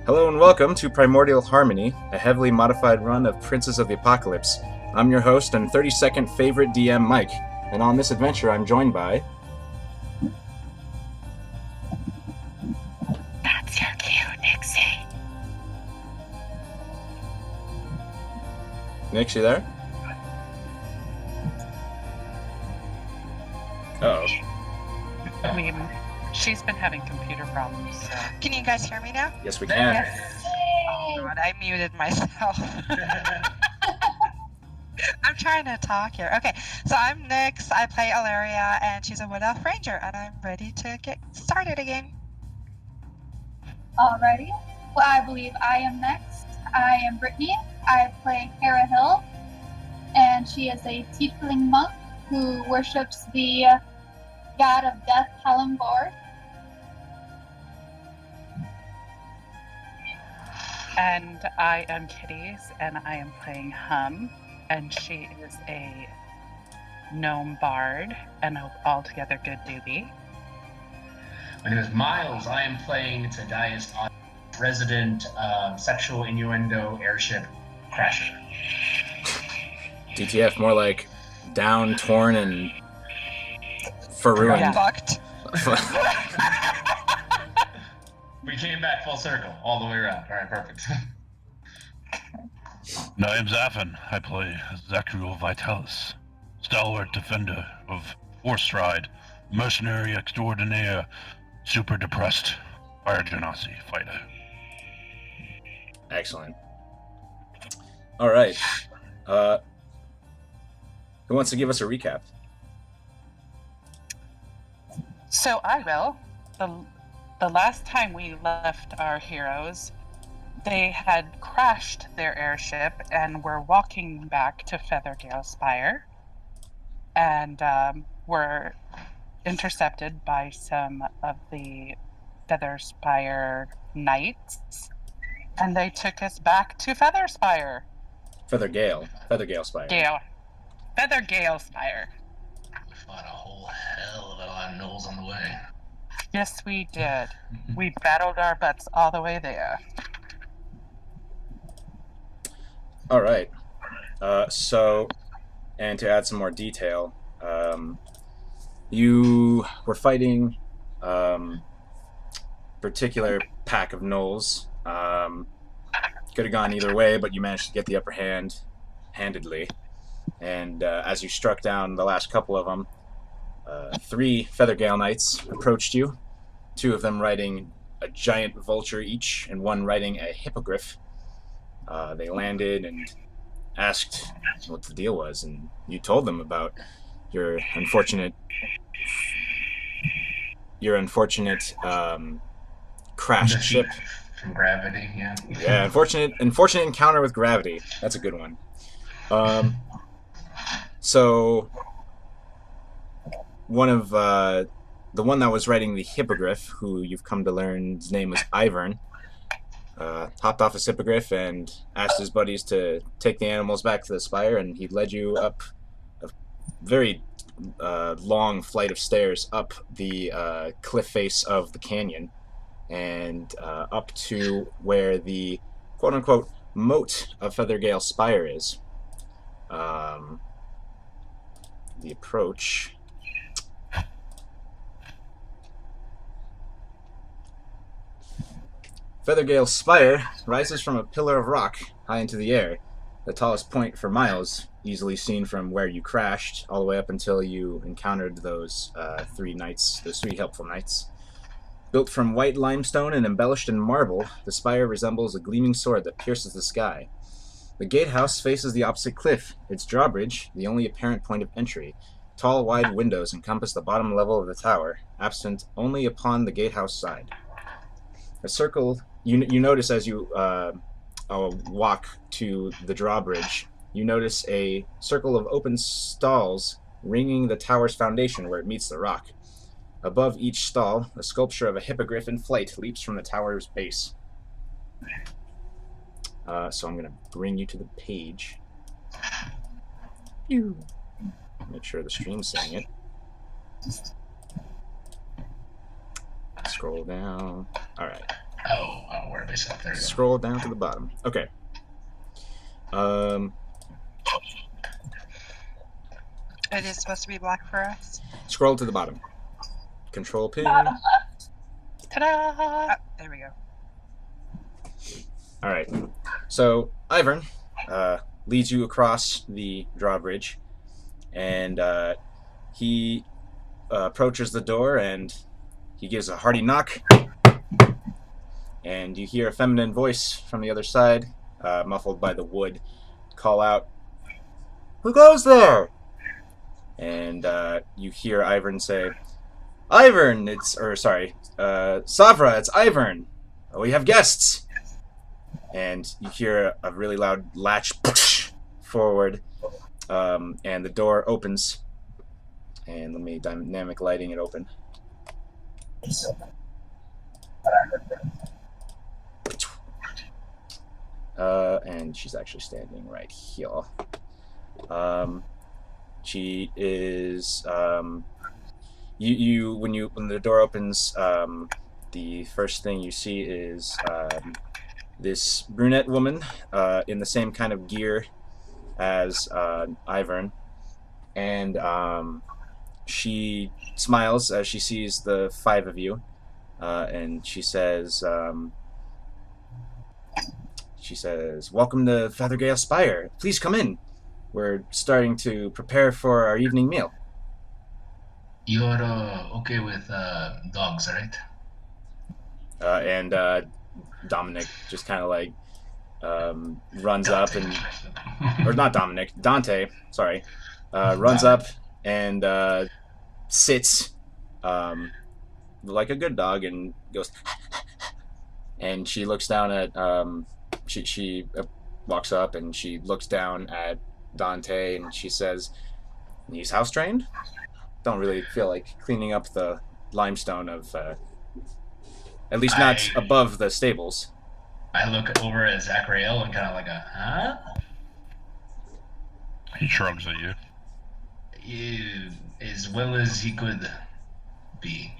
Hello and welcome to Primordial Harmony, a heavily modified run of Princes of the Apocalypse. I'm your host and 32nd favorite DM, Mike, and on this adventure I'm joined by... That's your cue, Nixie. Nix, you there? Uh-oh. She's been having computer problems, so... Can you guys hear me now? Yes, we can. Yes. Oh god, I muted myself. I'm trying to talk here. Okay, so I'm Nyx, I play Ilaria, and she's a Wood Elf Ranger, and I'm ready to get started again. Alrighty. Well, I believe I am next. I am Brittany. I play Hera Hill, and she is a tiefling monk who worships the god of death, Hellenborg. And I am Kitties, and I am playing Hum, and she is a gnome bard and an altogether good doobie. My name is Miles. I am playing Tadias, resident sexual innuendo airship crasher. DTF, more like down, torn, and for-ruined. Yeah. Fucked. We came back full circle, all the way around. All right, perfect. Name's Affin. I play Zacriel Vitalis, stalwart defender of Force Ride, mercenary extraordinaire, super depressed Fire Genasi fighter. Excellent. All right. Who wants to give us a recap? So I will. The last time we left our heroes, they had crashed their airship and were walking back to Feathergale Spire, and were intercepted by some of the Featherspire Knights, and they took us back to Featherspire. Feathergale Spire. Feathergale Spire. We fought a whole hell of a lot of gnolls on the way. Yes, we did. We battled our butts all the way there. All right. So, and to add some more detail, you were fighting particular pack of gnolls. Could have gone either way, but you managed to get the upper hand handedly. And as you struck down the last couple of them, 3 Feathergale Knights approached you, 2 of them riding a giant vulture each, and 1 riding a hippogriff. They landed and asked what the deal was, and you told them about your unfortunate crashed ship. From gravity, yeah. Yeah, unfortunate encounter with gravity. That's a good one. So one of the one that was riding the hippogriff, who you've come to learn his name was Ivern, hopped off his hippogriff and asked his buddies to take the animals back to the spire, and he led you up a very long flight of stairs up the cliff face of the canyon, and up to where the quote-unquote moat of Feathergale Spire is. The approach... Feathergale Spire rises from a pillar of rock high into the air, the tallest point for miles, easily seen from where you crashed, all the way up until you encountered those 3 knights, those 3 helpful knights. Built from white limestone and embellished in marble, the spire resembles a gleaming sword that pierces the sky. The gatehouse faces the opposite cliff, its drawbridge the only apparent point of entry. Tall, wide windows encompass the bottom level of the tower, absent only upon the gatehouse side. A circle, you notice as you walk to the drawbridge, you notice a circle of open stalls ringing the tower's foundation where it meets the rock. Above each stall, a sculpture of a hippogriff in flight leaps from the tower's base. So I'm going to bring you to the page. Make sure the stream's saying it. Scroll down. All right. Oh, where base up. There you go. Scroll down to the bottom. Okay. It is supposed to be black for us. Scroll to the bottom. Control P. Bottom left. Ta-da! Oh, there we go. All right. So Ivern leads you across the drawbridge, and he approaches the door, and he gives a hearty knock, and you hear a feminine voice from the other side, muffled by the wood, call out, "Who goes there?" And you hear Ivern say, "Ivern, Savra, it's Ivern. We have guests." And you hear a really loud latch forward, and the door opens. And let me dynamic lighting it open. And she's actually standing right here. She is when the door opens, the first thing you see is this brunette woman in the same kind of gear as Ivern, and she smiles as she sees the five of you, and she says, "Welcome to Feathergale Spire. Please come in. We're starting to prepare for our evening meal." You're okay with dogs, right? And Dominic just kind of like runs up and, or not Dominic, Dante, sorry, runs up and sits like a good dog and goes, and she looks down at, she walks up and she looks down at Dante and she says, "He's house trained? Don't really feel like cleaning up the limestone of, at least not above the stables." I look over at Zachariel and kind of like huh? He shrugs at you. As well as he could be.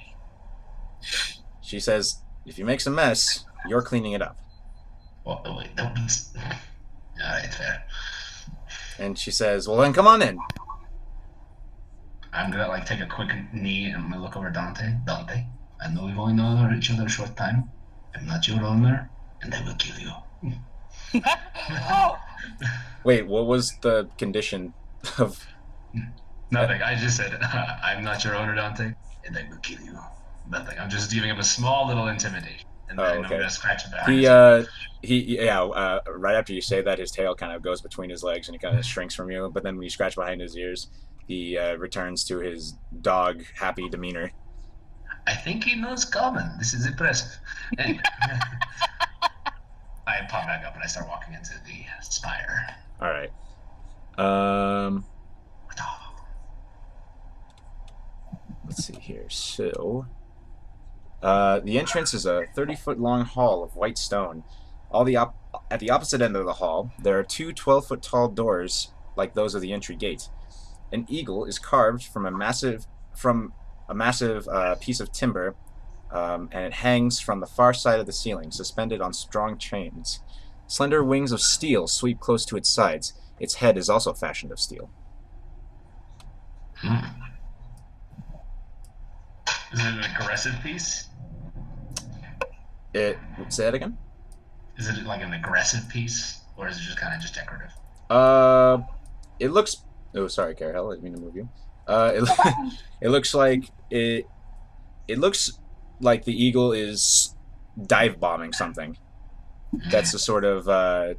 She says, "If you make some mess, you're cleaning it up." Oh, wait, don't. Alright, fair. And she says, "Well then come on in." I'm gonna like take a quick knee and I'm gonna look over at Dante. Dante, I know we've only known each other a short time. I'm not your owner, and I will kill you. Oh, Wait, what was the condition of... Nothing. I just said I'm not your owner, Dante, and I will kill you. Nothing. I'm just giving him a small little intimidation, and then I'm gonna scratch it behind. Right after you say that, his tail kind of goes between his legs and he kind of shrinks from you. But then when you scratch behind his ears, he returns to his dog happy demeanor. I think he knows common. This is impressive. Anyway, I pop back up and I start walking into the spire. All right. Let's see here. So, the entrance is a 30-foot long hall of white stone. At the opposite end of the hall, there are two 12-foot tall doors like those of the entry gate. An eagle is carved from a massive piece of timber, and it hangs from the far side of the ceiling, suspended on strong chains. Slender wings of steel sweep close to its sides. Its head is also fashioned of steel. Is it an aggressive piece? Say that again? Is it like an aggressive piece, or is it just kind of just decorative? It looks... Oh, sorry, Carol. I didn't mean to move you. It looks like it looks like the eagle is dive bombing something. That's the sort of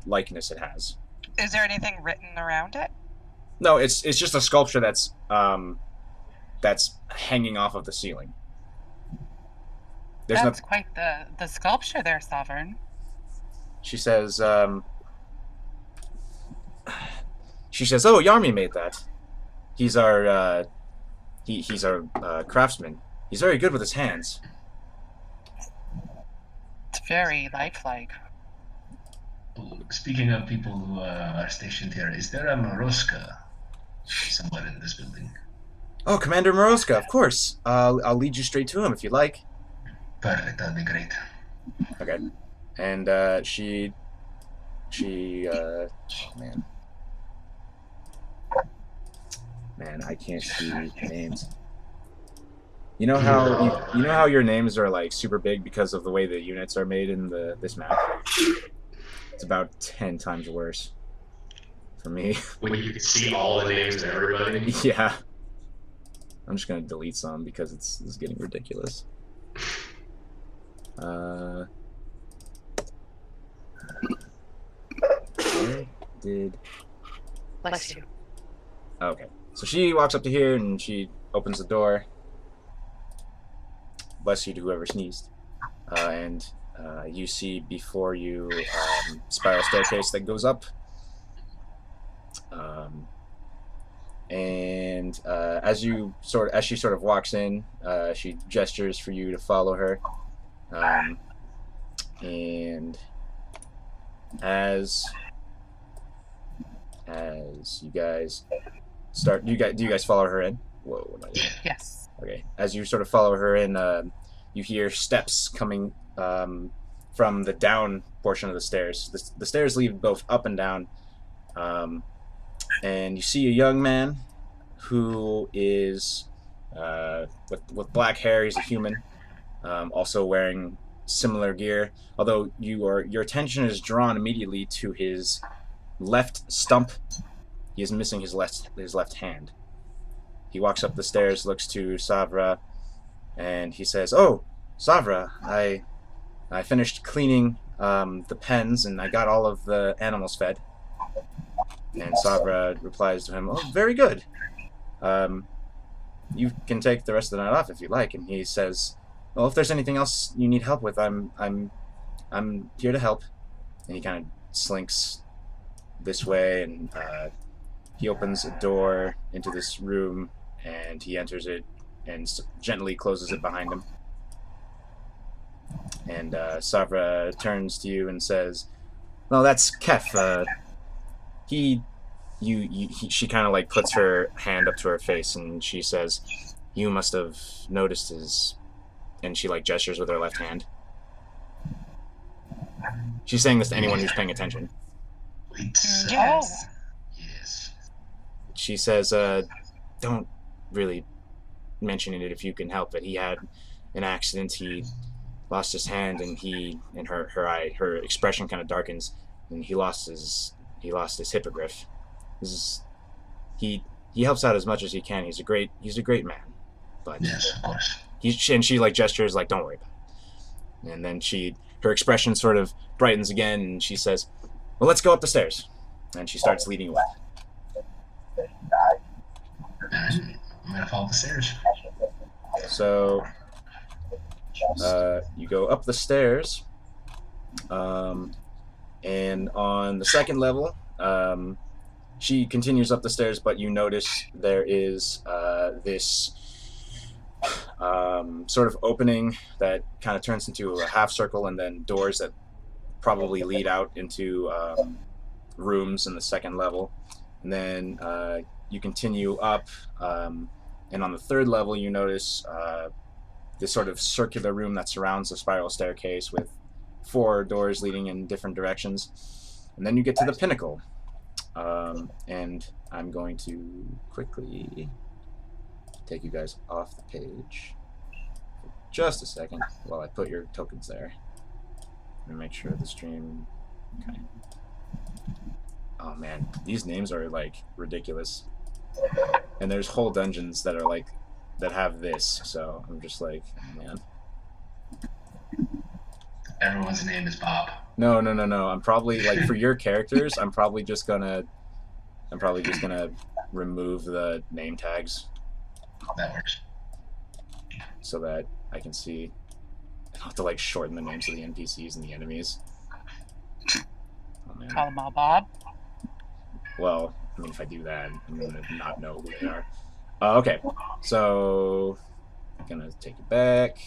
likeness it has. Is there anything written around it? No, it's just a sculpture that's hanging off of the ceiling. that's quite the sculpture there, Sovereign. She says, "Oh, Yarmy made that. He's our he's our craftsman. He's very good with his hands." It's very lifelike. Speaking of people who are stationed here, is there a Moroska somewhere in this building? "Oh, Commander Moroska, of course. I'll lead you straight to him if you like." Perfect, that'd be great. Okay. And she man, I can't see names. You know how you know how your names are like super big because of the way the units are made in this map? It's about 10 times worse for me. When you can see all the names of everybody. Yeah. I'm just gonna delete some because this is getting ridiculous. Where did... Bless you. Okay. So she walks up to here and she opens the door. Bless you to whoever sneezed. And you see before you spiral staircase that goes up. And as she sort of walks in, she gestures for you to follow her. And as you guys start, do you guys follow her in? Whoa, not yet. Yes. Okay. As you sort of follow her in, you hear steps coming from the down portion of the stairs. The stairs lead both up and down. And you see a young man who is with black hair. He's a human, also wearing similar gear. Although your attention is drawn immediately to his left stump. He is missing his left hand. He walks up the stairs, looks to Savra, and he says, "Oh, Savra, I finished cleaning the pens and I got all of the animals fed." And Savra replies to him, "Oh, very good. You can take the rest of the night off if you like." And he says, "Well, if there's anything else you need help with, I'm here to help." And he kind of slinks this way, and he opens a door into this room, and he enters it and gently closes it behind him. And Savra turns to you and says, "Well, that's Kef. She kind of like puts her hand up to her face and she says, you must have noticed his," and she like gestures with her left hand. She's saying this to anyone who's paying attention. Wait. Yes. Yes. She says, "Don't really mention it if you can help it. He had an accident. He lost his hand, and her expression kind of darkens, and he lost his hippogriff. He helps out as much as he can. He's a great man, but Yes, of course. she like gestures like, don't worry about it." And then her expression sort of brightens again, and she says, "Well, let's go up the stairs." And she starts leading away. I'm gonna follow the stairs. So you go up the stairs, and on the second level, she continues up the stairs, but you notice there is this sort of opening that kind of turns into a half circle, and then doors that probably lead out into rooms in the second level. And then you continue up, and on the third level you notice this sort of circular room that surrounds the spiral staircase with 4 doors leading in different directions. And then you get to the pinnacle. And I'm going to quickly take you guys off the page for just a second while I put your tokens there. And make sure the stream... Okay. Oh man, these names are like ridiculous. And there's whole dungeons that are like, that have this, so I'm just like, oh, man. Everyone's name is Bob. No. I'm probably, like, for your characters, I'm probably just gonna remove the name tags. That works. So that I can see. I don't have to, like, shorten the names of the NPCs and the enemies. Oh, man. Call them all Bob. Well, I mean, if I do that, I'm gonna not know who they are. Okay, so I'm gonna take it back.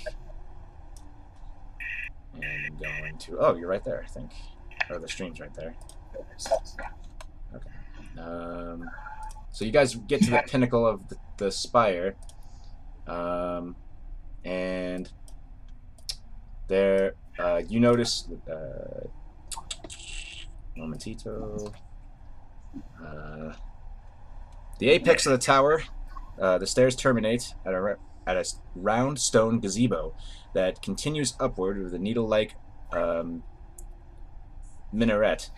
And I'm going to... Oh, you're right there, I think. Or the stream's right there. Okay. So you guys get to the pinnacle of the spire. And there, you notice... Momentito. The apex of the tower, the stairs terminate at a round stone gazebo that continues upward with a needle-like minaret.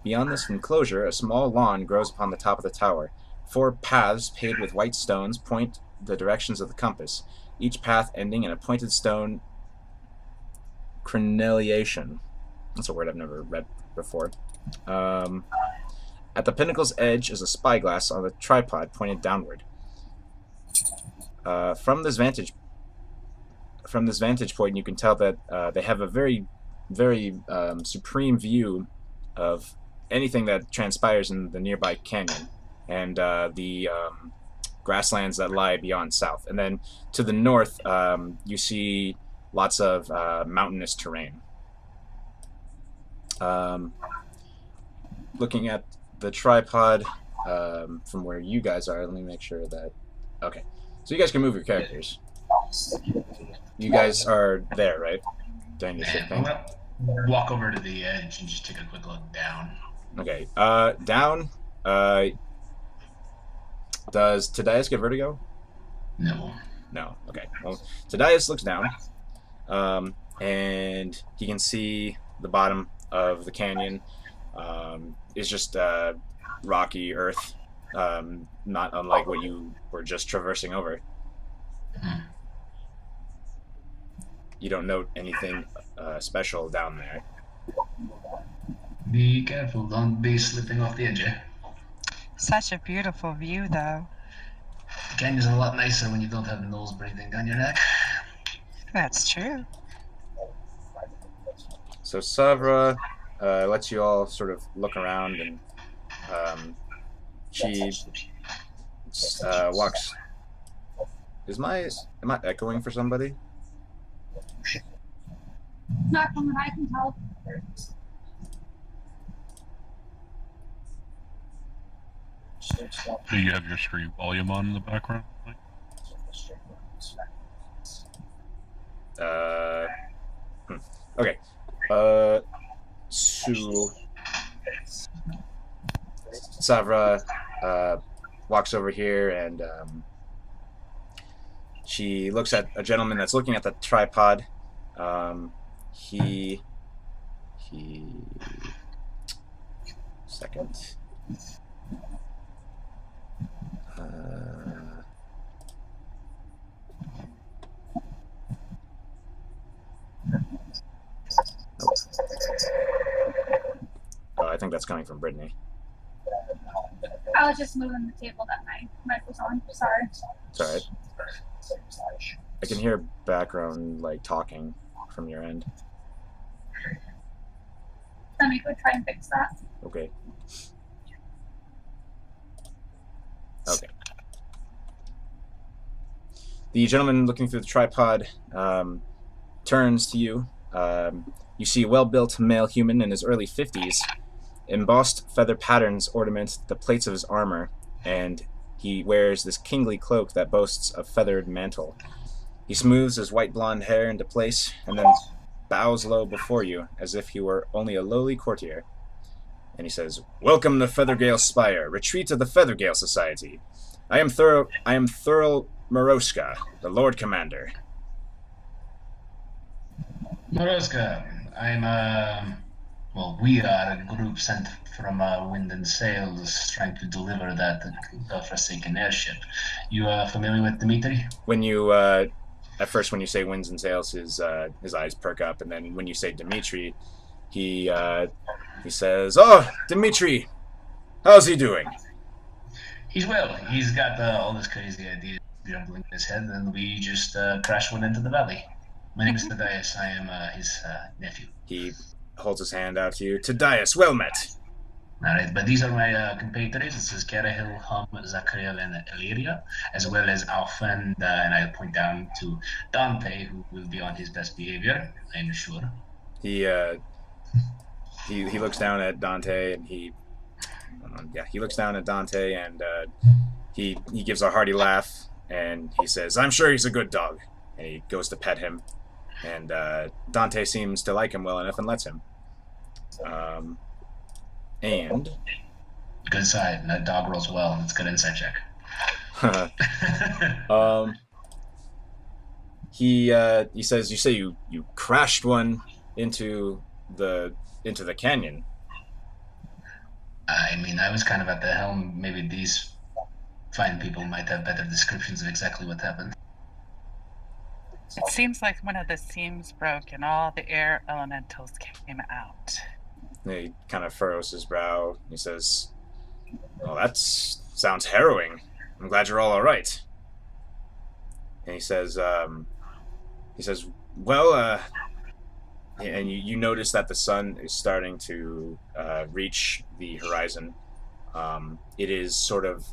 Beyond this enclosure, a small lawn grows upon the top of the tower. 4 paths paved with white stones point the directions of the compass, each path ending in a pointed stone crenellation. That's a word I've never read before. At the pinnacle's edge is a spyglass on the tripod pointed downward. From this vantage point, you can tell that they have a very, very supreme view of anything that transpires in the nearby canyon and the grasslands that lie beyond south. And then to the north, you see lots of mountainous terrain. Looking at the tripod from where you guys are, let me make sure that... Okay, so you guys can move your characters. You guys are there, right? Doing your shit thing? Walk over to the edge and just take a quick look down. Okay, down. Does Tadias get vertigo? No. No. Okay. Well, Tadias looks down, and he can see the bottom of the canyon. It's just rocky earth, not unlike what you were just traversing over. You don't note anything special down there. Be careful, don't be slipping off the edge. Such a beautiful view, though. The canyon's a lot nicer when you don't have nose breathing down your neck. That's true. So Savra lets you all sort of look around, and she walks. Am I echoing for somebody? Not from what I can tell. Do you have your stream volume on in the background? Okay. Savra walks over here, and she looks at a gentleman that's looking at the tripod. He second. Oh, I think that's coming from Brittany. I was just moving the table that my mic was on. Sorry. It's alright. I can hear background, like, talking from your end. Let me go try and fix that. Okay. Okay. The gentleman looking through the tripod turns to you. You see a well-built male human in his early 50s. Embossed feather patterns ornament the plates of his armor, and he wears this kingly cloak that boasts a feathered mantle. He smooths his white blonde hair into place, and then bows low before you, as if he were only a lowly courtier. And he says, "Welcome to Feathergale Spire, retreat of the Feathergale Society. I am Thurl Moroska, the Lord Commander." Moroska, we are a group sent from Wind and Sails trying to deliver that Forsaken airship. You are familiar with Dimitri? When you, at first when you say Winds and Sails, his eyes perk up, and then when you say Dimitri, he says, "Oh, Dimitri, how's he doing?" He's well. He's got all this crazy ideas jumbling in his head, and we just crashed one into the valley. My name is Tadias. I am his nephew. He holds his hand out to you. "Tadias, well met." Alright, but these are my compatriots. This is Carahil, Hum, Zachariel, and Illyria, as well as our friend, and I'll point down to Dante, who will be on his best behavior, I'm sure. He looks down at Dante, and he looks down at Dante, and he gives a hearty laugh, and he says, "I'm sure he's a good dog," and he goes to pet him, and Dante seems to like him well enough and lets him. And Good side. That dog rolls well. It's a good insight check. um, he says, "You say you crashed one into the canyon." I mean, I was kind of at the helm. Maybe these fine people might have better descriptions of exactly what happened. It seems like one of the seams broke and all the air elementals came out. And he kind of furrows his brow. He says, "Well, that sounds harrowing. I'm glad you're all right." And he says, "Well, and you notice that the sun is starting to reach the horizon. It is sort of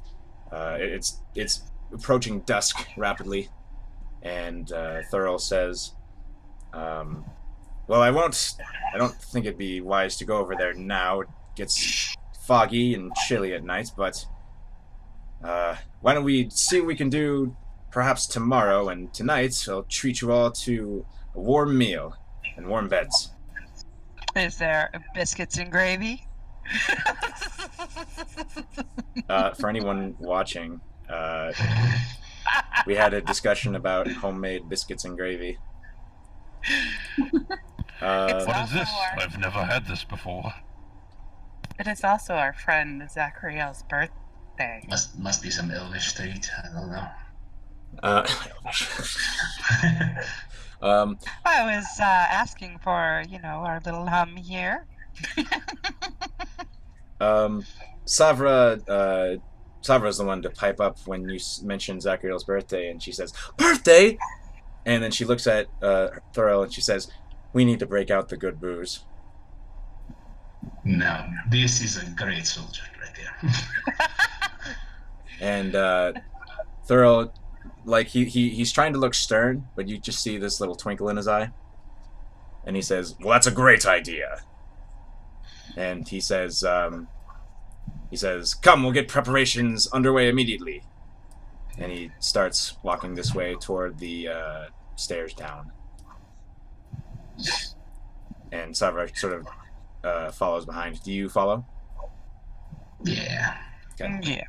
it's approaching dusk rapidly." And Thurl says, "Well, I won't. I don't think it'd be wise to go over there now. It gets foggy and chilly at night. But why don't we see what we can do? Perhaps tomorrow, and tonight I'll treat you all to a warm meal and warm beds." Is there biscuits and gravy? For anyone watching, we had a discussion about homemade biscuits and gravy. What is this? Also I've never had this before. It is also our friend Zachariel's birthday. Must be some elvish treat. I don't know. I was asking for, our little hum here. Savra's the one to pipe up when you mention Zachariel's birthday, and she says, "Birthday!" And then she looks at Thurl and she says, "We need to break out the good booze." No, this is a great soldier right there. And Thurl, like he's trying to look stern, but you just see this little twinkle in his eye. And he says, "Well, that's a great idea." And he says, "Come, we'll get preparations underway immediately." And he starts walking this way toward the stairs down. And Savra sort of follows behind. Do you follow? Yeah. Okay. Yeah.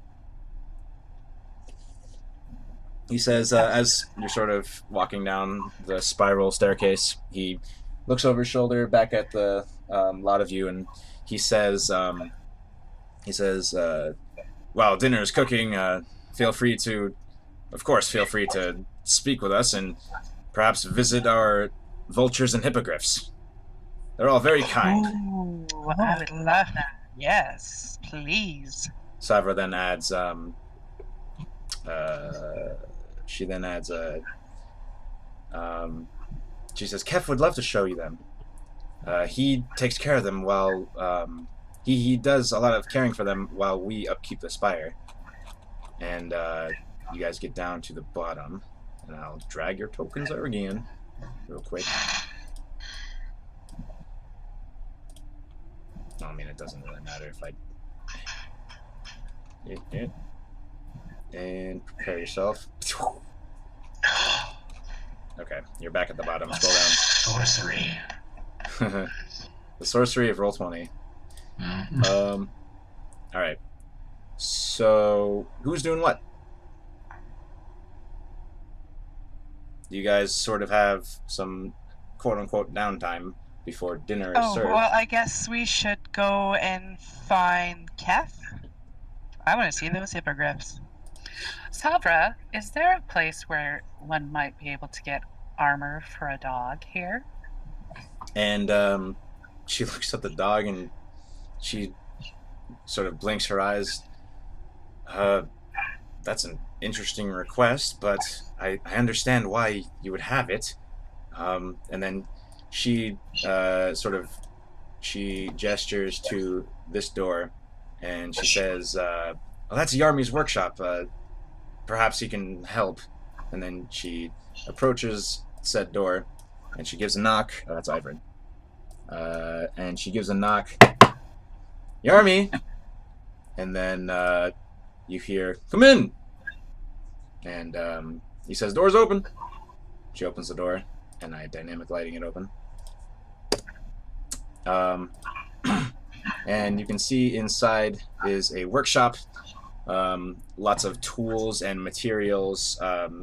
He says, as you're sort of walking down the spiral staircase, he looks over his shoulder back at the lot of you, and he says, "While dinner is cooking, feel free to speak with us and perhaps visit our vultures and hippogriffs. They're all very kind." Ooh, I would love that. Yes, please. Savra then adds, she says, "Kef would love to show you them. He takes care of them while, he does a lot of caring for them while we upkeep the spire." And you guys get down to the bottom, and I'll drag your tokens there again, real quick. No, I mean, it doesn't really matter if I... And prepare yourself. Okay, you're back at the bottom. Scroll Sorcery. down. The sorcery of Roll20. Mm. Alright. So, who's doing what? You guys sort of have some quote-unquote downtime before dinner is served. Well, I guess we should go and find Kef. I want to see those hippogriffs. Savra, is there a place where one might be able to get armor for a dog here? And she looks at the dog and she sort of blinks her eyes. That's an interesting request, but I understand why you would have it. And then she she gestures to this door, and she says, "Well, that's Yarmi's workshop. Perhaps he can help." And then she approaches said door, and she gives a knock. Oh, that's Ivern. And she gives a knock. "Yarmi!" And then you hear, "Come in!" And he says, "Door's open." She opens the door, and I dynamic lighting it open. And you can see inside is a workshop. Lots of tools and materials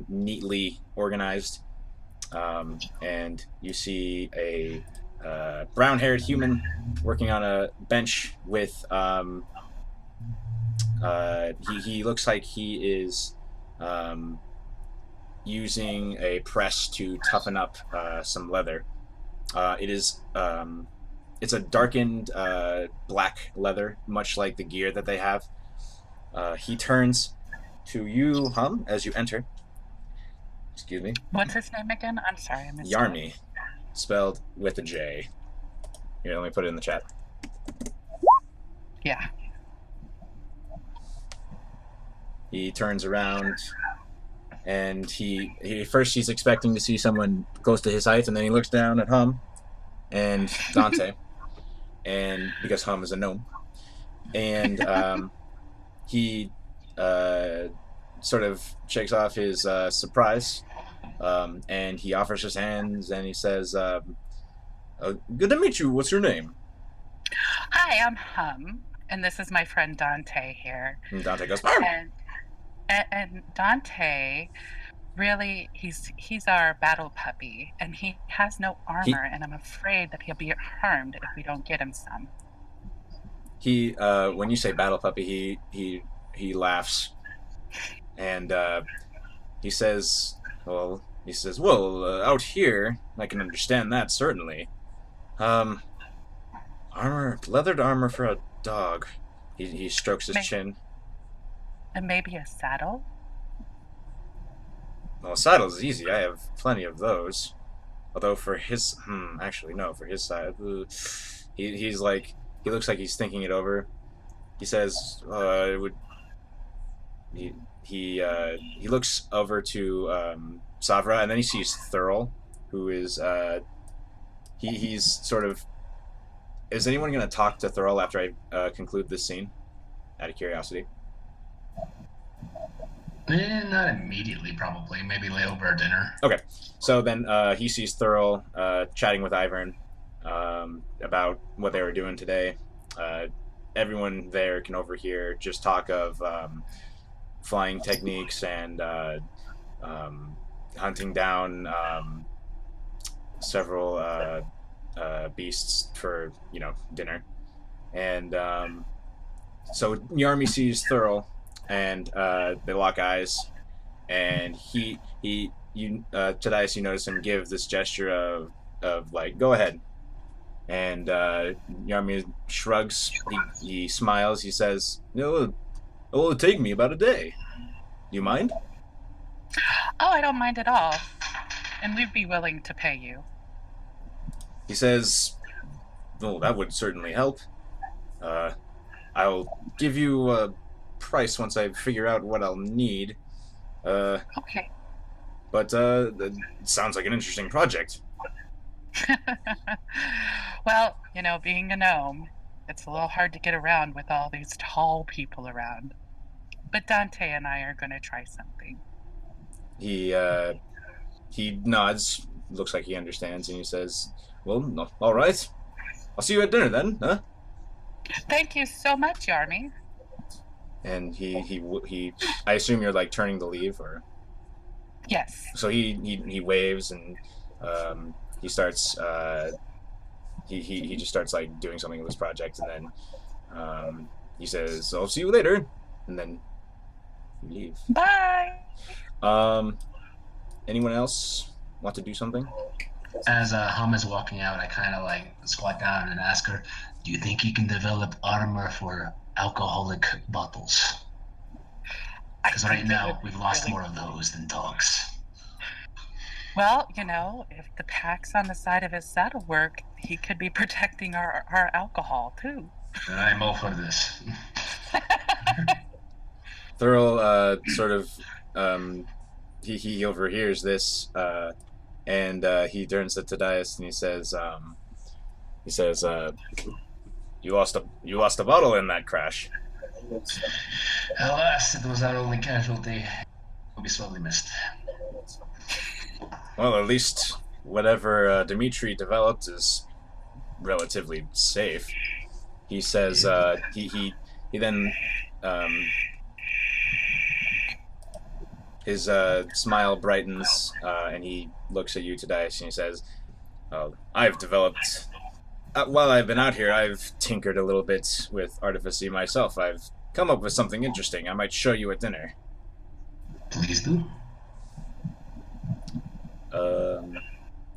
neatly organized. And you see a brown-haired human working on a bench with he looks like he is using a press to toughen up some leather. It's a darkened black leather, much like the gear that they have. He turns to you, Hum, as you enter. Excuse me. What's his name again? I'm sorry, I missed Yarmy, spelled with a J. Here, let me put it in the chat. Yeah. He turns around, and he first he's expecting to see someone close to his height, and then he looks down at Hum and Dante, and because Hum is a gnome, and he sort of shakes off his surprise, and he offers his hands, and he says, "Good to meet you. What's your name?" Hi, I'm Hum, and this is my friend Dante here. And Dante goes, And Dante, really, he's our battle puppy, and he has no armor, and I'm afraid that he'll be harmed if we don't get him some. He when you say battle puppy, he laughs, and he says, well, out here, I can understand that, certainly. Leathered armor for a dog. He strokes his chin. And maybe a saddle? Well, a saddle's easy. I have plenty of those. Although for his, actually no, for his side, he looks like he's thinking it over. He says, he looks over to Savra, and then he sees Thurl, who is he's sort of. Is anyone going to talk to Thurl after I conclude this scene? Out of curiosity. Not immediately, probably. Maybe late over dinner. Okay, so then he sees Thurl chatting with Ivern about what they were doing today. Everyone there can overhear just talk of flying techniques and hunting down several beasts for dinner. And so Yarmy sees Thurl, and they lock eyes, and Tadias, you notice him give this gesture of like, go ahead. And Yarmy shrugs, he smiles, he says, it will take me about a day. You mind? Oh, I don't mind at all. And we'd be willing to pay you. He says, well, that would certainly help. I'll give you a price once I figure out what I'll need. Okay. But it sounds like an interesting project. Well, being a gnome, it's a little hard to get around with all these tall people around. But Dante and I are going to try something. He nods, looks like he understands, and he says, well, no, all right. I'll see you at dinner then, huh? Thank you so much, Yarmy. And I assume you're like turning to leave, or? Yes. So he waves, and he starts he just starts like doing something with this project, and then he says, I'll see you later, and then you leave. Bye. Anyone else want to do something? As Hum is walking out, I kind of like squat down and ask her, do you think you can develop armor for alcoholic bottles? Because right now we've lost more of those than dogs. Well, if the packs on the side of his saddle work, he could be protecting our alcohol too. I'm all for this. Thurl sort of he overhears this, and he turns to Tadias and he says, you lost a bottle in that crash. Alas, it was our only casualty. Will be sorely missed. Well, at least whatever Dimitri developed is relatively safe. he says he then his smile brightens and he looks at you, Tadias, and he says, I've developed while I've been out here, I've tinkered a little bit with artifice myself. I've come up with something interesting. I might show you at dinner. Please do.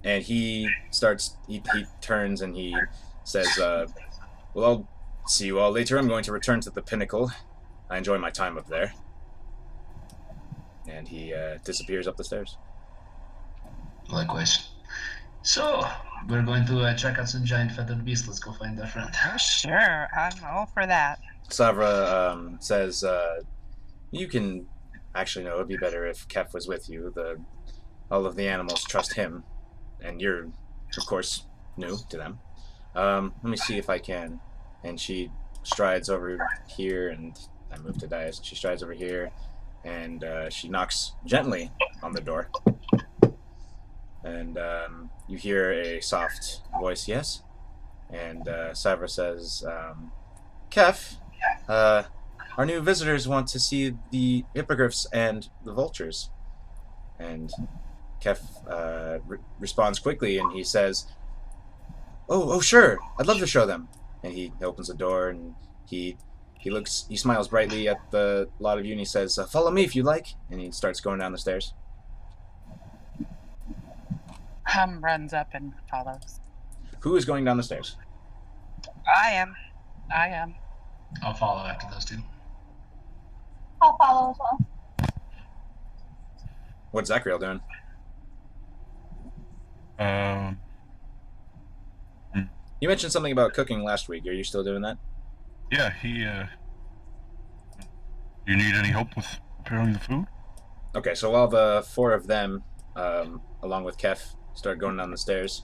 And he turns and he says, well, I'll see you all later. I'm going to return to the Pinnacle. I enjoy my time up there. And he disappears up the stairs. Likewise. So, we're going to check out some giant feathered beasts. Let's go find our friend. Oh, sure. I'm all for that. Savra says, you can... Actually, no, it'd be better if Kef was with you. All of the animals trust him. And you're, of course, new to them. Let me see if I can. And she strides over here, and I move to Dias. She strides over here, and she knocks gently on the door. And you hear a soft voice, yes? And Savra says, Kef, our new visitors want to see the hippogriffs and the vultures. And Kef responds quickly, and he says, oh, sure, I'd love to show them. And he opens the door, and he smiles brightly at the lot of you, and he says, follow me if you like. And he starts going down the stairs. Hum runs up and follows. Who is going down the stairs? I am. I'll follow after those two. I'll follow as well. What's Zachriel doing? You mentioned something about cooking last week. Are you still doing that? Yeah, you need any help with preparing the food? Okay, so while the four of them, along with Kef, start going down the stairs,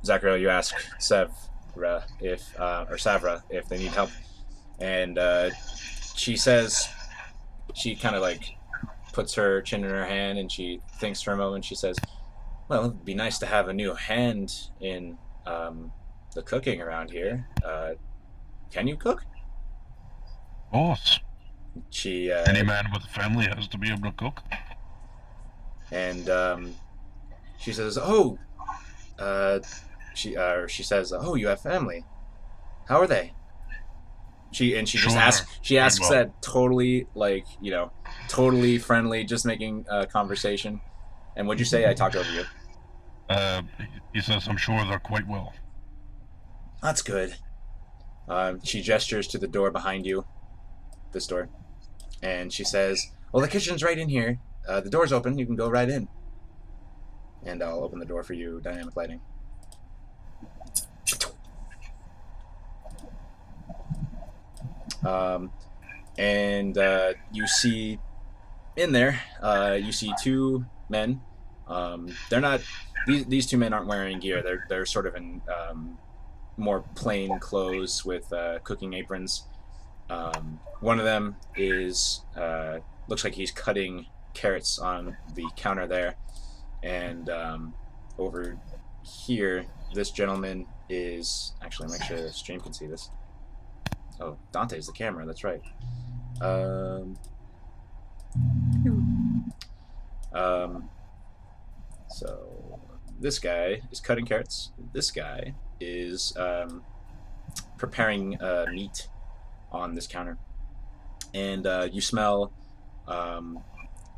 Zachriel, you ask Savra if they need help, and she says, she kind of like puts her chin in her hand and she thinks for a moment. She says, well, it'd be nice to have a new hand in the cooking around here. Can you cook? Of course. Any man with a family has to be able to cook. And she says, she says, you have family. How are they? She asks that totally, like, totally friendly, just making conversation. And what'd you say? I talked over you. He says, I'm sure they're quite well. That's good. She gestures to the door behind you. This door. And she says, well, the kitchen's right in here. The door's open. You can go right in. And I'll open the door for you, dynamic lighting. And you see in there, you see two men. They're not. These two men aren't wearing gear. They're sort of in more plain clothes with cooking aprons. One of them is looks like he's cutting carrots on the counter there, and over here, this gentleman is actually. Make sure the stream can see this. Oh, Dante's the camera. That's right. So this guy is cutting carrots. This guy is preparing meat on this counter, and you smell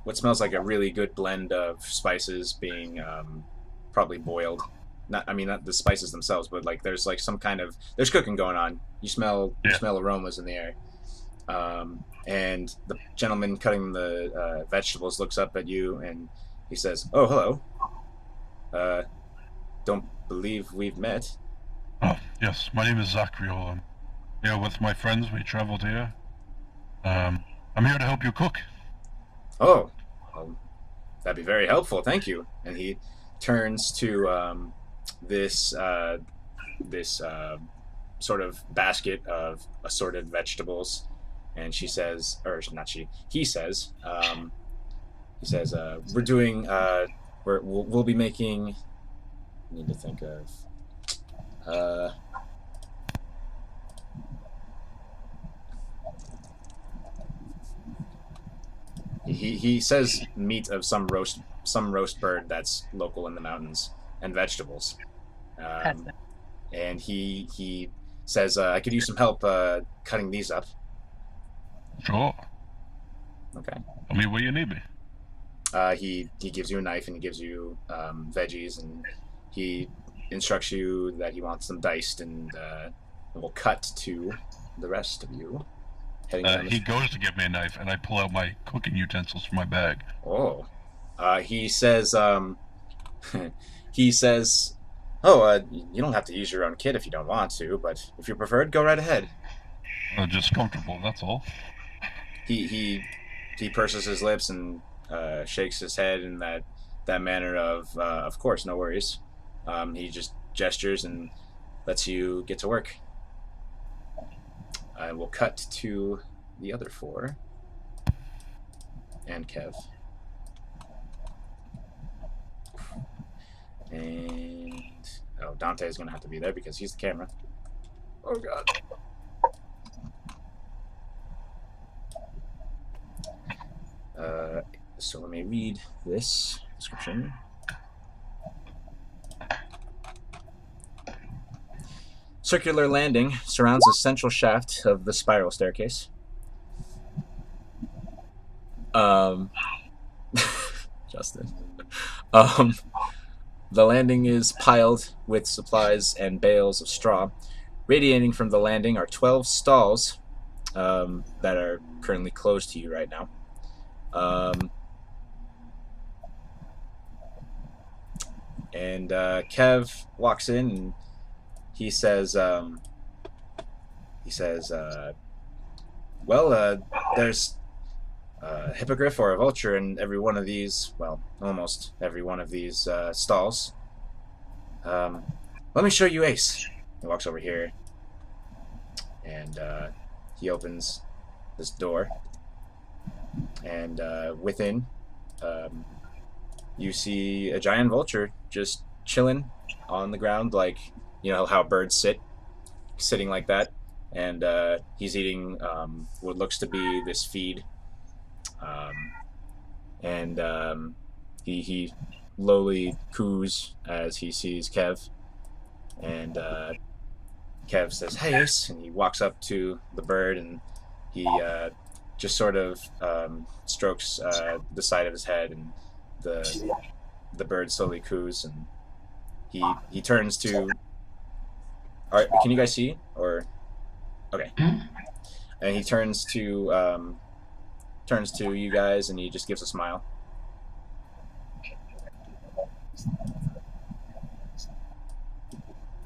what smells like a really good blend of spices being probably boiled. Not the spices themselves, but like there's like some kind of cooking going on. You smell aromas in the air. And the gentleman cutting the vegetables looks up at you and he says, "Oh, hello. Don't believe we've met." Oh, yes. My name is Zachriel. I'm here with my friends. We traveled here. I'm here to help you cook. Oh, well, that'd be very helpful. Thank you. And he turns to this sort of basket of assorted vegetables, and she says, or not she, he says, we're doing, we'll be making. I need to think of. he says meat of some roast bird that's local in the mountains, and vegetables. Um, and he says, I could use some help cutting these up. Sure. Okay. Tell me where you need me. He gives you a knife and he gives you veggies, and he instructs you that he wants them diced, and we'll cut to the rest of you heading down He goes to give me a knife, and I pull out my cooking utensils from my bag. Oh. He says, he says, oh, you don't have to use your own kit if you don't want to, but if you preferred, go right ahead. Just comfortable, that's all. He purses his lips and shakes his head in that manner of course, no worries. He just gestures and lets you get to work. We'll cut to the other four. And Kev. And Dante is going to have to be there because he's the camera. Oh god. So let me read this description. Circular landing surrounds the central shaft of the spiral staircase. Justin. The landing is piled with supplies and bales of straw. Radiating from the landing are 12 stalls that are currently closed to you right now. And Kev walks in and he says, well, there's a hippogriff or a vulture in every one of these, well, almost every one of these stalls. Let me show you Ace. He walks over here and he opens this door, and within you see a giant vulture just chilling on the ground, like, you know how birds sitting like that, and he's eating what looks to be this feed, and he lowly coos as he sees Kev, and Kev says, "Hey, Ace," and he walks up to the bird and he just sort of strokes the side of his head, and the bird slowly coos, and he turns to. All right, can you guys see? Or okay, and he turns to you guys, and he just gives a smile.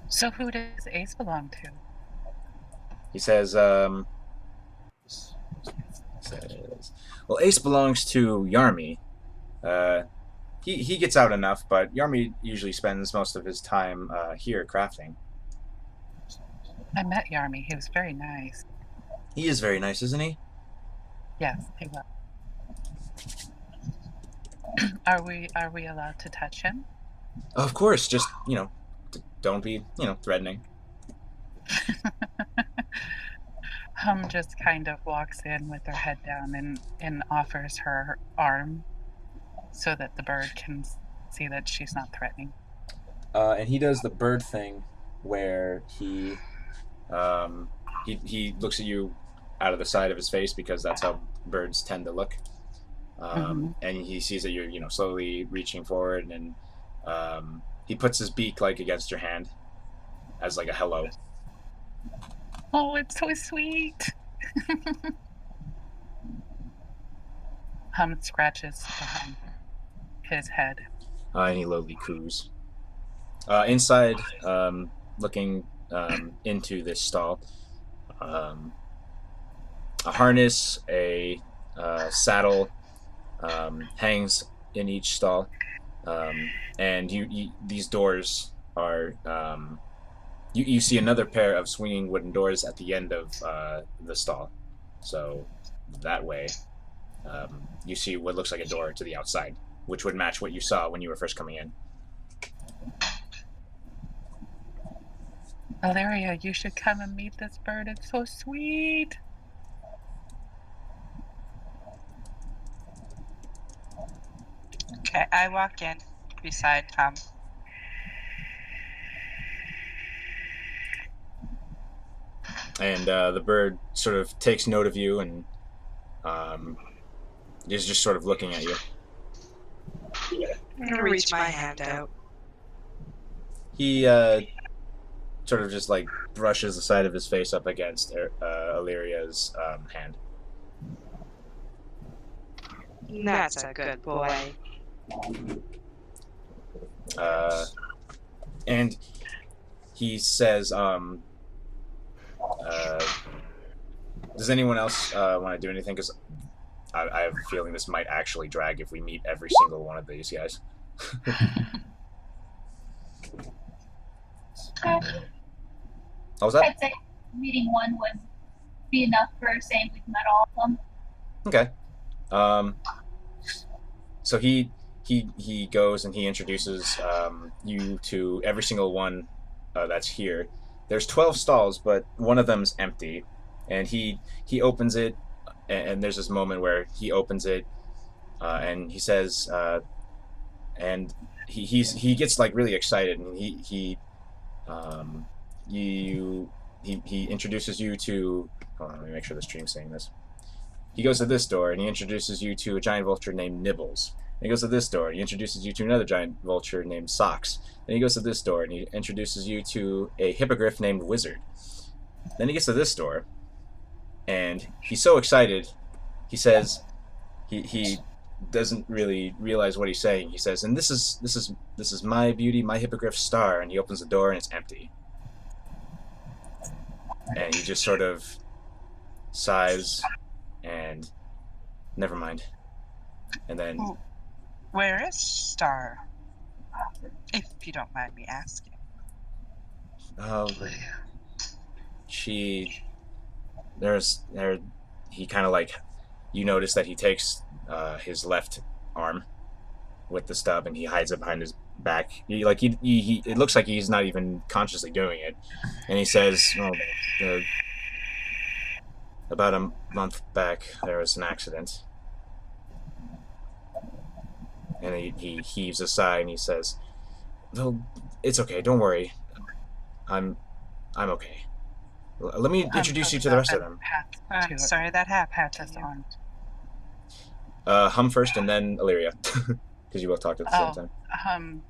So who does Ace belong to? He says, well, Ace belongs to Yarmy. He gets out enough, but Yarmy usually spends most of his time here crafting. I met Yarmy. He was very nice. He is very nice, isn't he? Yes, he was. Are we allowed to touch him? Of course, just, don't be, threatening. Just kind of walks in with her head down and offers her arm so that the bird can see that she's not threatening. And he does the bird thing where he looks at you out of the side of his face, because that's how birds tend to look. And he sees that you're, slowly reaching forward, and he puts his beak like against your hand as like a hello. Oh, it's so sweet. Scratches his head. And he lowly coos. Inside, looking into this stall, a harness, a saddle hangs in each stall, and these doors are you see another pair of swinging wooden doors at the end of the stall, so that way you see what looks like a door to the outside, which would match what you saw when you were first coming in. Valeria, you should come and meet this bird. It's so sweet. Okay, I walk in beside Tom. And the bird sort of takes note of you and is just sort of looking at you. I'm gonna reach my hand out. He sort of just like brushes the side of his face up against Illyria's hand. That's a good boy. And he says, does anyone else want to do anything? Because I have a feeling this might actually drag if we meet every single one of these guys. What was that? I'd say meeting one would be enough for saying we've met all of them. Okay. So he goes and he introduces you to every single one that's here. There's 12 stalls, but one of them's empty, and he opens it, and there's this moment where he opens it, and he says, and he gets like really excited, and he introduces you to. Hold on, let me make sure the stream's saying this. He goes to this door and he introduces you to a giant vulture named Nibbles. Then he goes to this door and he introduces you to another giant vulture named Socks. Then he goes to this door and he introduces you to a hippogriff named Wizard. Then he gets to this door and he's so excited, he says, he doesn't really realize what he's saying. He says, and this is my beauty, my hippogriff star, and he opens the door and it's empty. And he just sort of sighs and never mind. And then where is Star? If you don't mind me asking. He kind of like, you notice that he takes his left arm with the stub and he hides it behind his back. It looks like he's not even consciously doing it. And he says, about a month back, there was an accident. And he heaves a sigh and he says, "Well, it's okay. Don't worry. I'm okay. Let me introduce you to the rest of them." I'm sorry that happened to you. Hum first and then Illyria, because you both talked at the same time. Hum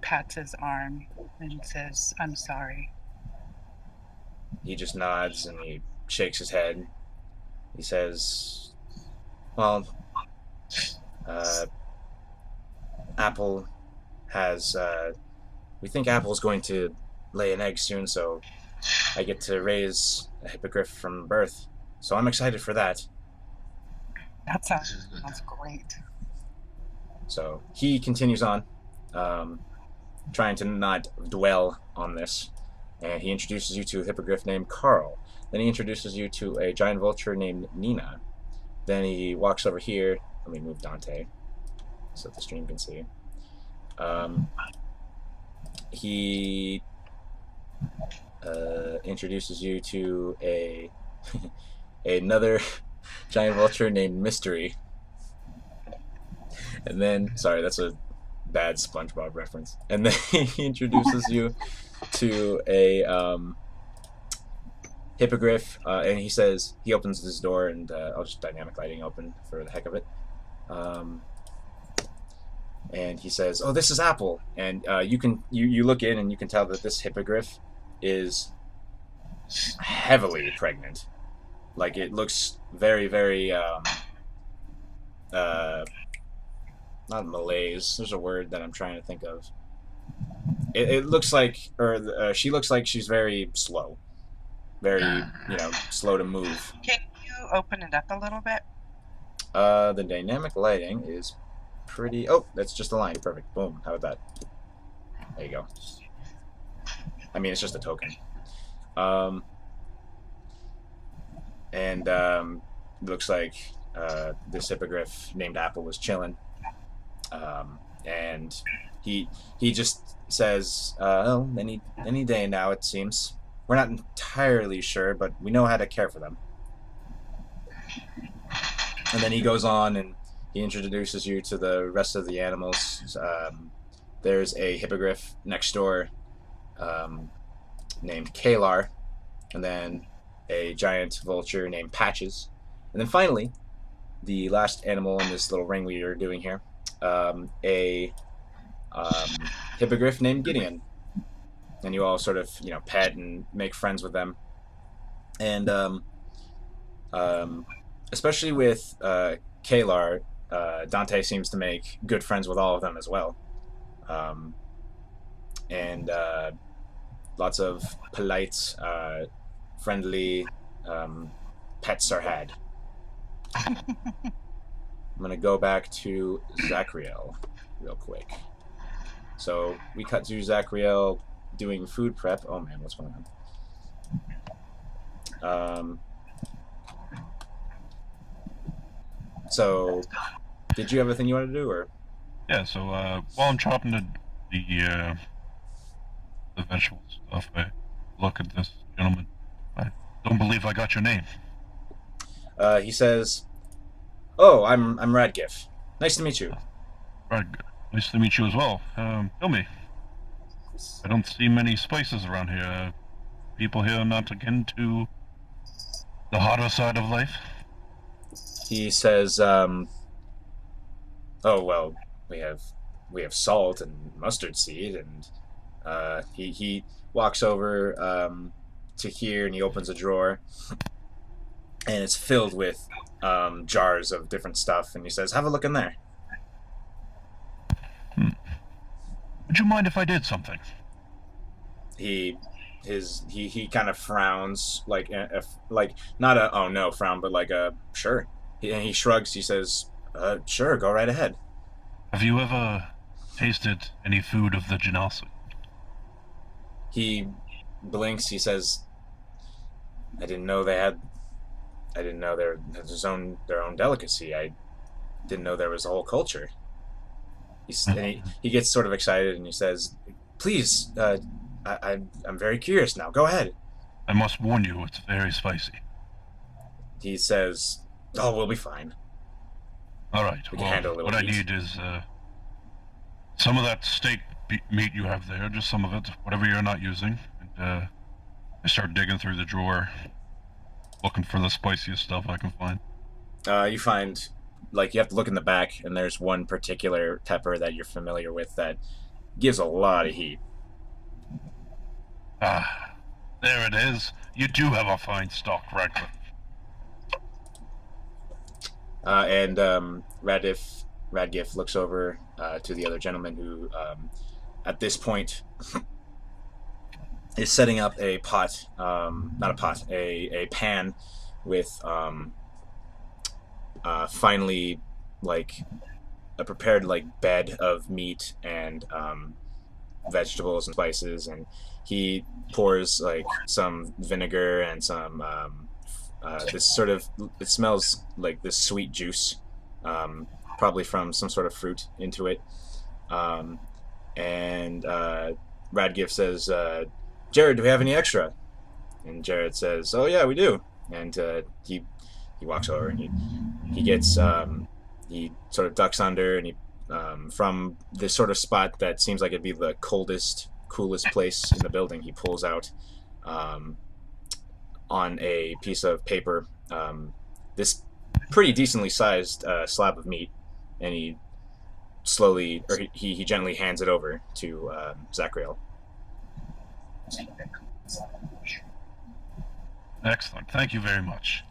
pats his arm and says, "I'm sorry." He just nods and he shakes his head. He says, well, Apple has, we think Apple's going to lay an egg soon, so I get to raise a hippogriff from birth. So I'm excited for that. That sounds great. So he continues on, trying to not dwell on this, and he introduces you to a hippogriff named Carl. Then he introduces you to a giant vulture named Nina. Then he walks over here. Let me move Dante so that the stream can see. He introduces you to another giant vulture named Mystery. And then, sorry, that's a bad SpongeBob reference. And then he introduces you to a hippogriff, and he says, he opens this door, and I'll just dynamic lighting open for the heck of it. And he says, "Oh, this is Apple." And you look in and you can tell that this hippogriff is heavily pregnant. Like, it looks very, very not malaise. There's a word that I'm trying to think of. It looks like, or she looks like she's very slow. Very, slow to move. Can you open it up a little bit? The dynamic lighting is pretty... Oh, that's just a line. Perfect. Boom. How about that? There you go. I mean, it's just a token. And it looks like this hippogriff named Apple was chilling. And he just says, "Oh, any day now, it seems. We're not entirely sure, but we know how to care for them." And then he goes on and he introduces you to the rest of the animals. There's a hippogriff next door named Kalar, and then a giant vulture named Patches. And then finally, the last animal in this little ring we are doing here, a hippogriff named Gideon. And you all sort of, pet and make friends with them. And especially with Kalar, Dante seems to make good friends with all of them as well. And lots of polite, friendly pets are had. I'm going to go back to Zachriel real quick. So we cut to Zachriel doing food prep. Oh man, what's going on? So, did you have a thing you wanted to do, or? Yeah. So while I'm chopping the vegetable stuff, I look at this gentleman. I don't believe I got your name. He says, "Oh, I'm Radgif. Nice to meet you." Right. Nice to meet you as well. Tell me. I don't see many spices around here. People here not akin to the hotter side of life? He says, "Oh well, we have salt and mustard seed," and he walks over to here and he opens a drawer, and it's filled with jars of different stuff, and he says, "Have a look in there." Would you mind if I did something? He kind of frowns, like not a oh no frown, but like a sure. And he shrugs. He says, "Sure, go right ahead." Have you ever tasted any food of the Genasi? He blinks. He says, "I didn't know they had. I didn't know their own delicacy. I didn't know there was a whole culture." He gets sort of excited and he says, "Please, I'm very curious now. Go ahead." I must warn you, it's very spicy. He says, "Oh, we'll be fine." Alright, well, what I need is some of that steak meat you have there, just some of it, whatever you're not using. And I start digging through the drawer, looking for the spiciest stuff I can find. You find, like, you have to look in the back, and there's one particular pepper that you're familiar with that gives a lot of heat. Ah, there it is. You do have a fine stock, Radcliffe. And Radgif looks over to the other gentleman who, at this point, is setting up a pot, not a pot, a pan with finely, like, a prepared, like, bed of meat and vegetables and spices, and he pours, like, some vinegar and some this sort of, it smells like this sweet juice, probably from some sort of fruit, into it. And Radgif says, "Jared, do we have any extra?" And Jared says, "Oh yeah, we do." And he walks over and he gets he sort of ducks under, and he from this sort of spot that seems like it'd be the coolest place in the building, he pulls out on a piece of paper this pretty decently sized slab of meat, and he slowly, or he gently hands it over to Zachriel. Excellent. Thank you very much.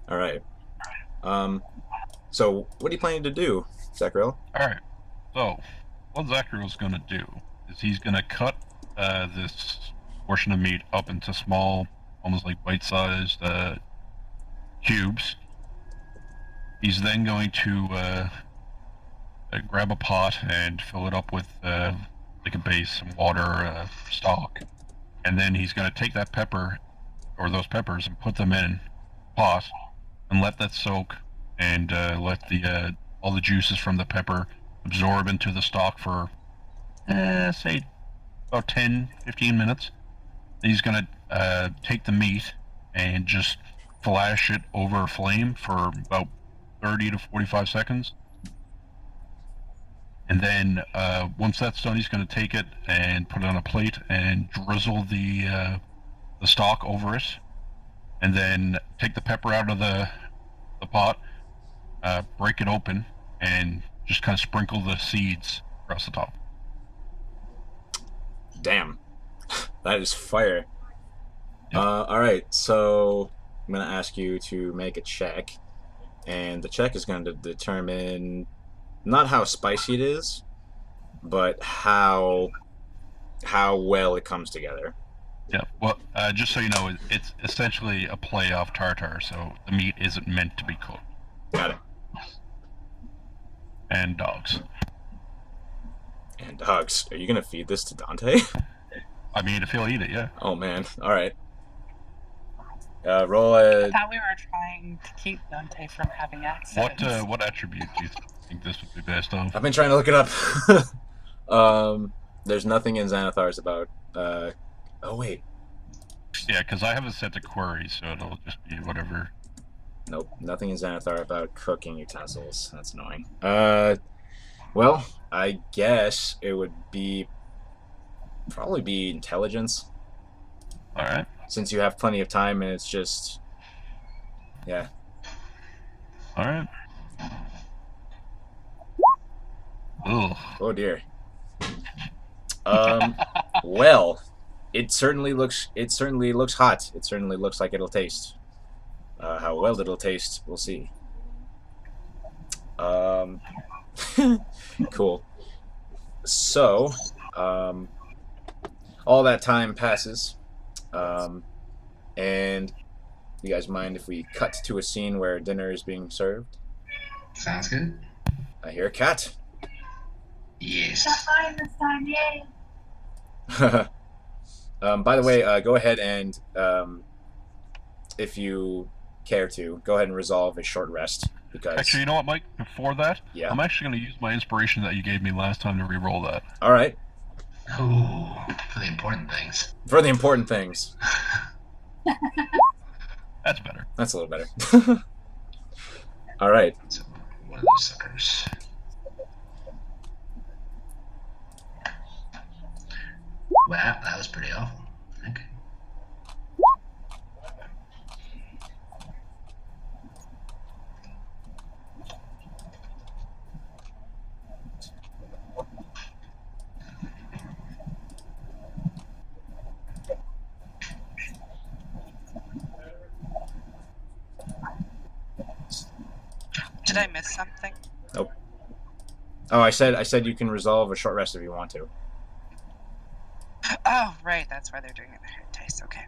All right. So what are you planning to do, Zachriel? All right. So what Zachariel's going to do is he's going to cut this portion of meat up into small, almost like bite-sized cubes. He's then going to grab a pot and fill it up with like a base, some water, stock, and then he's going to take that pepper, or those peppers, and put them in a pot and let that soak, and let the all the juices from the pepper absorb into the stock for say about 10-15 minutes. He's going to take the meat and just flash it over a flame for about 30 to 45 seconds. And then once that's done, he's going to take it and put it on a plate and drizzle the stock over it. And then take the pepper out of the pot, break it open, and just kind of sprinkle the seeds across the top. Damn. That is fire. Yep. Alright, so I'm going to ask you to make a check. And the check is going to determine not how spicy it is, but how well it comes together. Yeah, well, just so you know, it's essentially a play off tartar, so the meat isn't meant to be cooked. Got it. And dogs. And dogs. Are you going to feed this to Dante? I mean, if he'll eat it, yeah. Oh, man. Alright. Roll a... I thought we were trying to keep Dante from having accidents. What attribute do you think this would be based on? I've been trying to look it up. There's nothing in Xanathar's about... Oh, wait. Yeah, because I have it set to query, so it'll just be whatever. Nope, nothing in Xanathar about cooking utensils. That's annoying. Well, I guess it would probably be intelligence. Alright. Since you have plenty of time and it's just... Yeah. Alright. Ugh. Oh, dear. Well... It certainly looks hot. It certainly looks like it'll taste. How well it'll taste, we'll see. Cool. So, all that time passes, and you guys mind if we cut to a scene where dinner is being served? Sounds good. I hear a cat. Yes. Got mine this time, yay! By the way, go ahead and, if you care to, go ahead and resolve a short rest. Because actually, you know what, Mike? Before that, yeah. I'm actually going to use my inspiration that you gave me last time to re-roll that. All right. Ooh, for the important things. For the important things. That's better. That's a little better. All right. So, one of those suckers. Wow, that was pretty awful. Okay. Did I miss something? Nope. Oh, I said you can resolve a short rest if you want to. Oh, right. That's why they're doing it. Taste. Okay.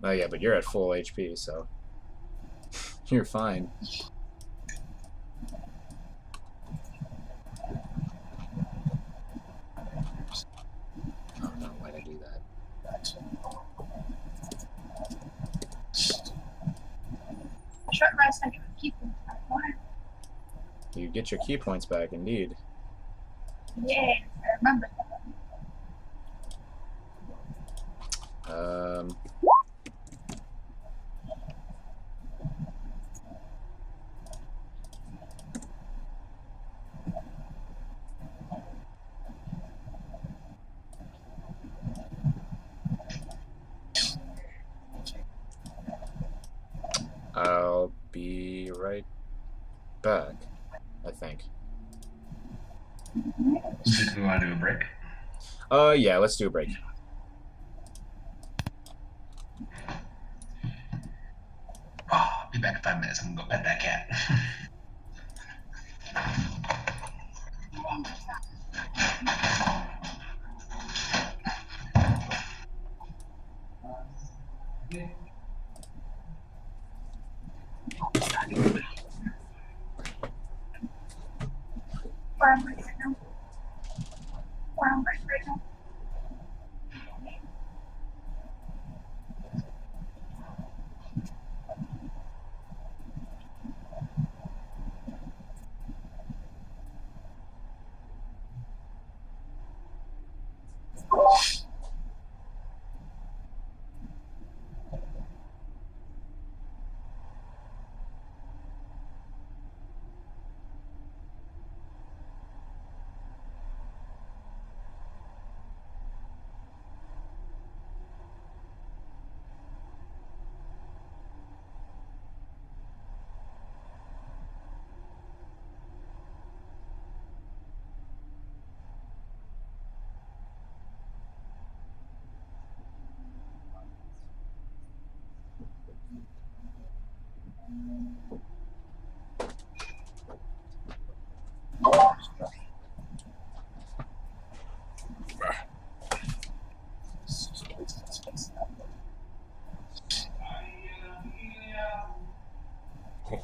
Oh yeah, but you're at full HP, so you're fine. Oh no, why'd I do that? Short rest, I can keep them. You get your key points back, indeed. Yeah, I remember that. I'll be right back, I think. Did we want to do a break? Yeah, let's do a break. Oh, I'll be back in 5 minutes. I'm gonna go pet that cat. Where am I right now? Where am I right now?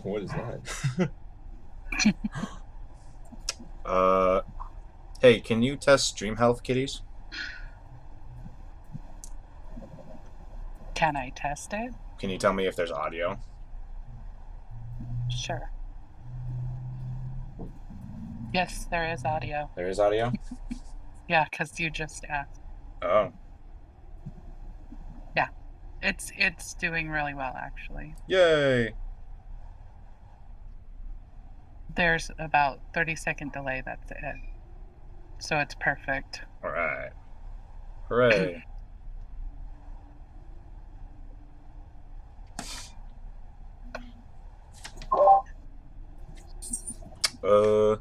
What is that? Hey, can you test stream health, kitties? Can I test it? Can you tell me if there's audio? Sure. Yes, there is audio. There is audio? Yeah, because you just asked. Oh. Yeah, it's doing really well, actually. Yay! There's about 30-second delay, that's it. So it's perfect. Alright. Hooray. Uh...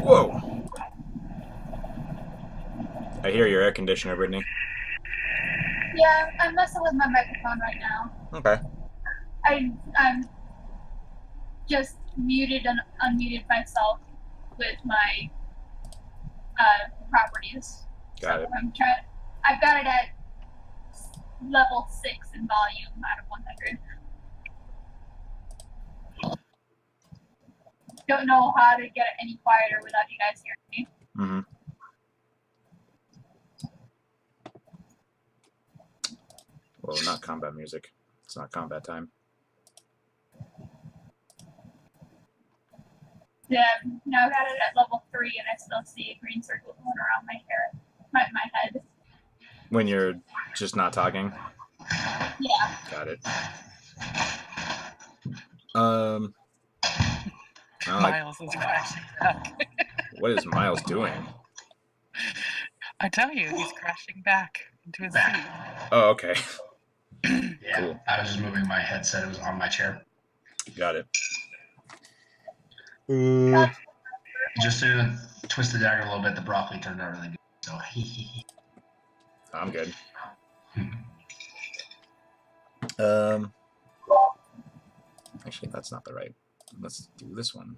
Whoa! I hear your air conditioner, Brittany. Yeah, I'm messing with my microphone right now. Okay. I'm just muted and unmuted myself with my properties. Got it. I've got it at level 6 in volume out of 100. Don't know how to get it any quieter without you guys hearing me. Mm-hmm. Well, not combat music. It's not combat time. Yeah, now I've got it at level 3 and I still see a green circle going around my hair, my head. When you're just not talking? Yeah. Got it. Miles is crashing back. What is Miles doing? I tell you, he's crashing back into his seat. Oh, okay. Yeah, Cool. I was just moving my headset. It was on my chair. Got it. Just to twist the dagger a little bit, the broccoli turned out really good. So I'm good. Actually, that's not the right. Let's do this one.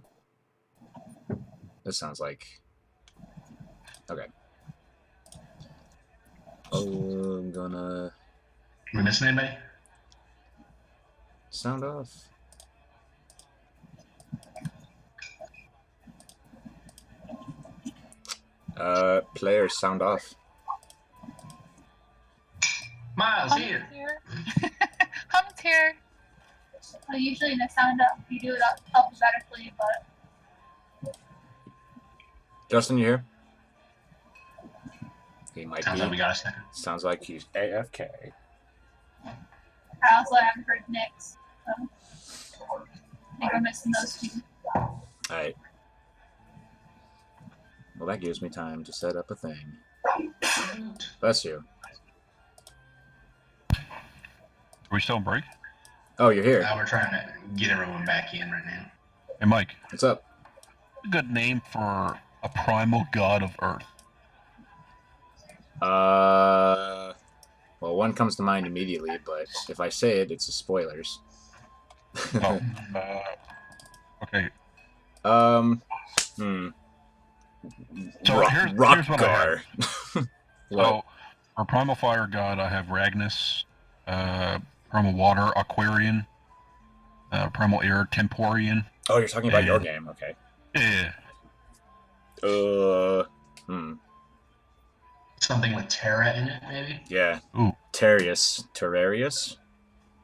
This sounds like. Okay. Oh, I'm gonna we missing anybody? sound off. Players sound off. Miles here. Hum's here. So usually in the sound up, you do it alphabetically, but Justin, you here? He might Sounds be. like we got a second. Sounds like he's AFK. I also haven't heard Nick's. So I think we're missing those two. Alright. Well, that gives me time to set up a thing. Bless you. Are we still on break? Oh, you're here. Now we're trying to get everyone back in right now. Hey, Mike. What's up? A good name for a primal god of Earth. Well, one comes to mind immediately, but if I say it, it's a spoilers. Oh. Okay. So here's what I Rockgar. So, for primal fire god, I have Ragnus. Primal water, Aquarian. Primal air, Temporian. Oh, you're talking about your game, okay. Yeah. Something with Terra in it, maybe? Yeah. Ooh. Terrarius.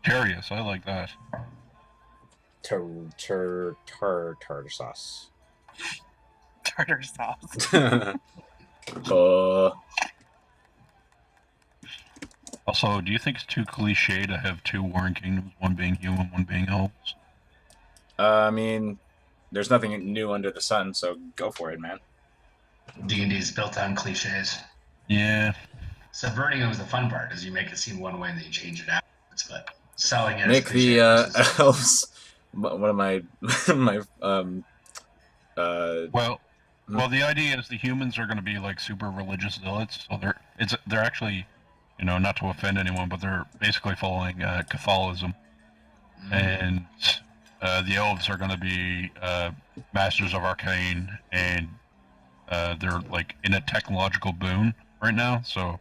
Curious, I like that. tartar sauce. Tartar sauce. Also, do you think it's too cliche to have two warring kingdoms, one being human, one being elves? I mean, there's nothing new under the sun, so go for it, man. D&D is built on cliches. Yeah. Subverting it was the fun part, is you make it seem one way and then you change it afterwards. But selling it Make as cliche versus elves one of my Well, the idea is the humans are going to be like super religious zealots, so they're actually, not to offend anyone, but they're basically following Catholicism, and the elves are going to be masters of arcane, and they're like in a technological boom right now, so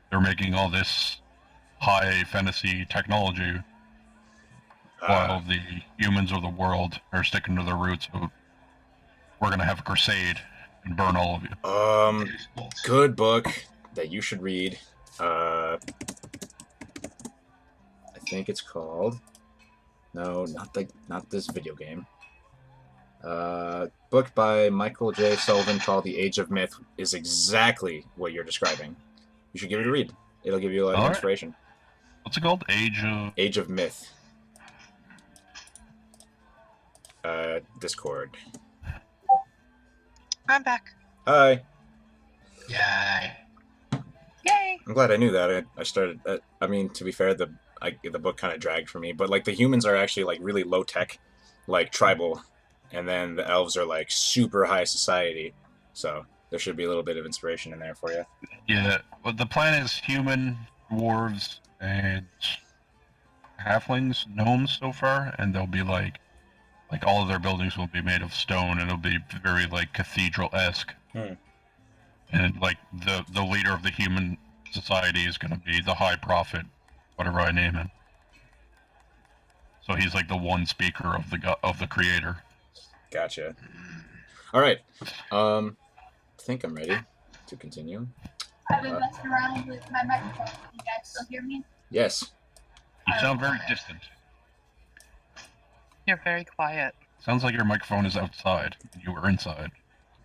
they're making all this high fantasy technology while the humans of the world are sticking to their roots. So we're gonna have a crusade and burn all of you. Good book that you should read. I think it's called. No, not this video game. Book by Michael J. Sullivan called The Age of Myth is exactly what you're describing. You should give it a read. It'll give you a lot of inspiration. What's it called? Age of Myth. Discord. I'm back. Hi. Yay. Yay! I'm glad I knew that. I started. I mean, to be fair, the book kind of dragged for me, but like the humans are actually like really low tech, like tribal, and then the elves are like super high society. So there should be a little bit of inspiration in there for you. Yeah, well, the plan is human, dwarves, and halflings, gnomes so far, and they'll be like all of their buildings will be made of stone, and it'll be very like cathedral-esque. And like the leader of the human society is going to be the High Prophet, whatever I name him. So he's like the one speaker of the creator. Gotcha. All right. I think I'm ready to continue. I've been messing around with my microphone. Can you guys still hear me? Yes. You sound very distant. You're very quiet. Sounds like your microphone is outside and you were inside,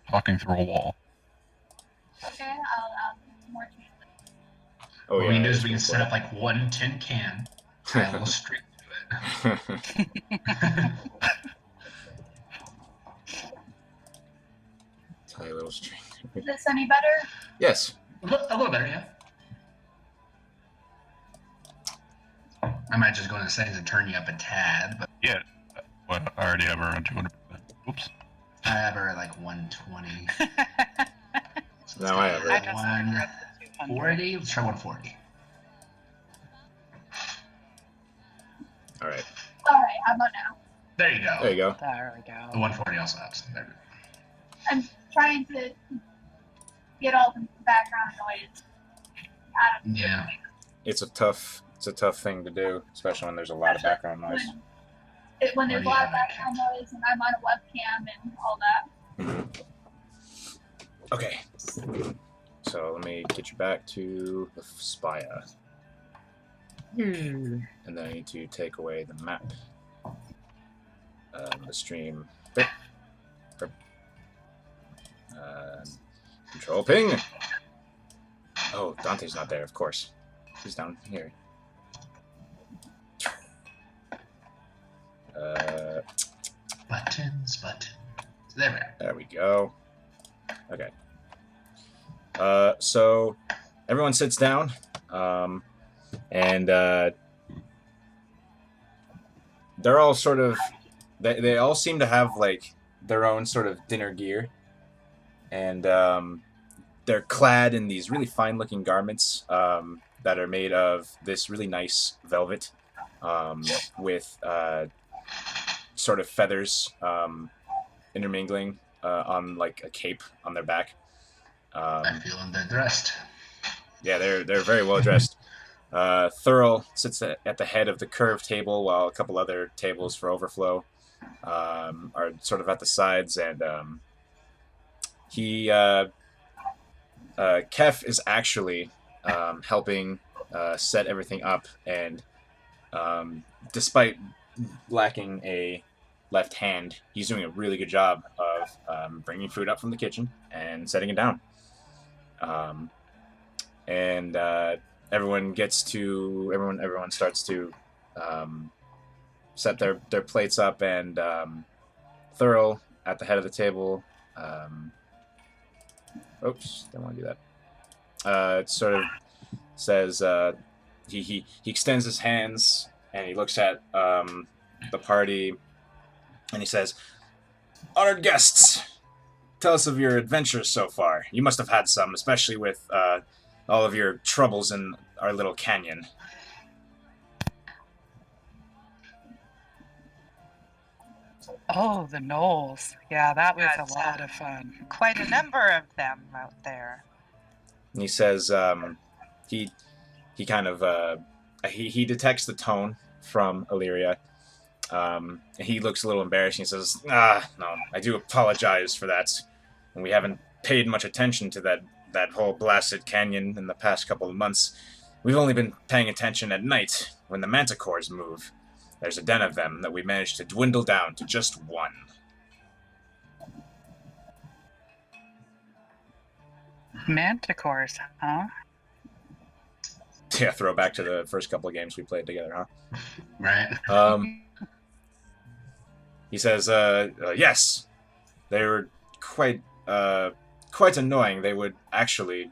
talking through a wall. Okay, I'll more change it. Oh what yeah. we can do is we can set up like one tin can, tie a little string to it. Tie a little string. Is this any better? Yes. A little better, yeah. I might just go in the settings and turn you up a tad, but Yeah. Well, I already have her on 200%. Oops. I have her at like 120. So Now I have her. I just knocked her up to 200. 140. Let's try 140. All right. All right, how about now? There you go. There you go. There we The go. 140 also helps. There we go. I'm trying to get all the background noise out of Yeah. It's a tough thing to do, especially when there's a lot of background noise. when there's a lot of background noise and I'm on a webcam and all that. Okay. So let me get you back to the Spire. And then I need to take away the map. The stream. Control ping. Oh, Dante's not there, of course. He's down here. Buttons. There we are. There we go. Okay. So everyone sits down, and they're all sort of. They all seem to have like their own sort of dinner gear, and they're clad in these really fine-looking garments that are made of this really nice velvet with sort of feathers intermingling on like a cape on their back. I feel they're dressed. Yeah, they're very well dressed. Thurl sits at the head of the curved table, while a couple other tables for overflow are sort of at the sides, and Kef is actually helping set everything up, and despite lacking a left hand, he's doing a really good job of bringing food up from the kitchen and setting it down. And everyone starts to set their plates up, and Thurl at the head of the table. Oops, don't want to do that. It sort of says he extends his hands and he looks at the party and he says, "Honored guests, tell us of your adventures so far. You must have had some, especially with all of your troubles in our little canyon." Oh, the gnolls. Yeah, that was a lot of fun. Quite a number of them out there. And he says he kind of he detects the tone from Illyria. He looks a little embarrassed. And he says, no, I do apologize for that. And we haven't paid much attention to that whole blasted canyon in the past couple of months. We've only been paying attention at night when the manticores move. There's a den of them that we managed to dwindle down to just one. Manticores, huh? Yeah, throw back to the first couple of games we played together, huh? Right. He says, yes, they were quite annoying. They would actually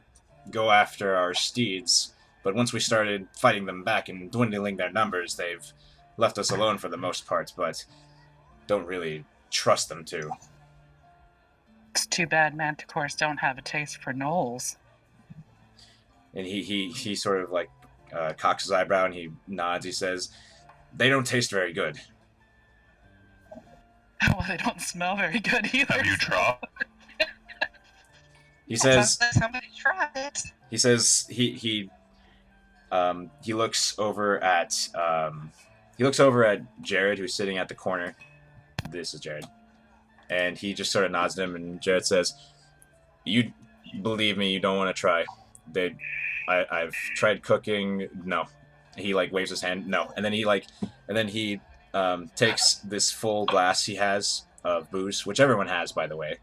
go after our steeds, but once we started fighting them back and dwindling their numbers, they've left us alone for the most part, but don't really trust them to. It's too bad manticores don't have a taste for gnolls. And he sort of like cocks his eyebrow and he nods. He says, "They don't taste very good." Well, they don't smell very good either. Have you tried? He says, "Somebody tried it." He says he looks over at Jared, who's sitting at the corner. This is Jared, and he just sort of nods at him. And Jared says, "You believe me? You don't want to try. I've tried cooking. No." He like waves his hand. No, and then he takes this full glass he has of booze, which everyone has, by the way.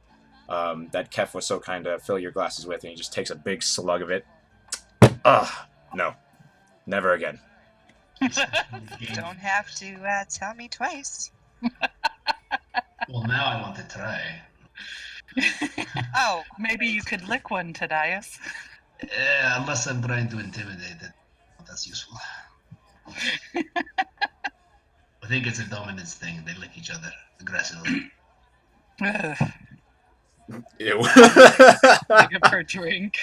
That Kef was so kind to fill your glasses with, and he just takes a big slug of it. No. Never again. Don't have to tell me twice. Well, now I want to try. Oh, Maybe you could lick one, Tadias. Unless I'm trying to intimidate it. That's useful. I think it's a dominance thing. They lick each other aggressively. Ugh, Ew. like a per drink.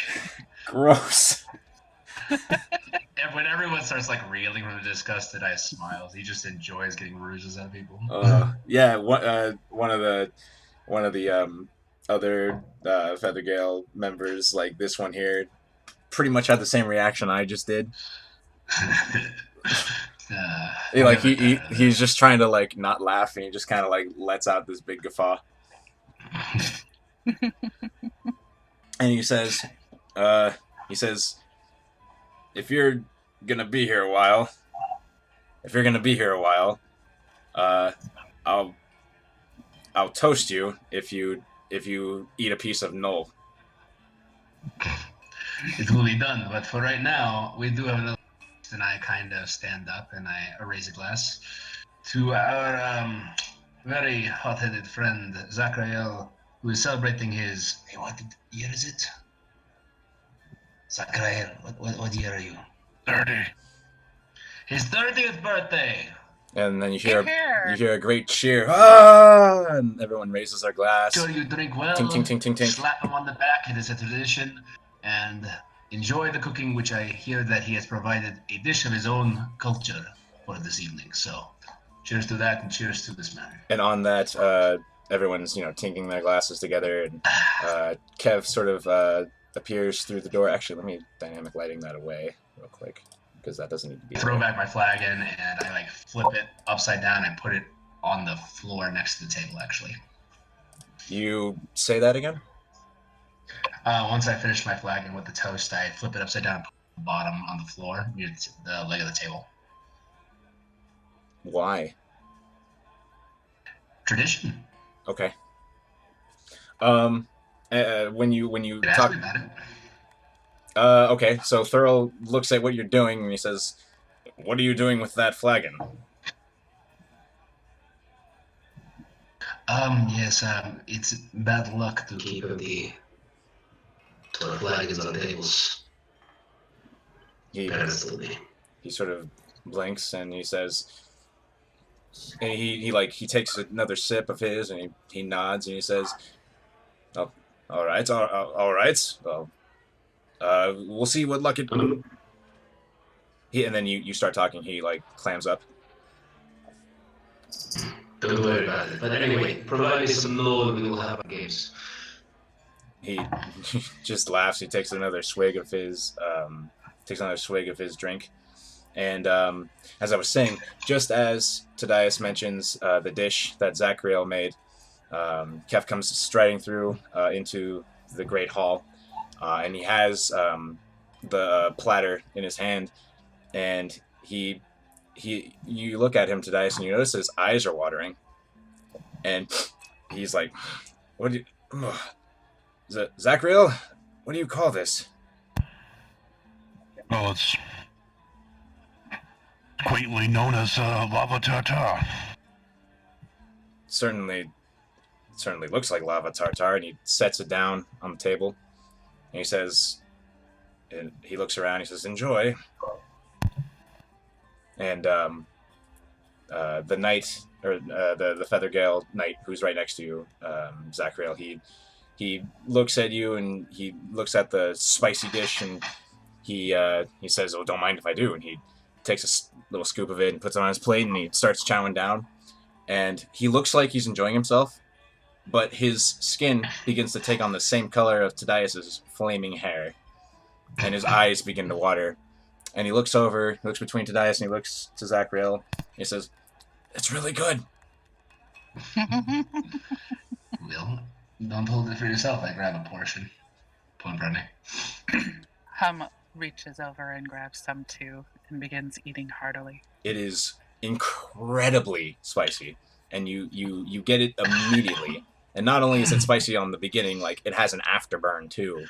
Gross. And when everyone starts like reeling from disgust, I smiles. He just enjoys getting rouges out of people. Yeah. One of the other Feathergale members, like this one here, pretty much had the same reaction I just did. He's just trying to like not laugh, and he just kind of like lets out this big guffaw. And he says, if you're gonna be here a while, I'll toast you if you eat a piece of gnoll. It will be done, but for right now, we do have another. And I kind of stand up and I raise a glass to our very hot-headed friend Zachrael, who is celebrating his. Hey, what year is it? Zachrael, what year are you? 30. His 30th birthday. And then you Here. hear a great cheer. Ah! And everyone raises their glass. Sure you drink well. Ting, ting, ting, ting, ting. Slap him on the back. It is a tradition. And enjoy the cooking, which I hear that he has provided a dish of his own culture for this evening. So, cheers to that, and cheers to this man. And on that, everyone's tinking their glasses together, and Kev sort of appears through the door. Actually, let me dynamic lighting that away real quick, because that doesn't need to be. Throw back my flagon, and I like flip it upside down and put it on the floor next to the table. Actually, You say that again? once I finish my flagon with the toast, I flip it upside down and put the bottom on the floor near the leg of the table. Why? Tradition. Okay. When you It asked talk, me about it. okay. So Thurl looks at what you're doing and he says, "What are you doing with that flagon?" Yes, it's bad luck to keep empty flagons on tables. He Parents told me. he sort of blinks and he says, and he takes another sip of his and he nods and he says, "Oh, all right, all right. Well, we'll see what luck it." And then you start talking. He like clams up. Don't worry about it. But anyway, provide me some law and we will have our games. He just laughs. He takes another swig of his drink. And as I was saying, just as Tadias mentions the dish that Zachariel made, Kev comes striding through into the great hall, and he has the platter in his hand, and you look at him, Tadias, and you notice his eyes are watering, and he's like, "What do you, Zachariel? What do you call this?" Well, it's quaintly known as lava tartar. Certainly looks like lava tartar, and he sets it down on the table, and he says, and he looks around, he says, "Enjoy." And the knight, or the Feathergale Knight, who's right next to you, Zachariel, he looks at you and he looks at the spicy dish and he says, "Oh, don't mind if I do." And he takes a little scoop of it and puts it on his plate and he starts chowing down. And he looks like he's enjoying himself, but his skin begins to take on the same color of Tadias's flaming hair, and his eyes begin to water. And he looks over, he looks between Tadias, and he looks to Zachariel. And he says, "It's really good." Well, don't hold it for yourself. I grab a portion. Point Brenny. Hum reaches over and grabs some too and begins eating heartily. It is incredibly spicy, and you get it immediately. And not only is it spicy on the beginning, like it has an afterburn too.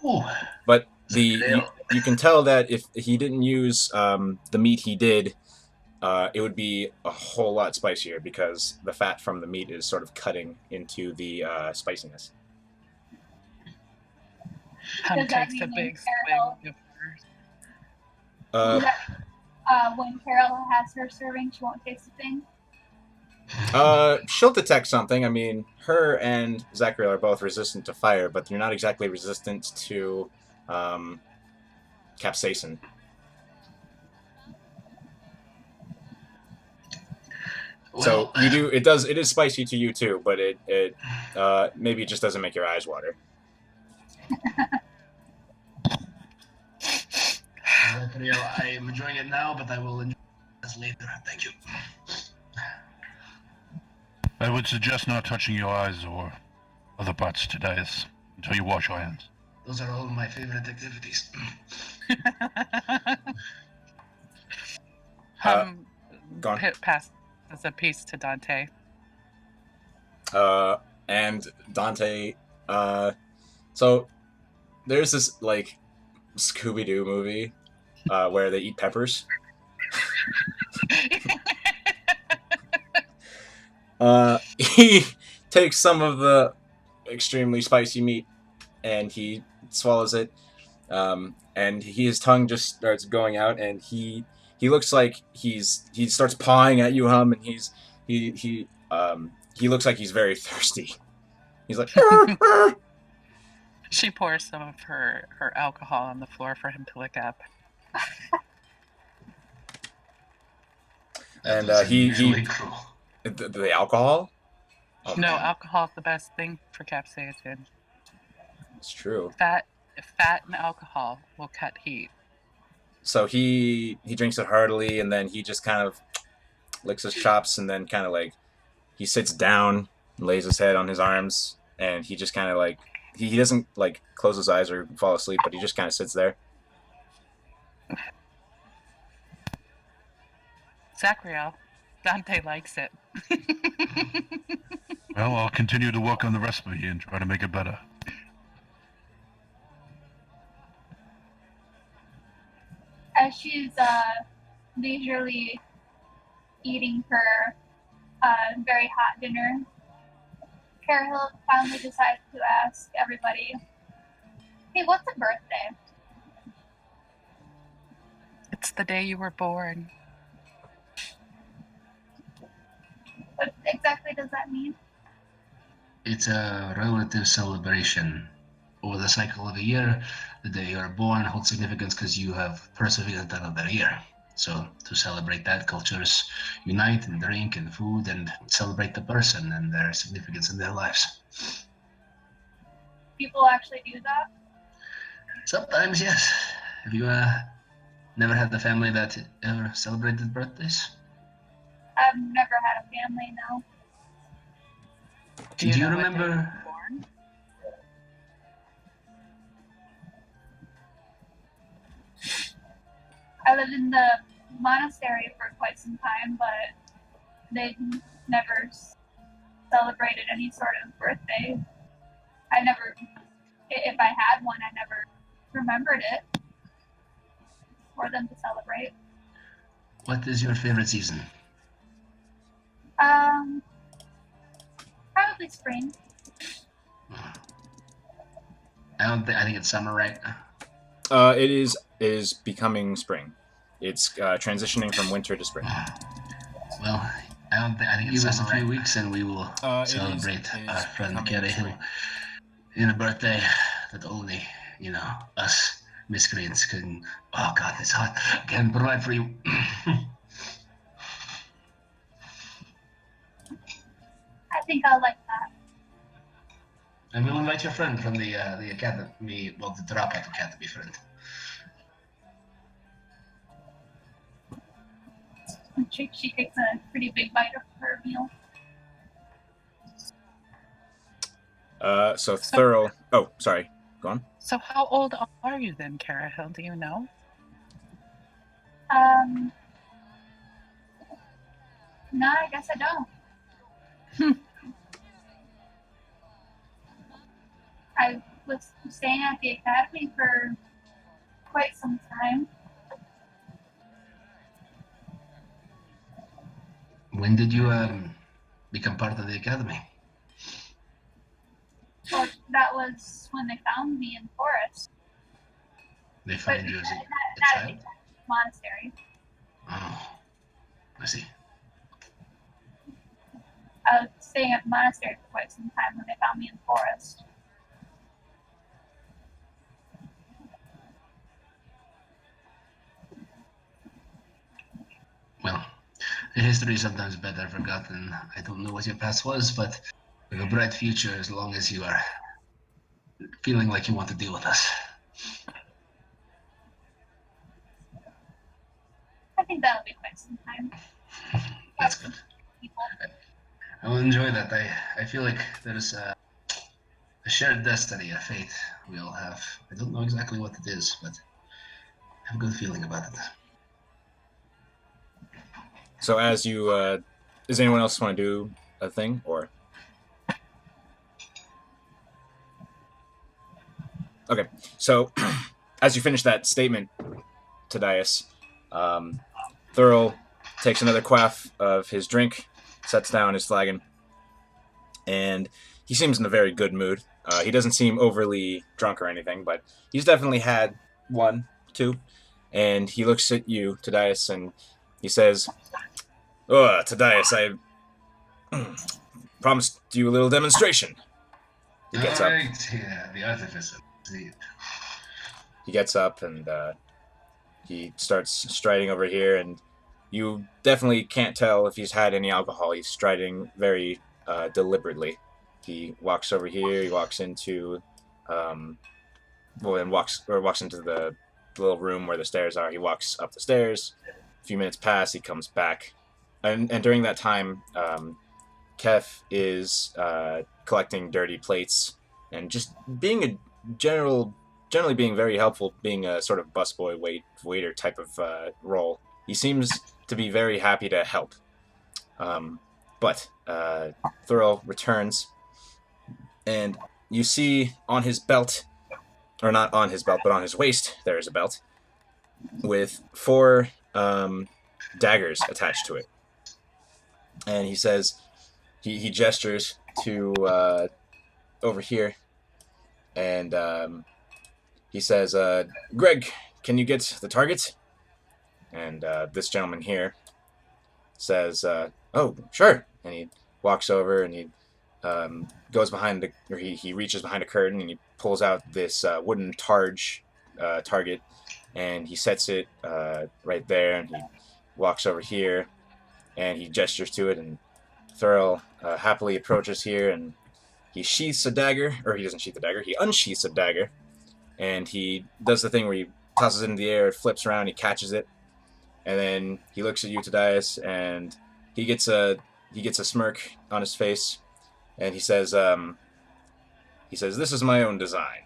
Ooh. But you can tell that if he didn't use the meat he did, it would be a whole lot spicier because the fat from the meat is sort of cutting into the spiciness. Hum Does that takes a mean big Carol- swig of hers. When Carol has her serving, she won't taste a thing. She'll detect something. I mean, her and Zachariel are both resistant to fire, but they're not exactly resistant to capsaicin. Well, So you do. It does. It is spicy to you too, but it maybe it just doesn't make your eyes water. I am enjoying it now, but I will enjoy it later. Thank you. I would suggest not touching your eyes or other parts today until you wash your hands. Those are all of my favorite activities. Hum Gone. passes a piece to Dante. And Dante. So there's this like Scooby-Doo movie where they eat peppers. He takes some of the extremely spicy meat and he swallows it, and his tongue just starts going out, and he looks like he starts pawing at you, Hum, and he looks like he's very thirsty. He's like, She pours some of her alcohol on the floor for him to lick up. and That's he unusually cruel. the alcohol. Oh, No, man, alcohol's the best thing for capsaicin. it's true. Fat and alcohol will cut heat. So he drinks it heartily, and then he just kind of licks his chops, and then kind of like he sits down and lays his head on his arms, and he just kind of like he doesn't like close his eyes or fall asleep, but he just kind of sits there. Zachariel, Dante likes it. Well, I'll continue to work on the recipe and try to make it better. As she's leisurely eating her very hot dinner, Carohill finally decides to ask everybody, "Hey, what's a birthday?" It's the day you were born. What exactly does that mean? It's a relative celebration. Over the cycle of a year, the day you are born holds significance because you have persevered another year. So to celebrate that, cultures unite and drink and food and celebrate the person and their significance in their lives. People actually do that? Sometimes, yes. Have you never had a family that ever celebrated birthdays? I've never had a family, no. Do you know what day remember? you were born? I lived in the monastery for quite some time, but they never celebrated any sort of birthday. I never, if I had one, I never remembered it for them to celebrate. What is your favorite season? Probably spring. I think it's summer, right? It is becoming spring. It's transitioning from winter to spring. Well, I think it's give us a few weeks and we will It celebrate is our friend becoming Kerry Hill spring. in a birthday that only, us miscreants can. Oh God, it's hot. Can provide for you. I think I'll like that. And we'll invite your friend from the academy, well, the Dropout Academy friend. She takes a pretty big bite of her meal. So thorough. Oh, sorry. Go on. So how old are you then, Carohill? Do you know? No, I guess I don't. I was staying at the academy for quite some time. When did you become part of the academy? Well, that was when they found me in the forest. They found you as a Not child? at the monastery. Oh, I see. I was staying at the monastery for quite some time when they found me in the forest. Well, the history is sometimes better forgotten. I don't know what your past was, but we have a bright future as long as you are feeling like you want to deal with us. I think that'll be quite some time. That's good. People. I will enjoy that. I feel like there's a shared destiny, a fate we all have. I don't know exactly what it is, but I have a good feeling about it. So as you, does anyone else want to do a thing or? Okay, so as you finish that statement, Tadias, Thurl takes another quaff of his drink, sets down his flagon, and he seems in a very good mood. He doesn't seem overly drunk or anything, but he's definitely had one, two, and he looks at you, Tadias, and he says, "Oh, Tadias, I promised you a little demonstration." He gets up. Right, yeah, the artificer. He gets up and he starts striding over here, and you definitely can't tell if he's had any alcohol. He's striding very deliberately. He walks over here. He walks into, walks into the little room where the stairs are. He walks up the stairs. A few minutes pass. He comes back, and during that time, Kef is collecting dirty plates and just being a generally being very helpful, being a sort of busboy waiter type of role. He seems to be very happy to help. But Thurl returns, and you see on his belt, or not on his belt, but on his waist, there is a belt with 4 daggers attached to it. And he says, he gestures to over here, and he says, Greg, can you get the target? And this gentleman here says, oh, sure. And he walks over and he goes behind he reaches behind a curtain and he pulls out this wooden target, and he sets it right there, and he walks over here and he gestures to it, and Thurl happily approaches here, and he sheaths a dagger, or he doesn't sheath a dagger, he unsheaths a dagger, and he does the thing where he tosses it in the air, it flips around, he catches it, and then he looks at you, Tadias, and he gets a smirk on his face, and he says, this is my own design.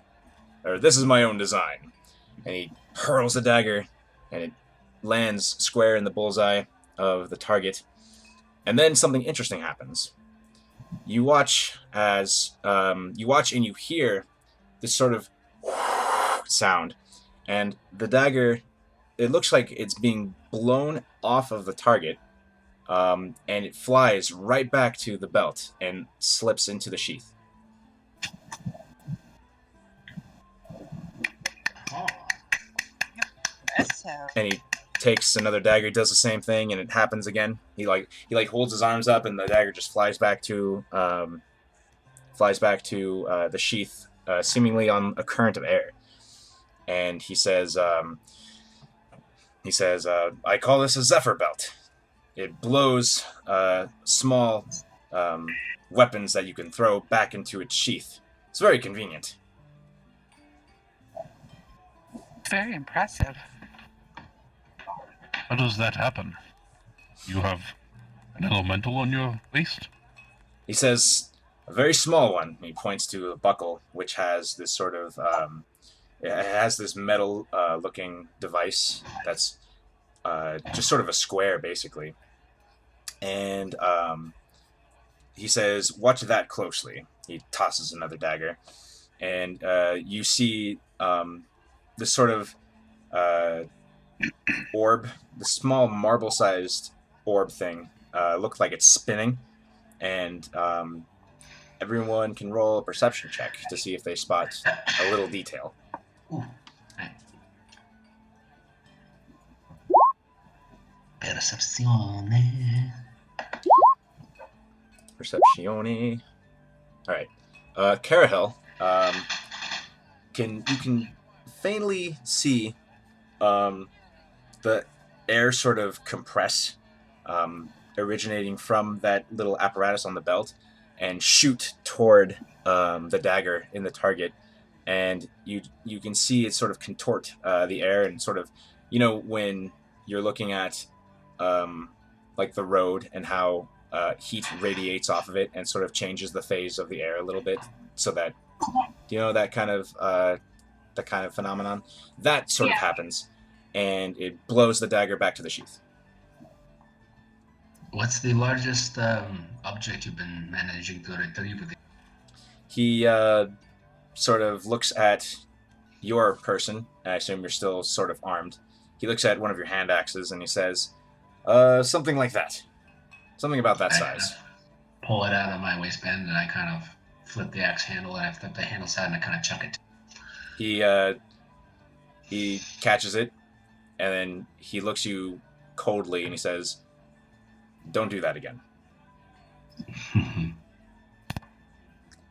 Or, this is my own design. And he hurls the dagger, and it lands square in the bullseye of the target. And then something interesting happens. You watch as, and you hear this sort of sound, and the dagger, it looks like it's being blown off of the target, and it flies right back to the belt and slips into the sheath. And he takes another dagger, does the same thing, and it happens again. He holds his arms up, and the dagger just flies back to the sheath, seemingly on a current of air. And he says, I call this a Zephyr belt. It blows small weapons that you can throw back into its sheath. It's very convenient. Very impressive. How does that happen? You have an elemental on your waist? He says, a very small one. He points to a buckle, which has this sort of, it has this metal-looking device that's just sort of a square, basically. And he says, watch that closely. He tosses another dagger. And you see this sort of orb, the small marble-sized orb thing, looks like it's spinning. And everyone can roll a perception check to see if they spot a little detail. Ooh. Percepzione. Percepzione. All right. Carahel, you can faintly see the air sort of compress, originating from that little apparatus on the belt, and shoot toward the dagger in the target. And you can see it sort of contort the air, and sort of, when you're looking at like the road and how heat radiates off of it and sort of changes the phase of the air a little bit, so that that kind of phenomenon that sort of happens, and it blows the dagger back to the sheath. What's the largest object you've been managing to retrieve with it? He sort of looks at your person. I assume you're still sort of armed. He looks at one of your hand axes and he says, something like that. Something about that size. Pull it out of my waistband, and I kind of flip the axe handle, and I flip the handle side, and I kind of chuck it. He catches it, and then he looks you coldly, and he says, don't do that again. And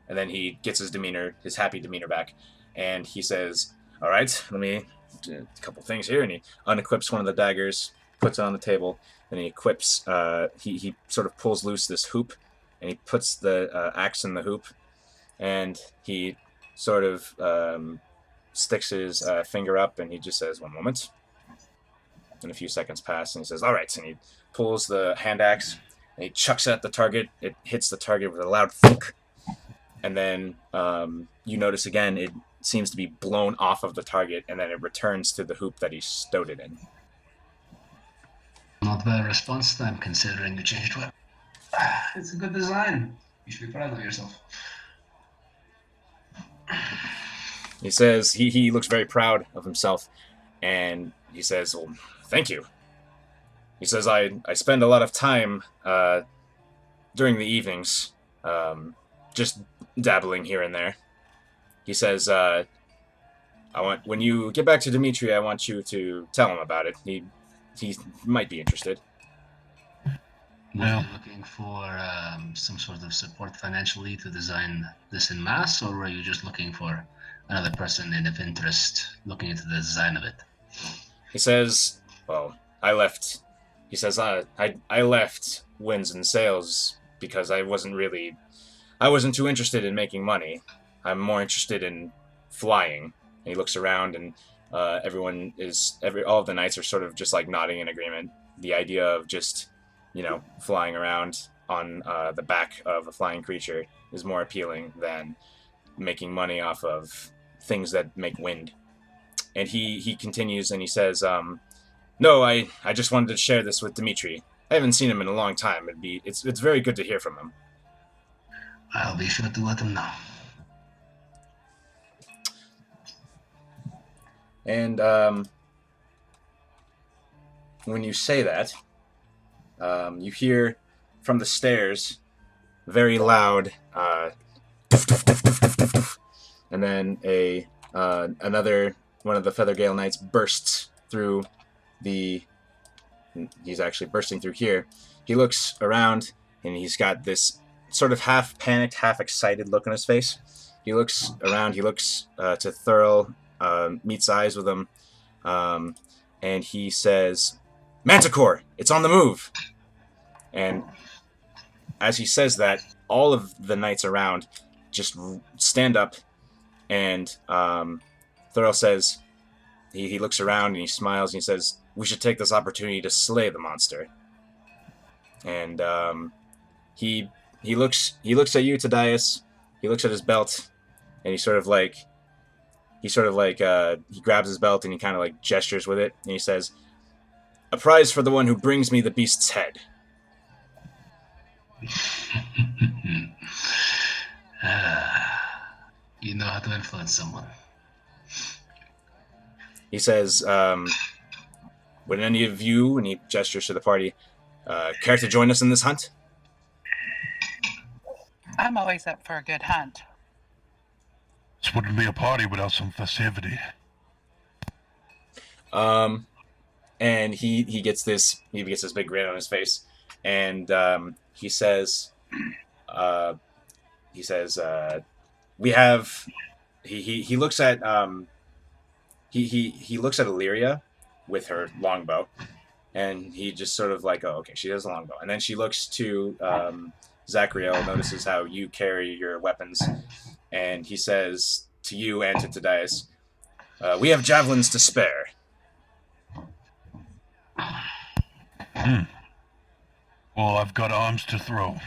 then he gets his happy demeanor back, and he says, all right, let me do a couple things here. And he unequips one of the daggers, puts it on the table, and he equips, he sort of pulls loose this hoop, and he puts the axe in the hoop, and he sort of sticks his finger up, and he just says, one moment. And a few seconds pass, and he says, all right. And he pulls the hand axe, and he chucks it at the target. It hits the target with a loud thunk. And then you notice again, it seems to be blown off of the target, and then it returns to the hoop that he stowed it in. Not bad response time, considering you changed weapon. It's a good design. You should be proud of yourself. He says he looks very proud of himself, and he says, "Well, thank you." He says, "I spend a lot of time during the evenings, just dabbling here and there." He says, "I want when you get back to Dimitri, I want you to tell him about it. He might be interested." Were Well- you looking for some sort of support financially to design this in mass, or were you just looking for another person of interest looking into the design of it? He says, "Well, I left." He says, I left Winds and Sails because I wasn't too interested in making money. I'm more interested in flying." And he looks around, and all of the knights are sort of just like nodding in agreement. The idea of just, flying around on the back of a flying creature is more appealing than making money off of things that make wind. And he continues and he says, "No, I just wanted to share this with Dimitri. I haven't seen him in a long time. It's very good to hear from him." I'll be sure to let him know. And when you say that, you hear from the stairs very loud, and then another one of the Feathergale Knights bursts through the. He's actually bursting through here. He looks around, and he's got this sort of half panicked, half excited look on his face. He looks around. He looks to Thurl, meets eyes with him, and he says, "Manticore, it's on the move!" And as he says that, all of the knights around just stand up, and Thurl says, he looks around and he smiles and he says, "We should take this opportunity to slay the monster." And he looks at you, Tadias. He looks at his belt, and he grabs his belt and he kind of like gestures with it, and he says, "A prize for the one who brings me the beast's head." You know how to influence someone. He says, "Would any of you," and he gestures to the party, "care to join us in this hunt?" I'm always up for a good hunt. This wouldn't be a party without some festivity. And he gets this big grin on his face, and he says, "We have." He looks at he looks at Illyria with her longbow, and he just sort of like, "Oh, okay, she has a longbow." And then she looks to Zachriel, notices how you carry your weapons, and he says to you and to Tadias, "We have javelins to spare." Well, I've got arms to throw.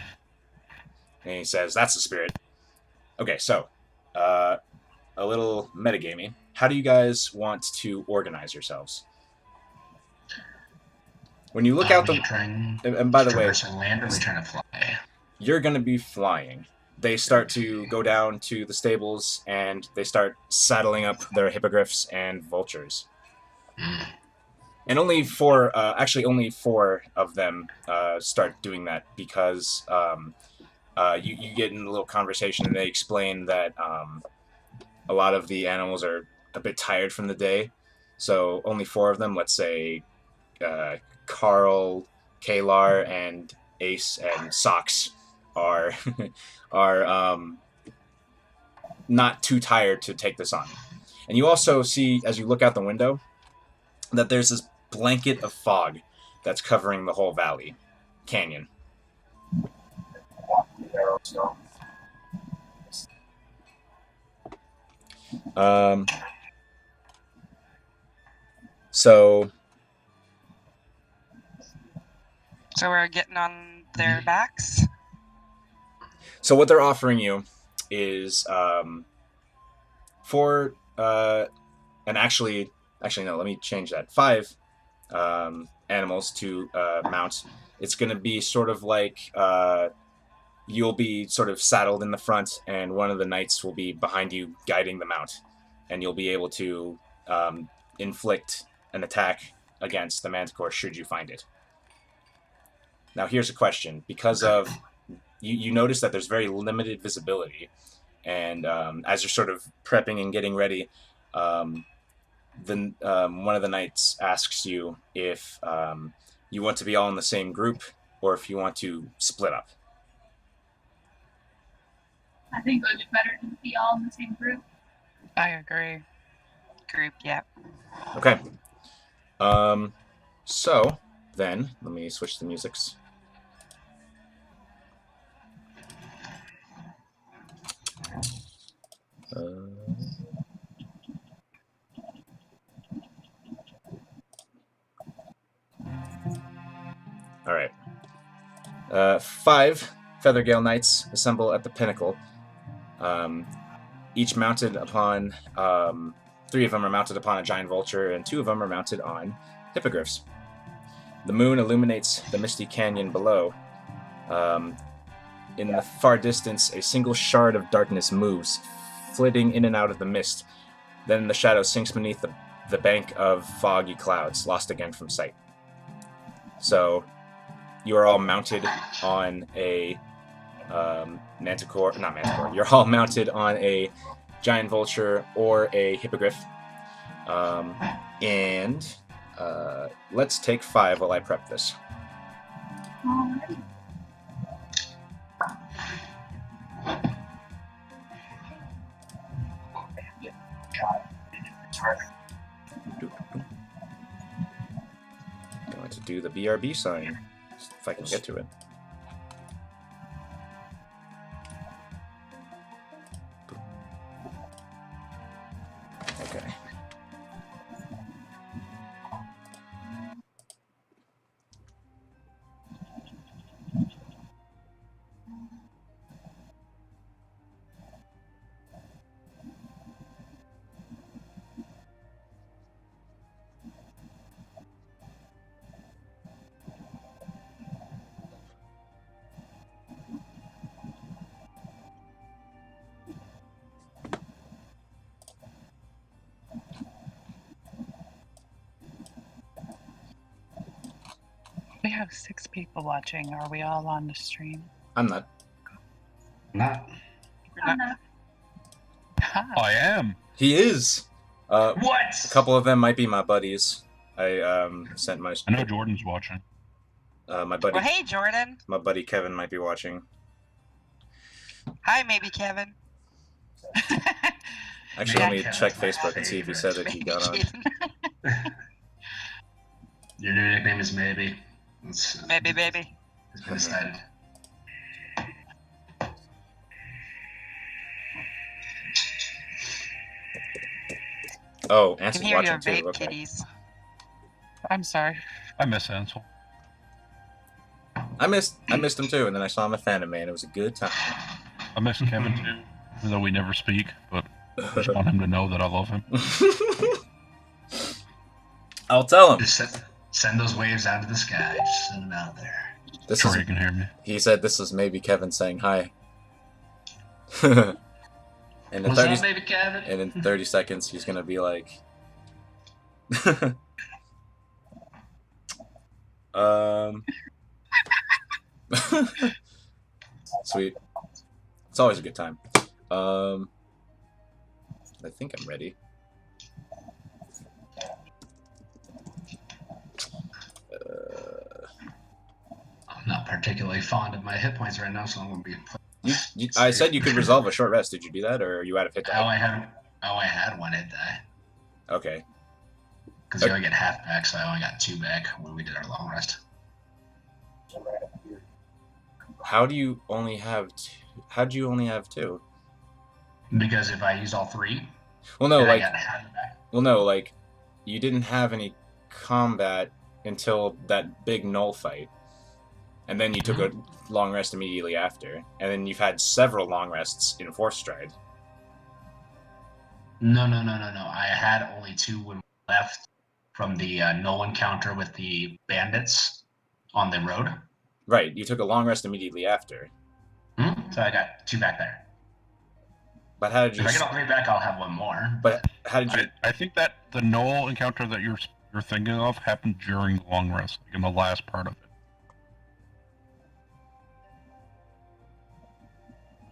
And he says, "That's the spirit." Okay, so a little metagaming. How do you guys want to organize yourselves? When you look out the... And by the way, land, or are we trying to fly? you're going to be flying. They start to go down to the stables, and they start saddling up their hippogriffs and vultures. And only four of them start doing that because you get in a little conversation, and they explain that a lot of the animals are a bit tired from the day, so only four of them, let's say Carl, Kalar, and Ace and Socks, are not too tired to take this on. And you also see, as you look out the window, that there's this blanket of fog that's covering the whole valley canyon. So we're getting on their backs. So what they're offering you is for and actually no, let me change that. 5 animals to mount it's going to be sort of like you'll be sort of saddled in the front, and one of the knights will be behind you guiding the mount, and you'll be able to inflict an attack against the manticore should you find it. Now here's a question. Because of you notice that there's very limited visibility, and as you're sort of prepping and getting ready, then one of the knights asks you if you want to be all in the same group or if you want to split up. I think it would be better to be all in the same group. I agree. Group, yeah. Okay. So then let me switch the musics. All right. 5 Feathergale Knights assemble at the pinnacle. Each mounted upon 3 of them are mounted upon a giant vulture, and 2 of them are mounted on hippogriffs. The moon illuminates the misty canyon below. In the far distance, a single shard of darkness moves, flitting in and out of the mist. Then the shadow sinks beneath the bank of foggy clouds, lost again from sight. So, you are all mounted on a manticore, not manticore. You're all mounted on a giant vulture or a hippogriff. And let's take 5 while I prep this. Alrighty. Going to do the BRB sign, if I can get to it. Okay. We have 6 people watching. Are we all on the stream? I'm not. Not. I'm not. I am. He is! What? A couple of them might be my buddies. I sent my I know Jordan's watching. my buddy Well, hey, Jordan. my buddy Kevin might be watching. Hi, maybe Kevin. Actually, Yeah, let me Kevin's check my Facebook and see if he said that he Maybe got on. Kevin. Your new nickname is Maybe. It's Maybe, baby. It's been decided. Oh, I can Ansel's hear your watching too. vape Okay. kitties. I'm sorry. I miss Ansel. I missed him too, and then I saw him at Phantom Man. It was a good time. I miss Kevin too, even though we never speak, but I just want him to know that I love him. I'll tell him. Just send those waves out to the sky. Just send them out there. This Sure, is, you can hear me. he said this is maybe Kevin saying hi. and in What's 30 up, Maybe Kevin? and in 30 seconds he's gonna be like Sweet. It's always a good time. I think I'm ready. I'm not particularly fond of my hit points right now, so I'm gonna be. I said you could resolve a short rest. Did you do that, or are you out of hit Oh, die? I had 1 hit die. Okay. Because you only get half back, so I only got 2 back when we did our long rest. How do you only have how'd you only have 2? Because if I used all 3, Well, no, then I like, got half back. well, no, like, you didn't have any combat until that big null fight, and then you took a long rest immediately after, and then you've had several long rests in Fourth Stride. No. I had only 2 when we left from the null encounter with the bandits on the road. Right, you took a long rest immediately after. So I got 2 back there. But how did you? If I get all 3 back, I'll have 1 more. But how did you? I think that the Knoll encounter that you're thinking of happened during the long rest, like in the last part of it.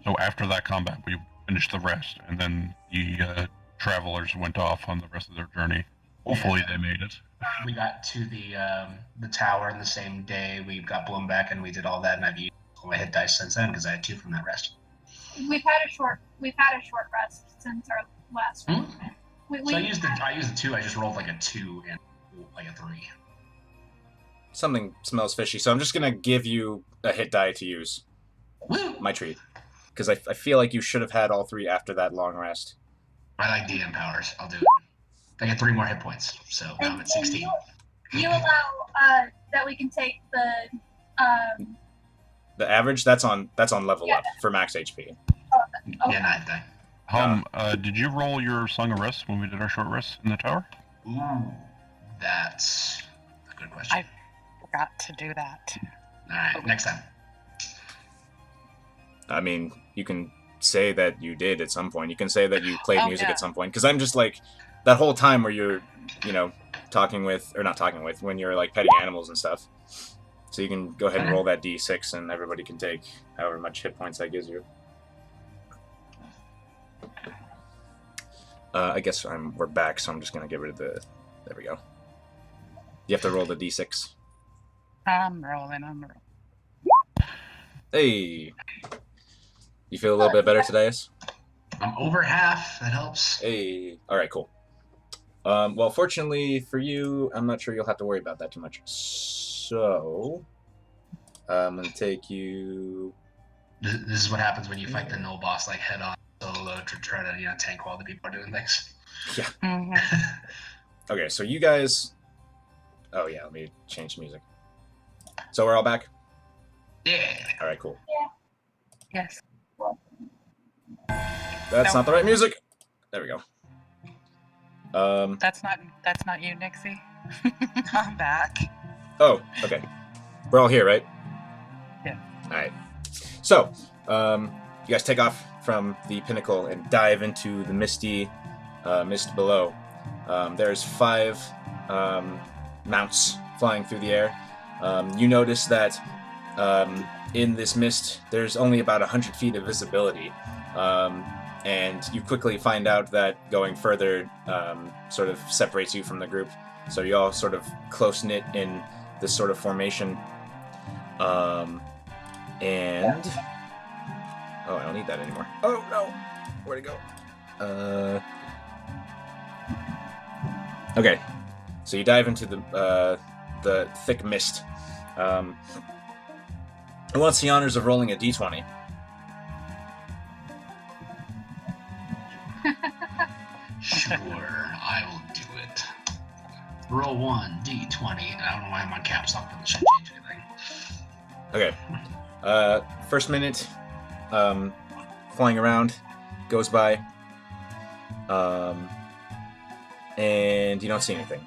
So after that combat, we finished the rest, and then the travelers went off on the rest of their journey. Hopefully, they made it. We got to the tower in the same day. We got blown back, and we did all that. And I've used all my hit dice since then because I had 2 from that rest. We've had a short rest since our last round. So I used the 2. I just rolled like a 2 and like a 3. Something smells fishy, so I'm just gonna give you a hit die to use. Woo! My treat, because I feel like you should have had all 3 after that long rest. I like DM powers. I'll do it. I get 3 more hit points, so now I'm at 16. You allow that we can take The average that's on level up for max HP. Okay. Yeah, 9. Did you roll your Song of Rest when we did our short rest in the tower? Ooh, that's a good question. I forgot to do that. All right, next time. I mean, you can say that you did at some point. You can say that you played music yeah. at some point. Because I'm just like, that whole time where you're, talking with, or not talking with, when you're like petting animals and stuff. So you can go ahead and roll that D6 and everybody can take however much hit points that gives you. I guess we're back, so I'm just going to get rid of the... There we go. You have to roll the D6. I'm rolling. Hey! You feel a little bit better today, Is? I'm over half. That helps. Hey! Alright, cool. Well, fortunately for you, I'm not sure you'll have to worry about that too much. So... I'm going to take you... This is what happens when you fight the no boss like head on solo to try to tank while the people are doing things. Yeah. Mm-hmm. Okay, so you guys... Oh yeah, let me change music. So we're all back? Yeah. Alright, cool. Yes. That's not the right music! There we go. That's not you, Nixie. I'm back. Oh, okay. We're all here, right? Yeah. Alright. So, you guys take off from the pinnacle and dive into the misty mist below. There's 5 mounts flying through the air. You notice that in this mist, there's only about 100 feet of visibility. And you quickly find out that going further sort of separates you from the group. So you're all sort of close-knit in this sort of formation. And... Oh, I don't need that anymore. Oh, no! Where'd it go? Okay. So you dive into the thick mist. Who wants the honors of rolling a d20? Sure, I will do it. Roll 1, D20. I don't know why I'm on caps lock, but it shouldn't change anything. Okay. First minute, flying around, goes by, and you don't see anything.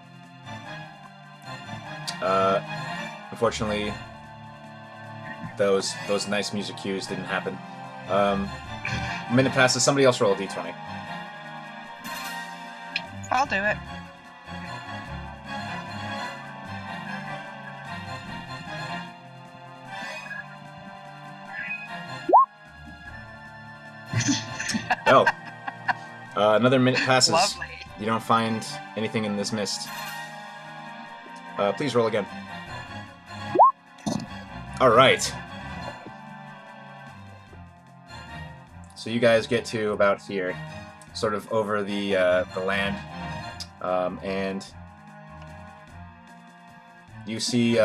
Unfortunately, those nice music cues didn't happen. A minute passes. Somebody else roll a d20. I'll do it. Oh. Another minute passes. Lovely. You don't find anything in this mist. Please roll again. Alright. So you guys get to about here, sort of over the land, and you see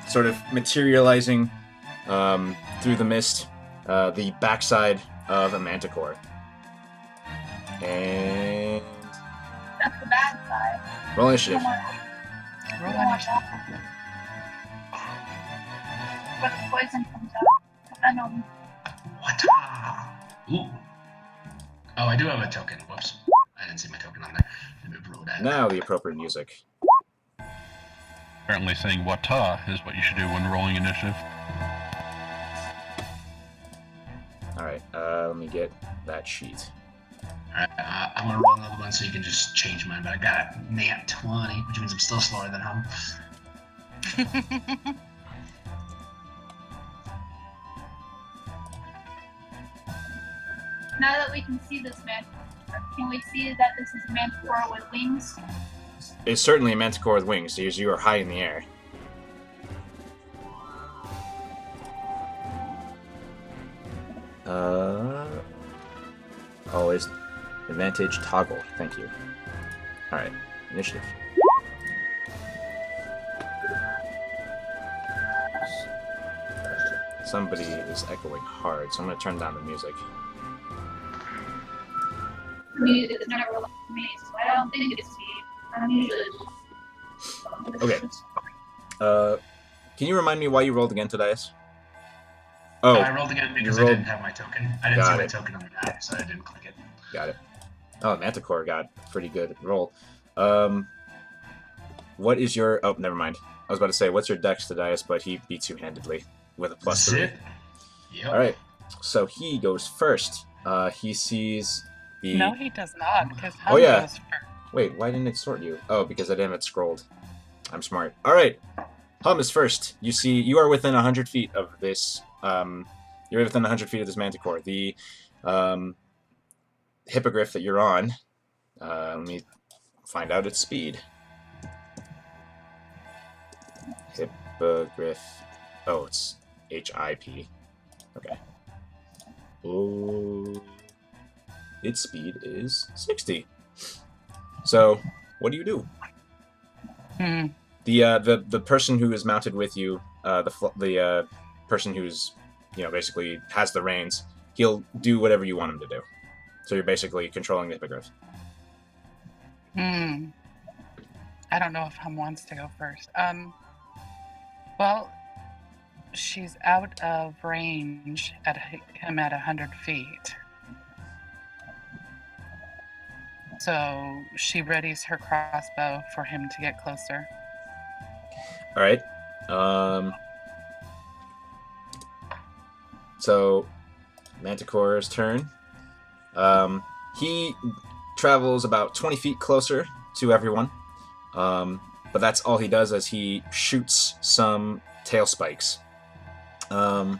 sort of materializing through the mist the backside of a manticore. And That's the bad side. roll initiative. Roll initiative. Where the poison comes out. I know. What? Ooh. Oh, I do have a token. Whoops. I didn't see my token on there. Let me roll that. Now the appropriate music. Apparently saying "wata" is what you should do when rolling initiative. Alright, let me get that sheet. Alright, I'm gonna roll another one so you can just change mine, but I got a nat 20, which means I'm still slower than him. Now that we can see this manticore, can we see that this is a manticore with wings? It's certainly a manticore with wings, so you are high in the air. Always advantage toggle. Thank you. Alright, initiative. Somebody is echoing hard, so I'm going to turn down the music. Music is never like me, so I don't think it's me. I'm usually. Okay. Can you remind me why you rolled again, Tobias? Oh, Oh, I rolled again because I rolled- didn't have my token. I didn't see Got my it. token on the map, so I didn't click it. got it. Oh, Manticore got a pretty good roll. What is your... Oh, never mind. I was about to say, what's your dex, Tobias, but he beats you handedly with a plus 3. Zip. Yep. Alright, so he goes first. He sees the... No, he does not, because Oh, yeah. goes first. Wait, why didn't it sort you? Oh, because I didn't have it scrolled. I'm smart. Alright, Hum is first. You are within 100 feet of this... you're within 100 feet of this Manticore. The hippogriff that you're on... let me find out its speed. Hippogriff... Oh, it's H-I-P. Okay. Oh... Its speed is 60. So, what do? The person who is mounted with you, the person who's, basically has the reins, he'll do whatever you want him to do. So you're basically controlling the hippogriff. I don't know if Hum wants to go first. Well, she's out of range at him at 100 feet. So she readies her crossbow for him to get closer. All right. So, Manticore's turn. He travels about 20 feet closer to everyone. But that's all he does, as he shoots some tail spikes. And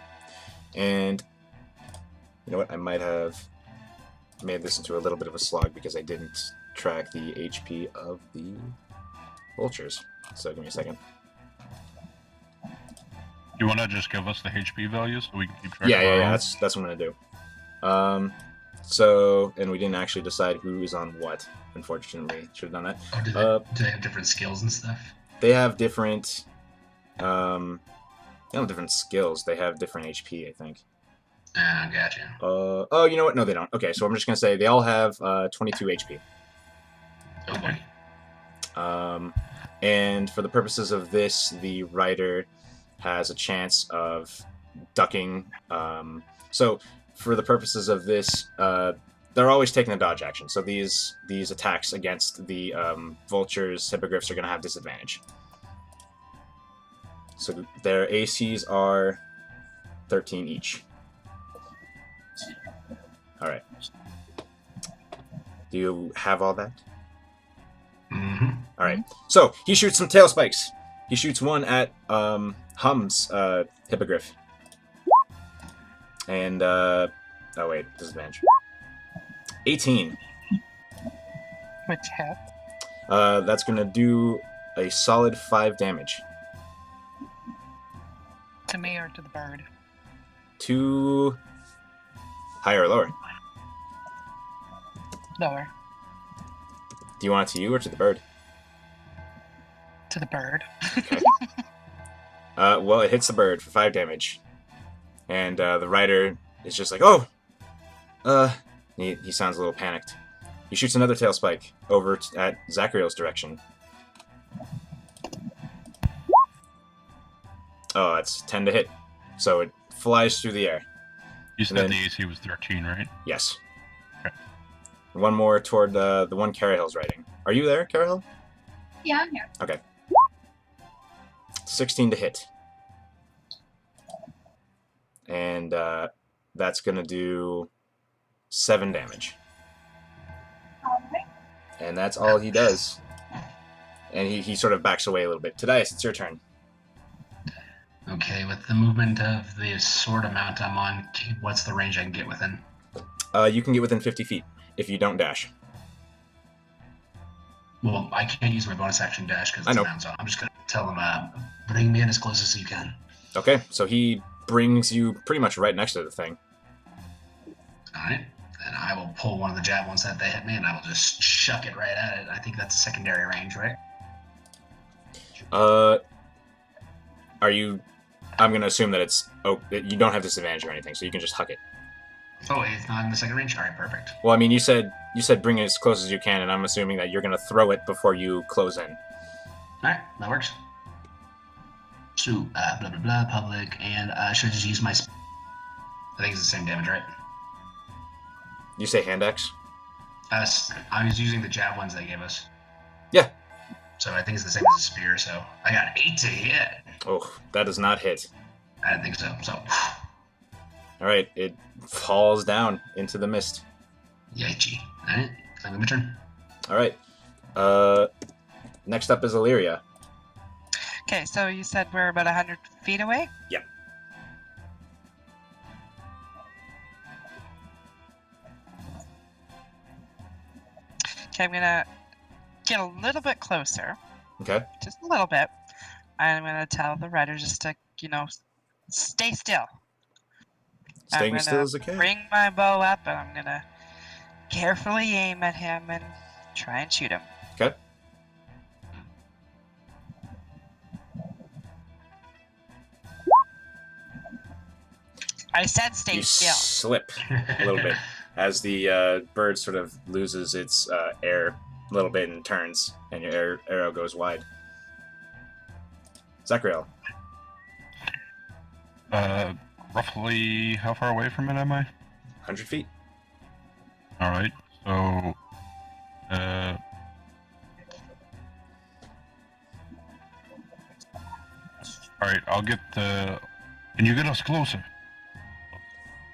you know what? I might have made this into a little bit of a slog because I didn't track the HP of the vultures. So give me a second. You want to just give us the HP values so we can keep track? Yeah. That's what I'm gonna do. So, and we didn't actually decide who is on what. Unfortunately, should have done that. Oh, do they have different skills and stuff? They have different. They don't have different skills. They have different HP, I think. Ah, gotcha. Oh, you know what? No, they don't. Okay, so I'm just gonna say they all have 22 HP. Okay. And for the purposes of this, the rider has a chance of ducking. So for the purposes of this, they're always taking a dodge action. So these attacks against the vultures, hippogriffs are going to have disadvantage. So their ACs are 13 each. All right. Do you have all that? Mm-hmm. All right. So he shoots some tail spikes. He shoots one at Hum's hippogriff. And oh wait, disadvantage. 18. Which hit? That's gonna do a solid 5 damage To me or to the bird? to higher or lower. Lower. Do you want it to you or to the bird? To the bird. Okay. Well, it hits the bird for 5 damage, and the rider is just like, oh. He sounds a little panicked. He shoots another tail spike over at Zachariel's direction. Oh, that's 10 to hit. So it flies through the air. You said then- the AC was 13, right? Yes. Okay. One more toward the one Carahill's riding. Are you there, Carahill? Yeah, I'm here. Okay. 16 to hit. And that's going to do 7 damage. Alright. And that's all he does. And he sort of backs away a little bit. Tadias, it's your turn. Okay, with the movement of the sword amount I'm on, what's the range I can get within? You can get within 50 feet if you don't dash. Well, I can't use my bonus action dash because I it's know. down, so I'm just going to tell him, bring me in as close as you can. Okay, so he brings you pretty much right next to the thing. Alright, then I will pull one of the javelins that they hit me, and I will just shuck it right at it. I think that's secondary range, right? Are you... I'm going to assume that it's... Oh, you don't have disadvantage or anything, so you can just huck it. Oh, it's not in the second range? Alright, perfect. Well, I mean, you said bring it as close as you can, and I'm assuming that you're going to throw it before you close in. Alright, that works. So, blah blah blah, public, and should I just use my... I think it's the same damage, right? You say hand axe? I was using the javelins they gave us. Yeah. So I think it's the same as a spear, so I got 8 to hit. Oh, that does not hit. I didn't think so, so... Alright, it falls down into the mist. Yikey. Alright, my turn. Alright. Next up is Illyria. Okay, so you said we're about 100 feet away? Yep. Okay, I'm gonna get a little bit closer. Okay. Just a little bit. I'm gonna tell the rider just to, stay still. Staying still is okay. Bring my bow up, and I'm gonna carefully aim at him and try and shoot him. Okay. I said stay You still. slip a little bit as the bird sort of loses its air a little bit and turns, and your arrow goes wide. Zachariel. Roughly how far away from it am I? 100 feet. Alright, so... Alright, I'll get the... Can you get us closer?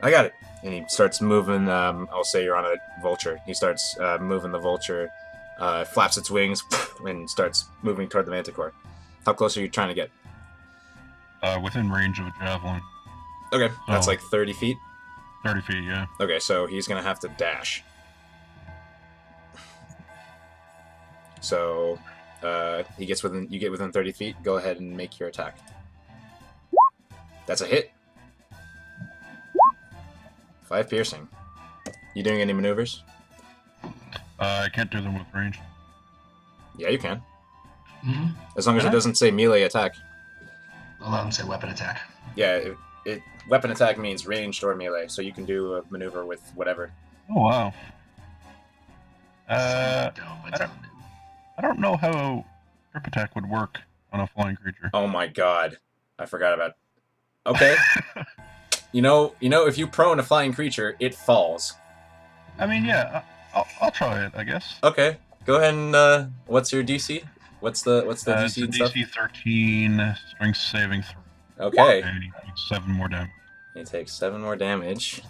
I got it. And he starts moving, I'll say you're on a vulture. He starts moving the vulture, flaps its wings, and starts moving toward the manticore. How close are you trying to get? Within range of a javelin. Okay, that's Oh. like 30 feet. 30 feet, yeah. Okay, so he's gonna have to dash. So, you get within 30 feet. Go ahead and make your attack. That's a hit. 5 piercing. You doing any maneuvers? I can't do them with range. Yeah, you can. Mm-hmm. As long as it Can I? doesn't say melee attack. I'll let him say weapon attack. Yeah, weapon attack means ranged or melee, so you can do a maneuver with whatever. Oh, wow. I Dope, I don't know how grip attack would work on a flying creature. Oh my god, I forgot about. Okay, you know, if you prone a flying creature, it falls. I mean, yeah, I'll try it, I guess. Okay, go ahead and what's your DC? What's the DC It's a and stuff? DC 13, strength saving throw. Okay, And he takes 7 more damage. he takes 7 more damage.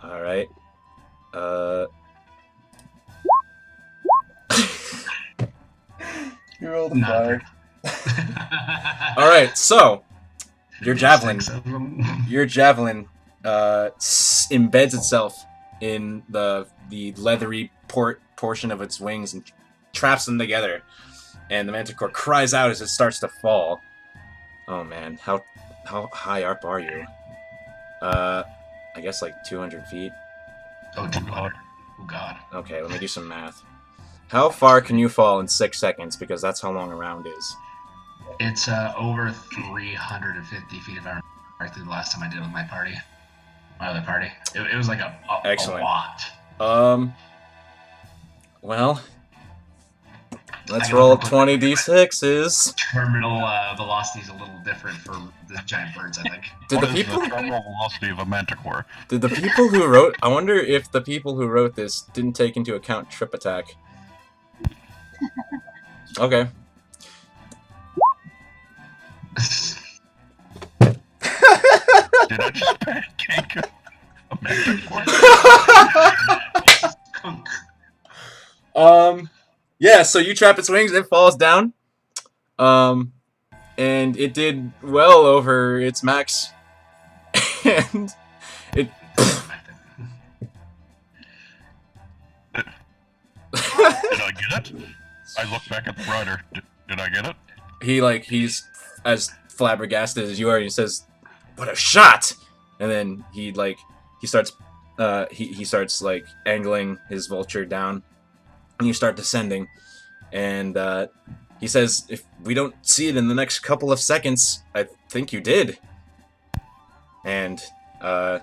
All right. You rolled a Not 5. All right, so your javelin embeds itself in the leathery portion of its wings and traps them together. And the manticore cries out as it starts to fall. Oh man, how high up are you? I guess like 200 feet. Oh, God. Oh, God. Okay, let me do some math. How far can you fall in 6 seconds? Because that's how long a round is. It's over 350 feet if I remember correctly the last time I did it with my other party. It was like a Excellent. lot. Well, let's I roll gotta 20 d6s. Terminal velocity is a little different for the giant birds, I think. Did What the is people? the terminal velocity of a manticore? Did the people who wrote? I wonder if the people who wrote this didn't take into account trip attack. Okay. Did I just pancake a manticore? Skunk. Yeah, so you trap its wings, it falls down. And it did well over its max. And it Did I get it? I look back at the rider. Did I get it? he's as flabbergasted as you are, and he says, "What a shot!" And then he starts he starts like angling his vulture down, and you start descending, and he says, "If we don't see it in the next couple of seconds, I think you did." And fuck,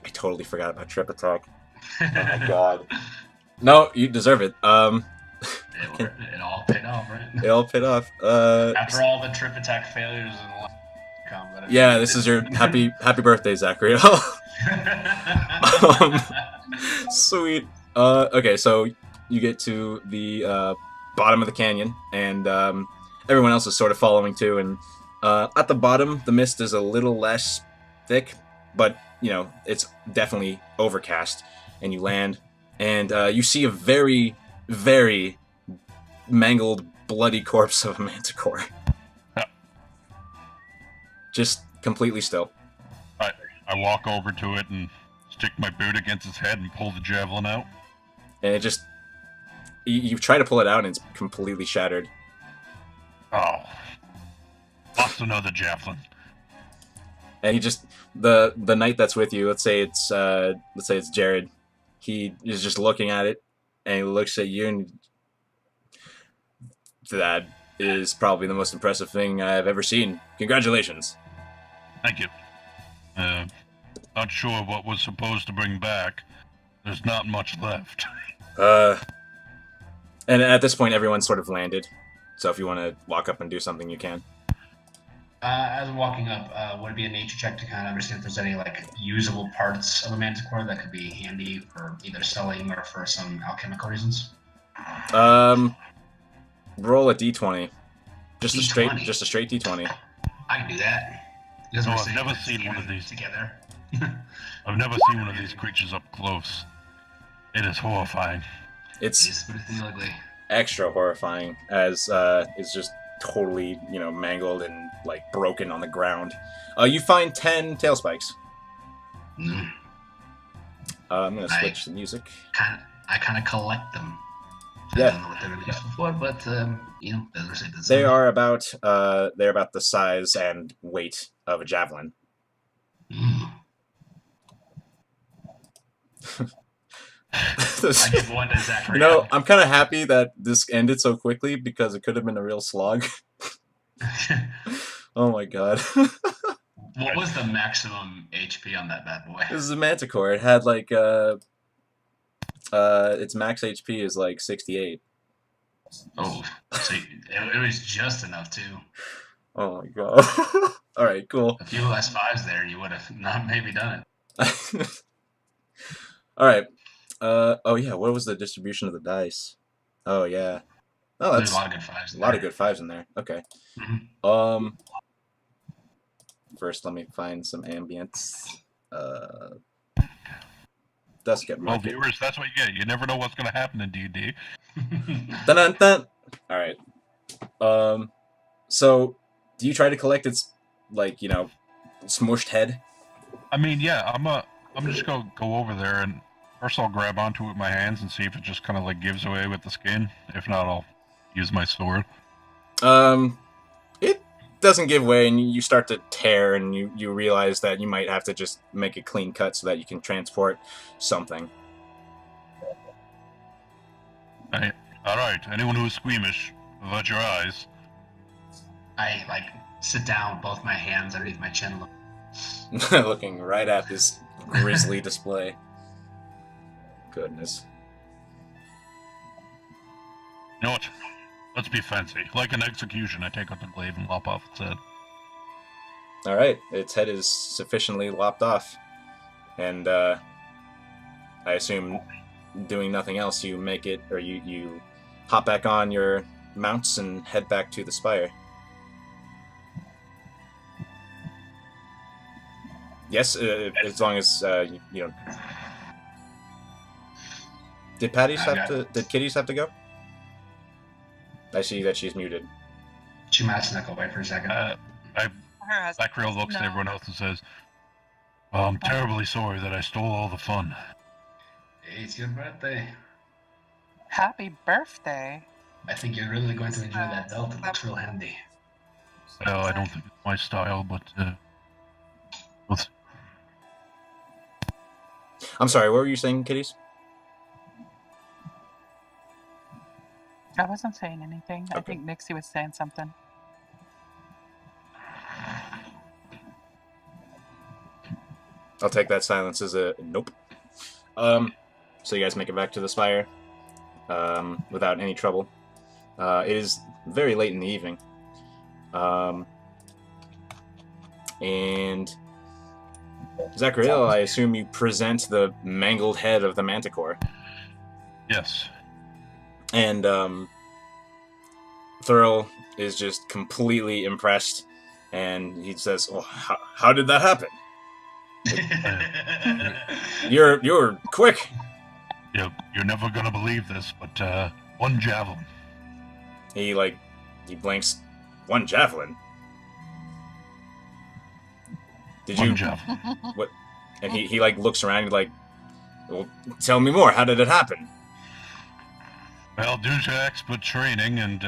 I totally forgot about trip attack. Oh my god. No, you deserve it. It all paid off, right? It all paid off. After all the trip attack failures in combat. Yeah, this is your happy birthday, Zachary. Sweet. Okay, so you get to the bottom of the canyon, and everyone else is sort of following too. And at the bottom, the mist is a little less thick, but you know it's definitely overcast. And you land, and you see a very, very mangled, bloody corpse of a manticore. Just completely still. I walk over to it and stick my boot against its head and pull the javelin out. And it just... You try to pull it out, and it's completely shattered. Oh. Lost another javelin. And he just... The knight that's with you, let's say it's Jared. He is just looking at it, and he looks at you, and... That is probably the most impressive thing I've ever seen. Congratulations. Thank you. Not sure what was supposed to bring back. There's not much left. And at this point, everyone's sort of landed. So if you want to walk up and do something, you can. As I'm walking up, would it be a nature check to kind of understand if there's any like usable parts of a manticore that could be handy for either selling or for some alchemical reasons? Roll a d20. Just D20? a straight d20. I can do that. Because No, we're I've sitting never here seen one of these. together. I've never seen one of these creatures up close. It is horrifying. It's It's pretty ugly. extra horrifying as it's just totally, you know, mangled and like broken on the ground. You find 10 tail spikes. Mm. I'm gonna switch the music. I kind of collect them. Yeah. I don't know what they're really useful for, but you know, They are about the size and weight of a javelin. Mm. I give one to Zachary. You know, I'm kind of happy that this ended so quickly because it could have been a real slog. Oh my god. What was the maximum HP on that bad boy? This is a manticore. It had like its max HP is like 68. Oh, so it was just enough too. Oh my god. All right, cool. A few less fives there, you would have not maybe done it. All right. Oh yeah. What was the distribution of the dice? Oh yeah. Oh, There's that's a lot of good fives. a lot of good fives in there. Okay. Mhm. First, let me find some ambience. Does get Well, market. viewers, that's what you get. You never know what's going to happen in D&D. Dun dun dun. All right. So, do you try to collect its, like, you know, smushed head? I mean, yeah, I'm just going to go over there and first I'll grab onto it with my hands and see if it just kind of like gives away with the skin. If not, I'll use my sword. It doesn't give way, and you start to tear, and you realize that you might have to just make a clean cut so that you can transport something. All right, anyone who is squeamish, avert your eyes. I like sit down, both my hands underneath my chin. Looking right at this grisly display. Goodness. You know what? Let's be fancy. Like an execution, I take out the glaive and lop off its head. Alright, its head is sufficiently lopped off. And, I assume, doing nothing else, you make it, or you hop back on your mounts and head back to the spire. Yes, as long as you know. Did Patty's have to? Did Kitty's have to go? I see that she's muted. She might snuck away for a second. Zachariel looks at everyone else and says, I'm terribly sorry that I stole all the fun. Hey, it's your birthday. Happy birthday. I think you're really going to enjoy that belt. It looks real handy. Well, I don't think it's my style, but we'll see. I'm sorry. What were you saying, Kitties? I wasn't saying anything. Okay. I think Nixie was saying something. I'll take that silence as a nope. So you guys make it back to the spire without any trouble. It is very late in the evening. And Zachariel, I assume you present the mangled head of the manticore. Yes. And Thurl is just completely impressed, and he says, "Oh, how did that happen? You're quick." You're never gonna believe this, but one javelin. He blinks. One javelin. Did One you? javelin. What? And he looks around. He's like, "Well, tell me more. How did it happen?" Well, due to expert training and,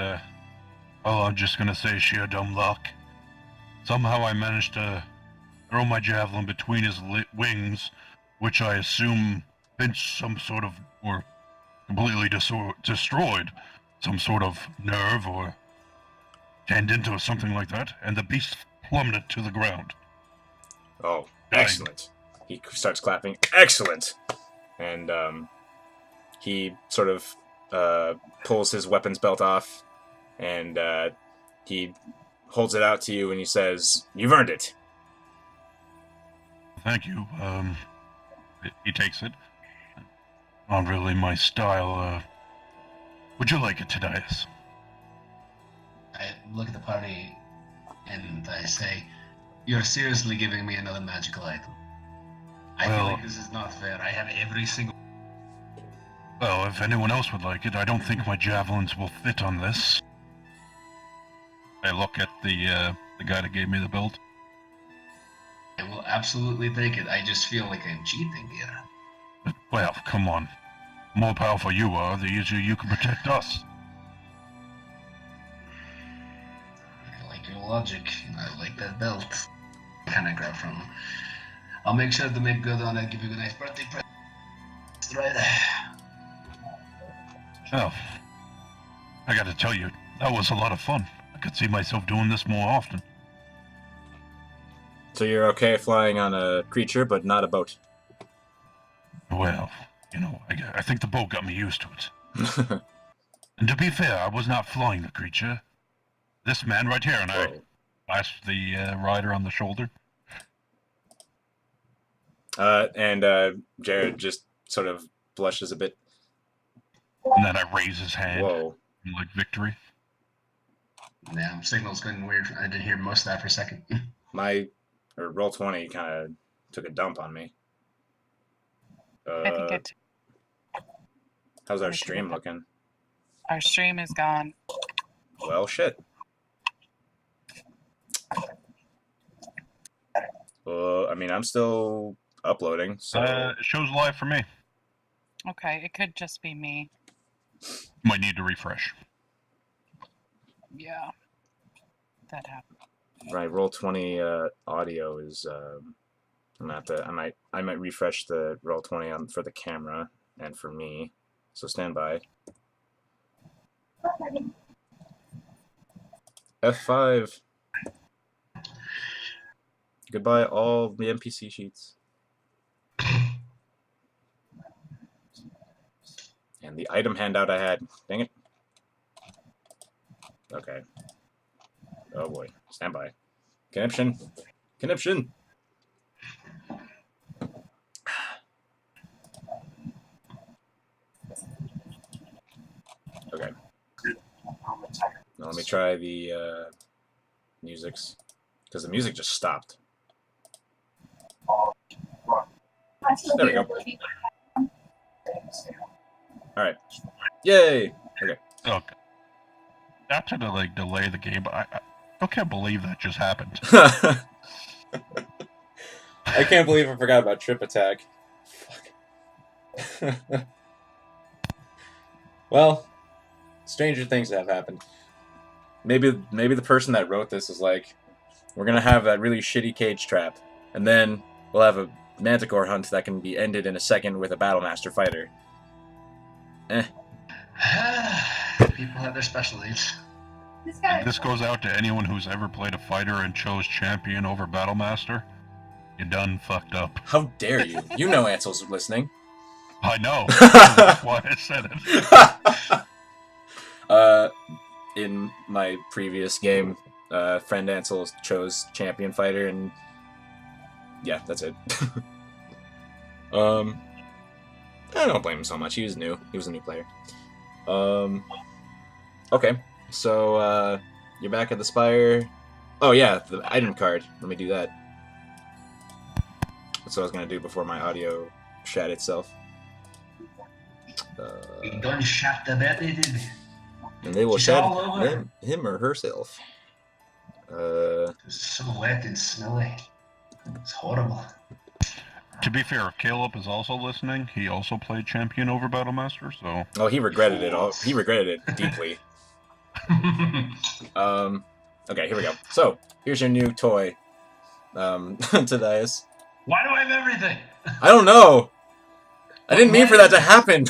I'm just gonna say sheer dumb luck, somehow I managed to throw my javelin between his wings, which I assume pinched some sort of, or completely destroyed some sort of nerve or tendon or something like that, and the beast plummeted to the ground. Oh, excellent. He starts clapping. Excellent. And he sort of pulls his weapons belt off, and he holds it out to you, and he says, "You've earned it." Thank you. He takes it. Not really my style. Would you like it, Tadias? I look at the party and I say, "You're seriously giving me another magical item. I feel like this is not fair. I have every single..." Well, if anyone else would like it, I don't think my javelins will fit on this. I look at the guy that gave me the belt. I will absolutely take it. I just feel like I'm cheating here. But, well, come on. The more powerful you are, the easier you can protect us. I like your logic. I like that belt. Kind of grab from him. I'll make sure to make good on it. Give you a nice birthday present. Right. Well, I gotta tell you, that was a lot of fun. I could see myself doing this more often. So you're okay flying on a creature, but not a boat. Well, I think the boat got me used to it. And to be fair, I was not flying the creature. This man right here, and I flashed the rider on the shoulder. And Jared just sort of blushes a bit. And then I raise his hand. Whoa. Like victory. Yeah, signal's going weird. I didn't hear most of that for a second. Roll 20 kind of took a dump on me. I think it. How's our stream looking? Our stream is gone. Well, shit. I mean, I'm still uploading, so... It shows live for me. Okay, it could just be me. Might need to refresh. Yeah. That happened. Right, roll 20 audio is I might refresh the roll 20 for the camera and for me. So stand by. F5. Goodbye all the NPC sheets. And the item handout I had. Dang it. Okay. Oh boy. Stand by. Conniption. Conniption. Okay. Now let me try the musics. Because the music just stopped. I still There we hear go. Woody. Alright. Yay! Okay. Okay. Not to delay the game, but I still can't believe that just happened. I can't believe I forgot about Trip Attack. Fuck. Well, stranger things have happened. Maybe the person that wrote this is like, we're gonna have that really shitty cage trap, and then we'll have a Manticore hunt that can be ended in a second with a Battlemaster fighter. People have their specialties. This goes out to anyone who's ever played a fighter and chose champion over Battlemaster. You done fucked up. How dare you? You know Ansel's listening. I know. That's why I said it. In my previous game, friend Ansel chose champion fighter, and yeah, that's it. I don't blame him so much. He was new. He was a new player. Okay, so you're back at the Spire. Oh yeah, the item card. Let me do that. That's what I was gonna do before my audio shat itself. We done shot the baby, did we? And they will She's shat all over. him or herself. It's so wet and smelly. It's horrible. To be fair, Caleb is also listening. He also played champion over Battlemaster, so... Oh, he regretted it all. He regretted it deeply. Okay, here we go. So, here's your new toy, Tadias. Why do I have everything? I don't know! I didn't mean for that to happen!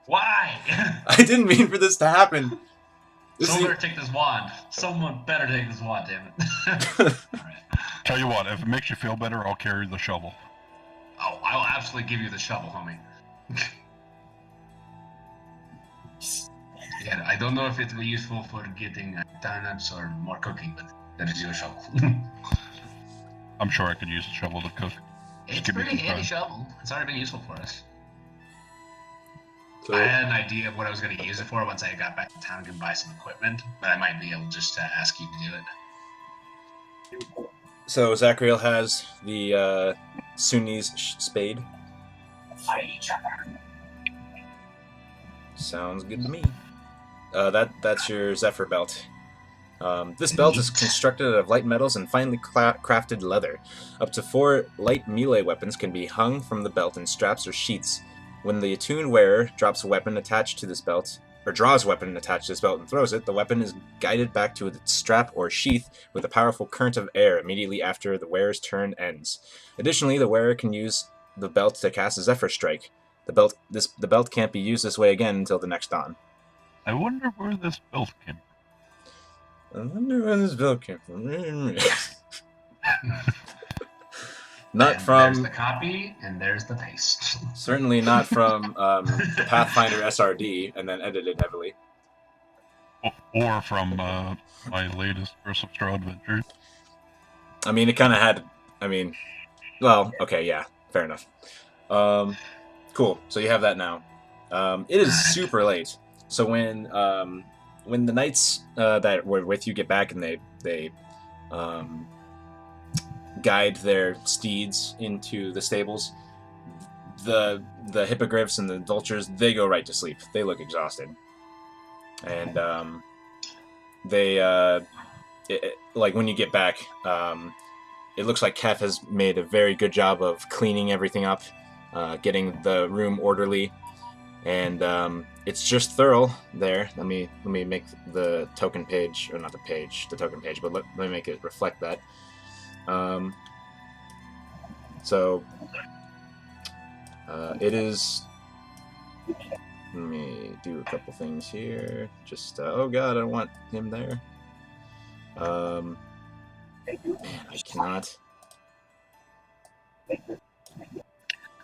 Why? I didn't mean for this to happen! Someone better take this wand. Someone better take this wand, damn it. Alright. Tell you what, if it makes you feel better, I'll carry the shovel. Oh, I'll absolutely give you the shovel, homie. Yeah, I don't know if it will be useful for getting donuts or more cooking, but that is your shovel. I'm sure I could use a shovel to cook. It's a pretty handy shovel. It's already been useful for us. So, I had an idea of what I was going to use it for once I got back to town and buy some equipment, but I might be able just to ask you to do it. so Zachriel has the Sunni's spade. Fight each other. Sounds good to me. That's your Zephyr belt. This belt is constructed out of light metals and finely crafted leather. Up to 4 light melee weapons can be hung from the belt in straps or sheaths. When the attuned wearer drops a weapon attached to this belt, or draws a weapon attached to this belt and throws it, the weapon is guided back to its strap or sheath with a powerful current of air immediately after the wearer's turn ends. Additionally, the wearer can use the belt to cast a Zephyr Strike. The belt can't be used this way again until the next dawn. I wonder where this belt came I wonder where this belt came from. Not And from... There's the copy, and there's the paste. Certainly not from the Pathfinder SRD, and then edited heavily. from. Or from my latest Curse of Straw adventure. I mean, it kind of had... I mean... Well, okay, yeah. Fair enough. Cool. So you have that now. It is super late. So when the knights that were with you get back and they guide their steeds into the stables, the hippogriffs and the vultures, they go right to sleep. They look exhausted. And like when you get back, it looks like Kef has made a very good job of cleaning everything up, getting the room orderly, and it's just thorough there. Let me make the token page, or not the page, the token page, but let me make it reflect that. So it is. Let me do a couple things here. Just oh god, I don't want him there. Man, I cannot.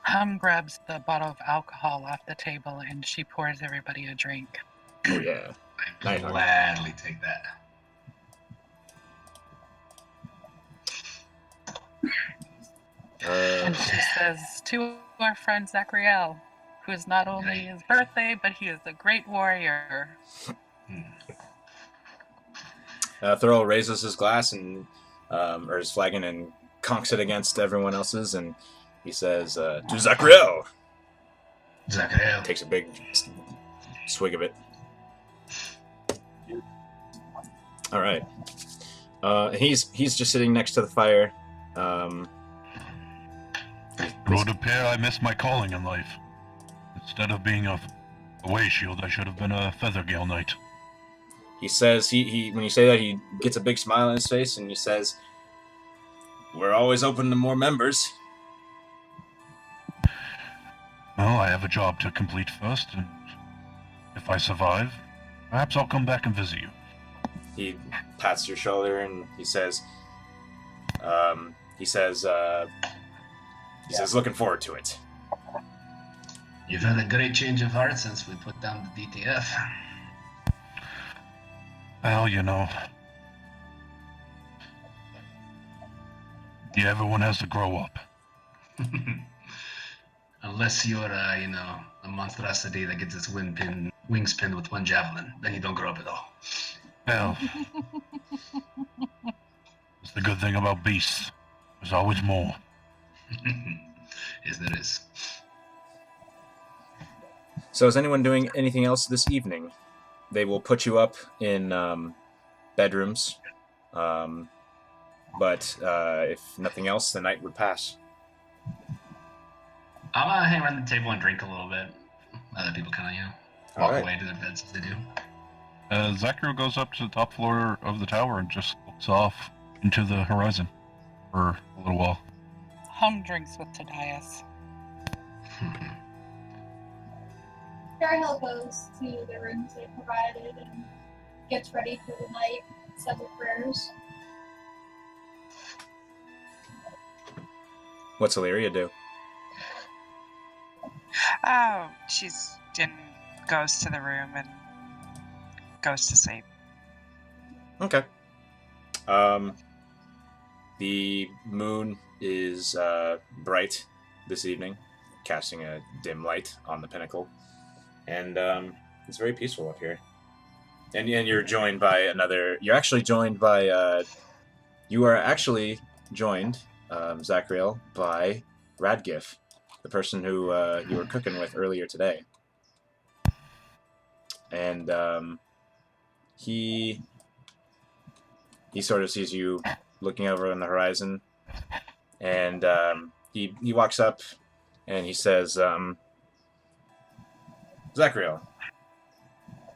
Hum grabs the bottle of alcohol off the table and she pours everybody a drink. Oh yeah. I gladly take that. And she says to our friend Zachriel, who is not only his birthday, but he is a great warrior. Thurl raises his glass and or his flagon and conks it against everyone else's, and He says, to Zachriel! Zachariel. Takes a big swig of it. All right. He's just sitting next to the fire. It would appear I missed my calling in life. Instead of being a way shield, I should have been a Feathergale Knight. He says, he when you say that, he gets a big smile on his face, and he says, we're always open to more members. Well, I have a job to complete first, and if I survive, perhaps I'll come back and visit you. He pats your shoulder, and he says, looking forward to it. You've had a great change of heart since we put down the DTF. Well, you know, yeah, everyone has to grow up. Unless you're, a monstrosity that gets its wings pinned with one javelin, then you don't grow up at all. Well, that's the good thing about beasts. There's always more. Yes, there is. So is anyone doing anything else this evening? They will put you up in bedrooms, but if nothing else, the night would pass. I'm gonna hang around the table and drink a little bit. Other people kind of, walk away to their beds as they do. Zachary goes up to the top floor of the tower and just looks off into the horizon for a little while. Hum drinks with Tadias. Farhill goes to the rooms they provided and gets ready for the night, says the prayers. What's Illyria do? Oh, goes to the room and goes to sleep. Okay. The moon is bright this evening, casting a dim light on the pinnacle, and it's very peaceful up here. And you're joined by another. You are actually joined, Zachriel, by Radgif, the person who you were cooking with earlier today. And he sort of sees you looking over on the horizon, and he walks up and he says, Zachriel.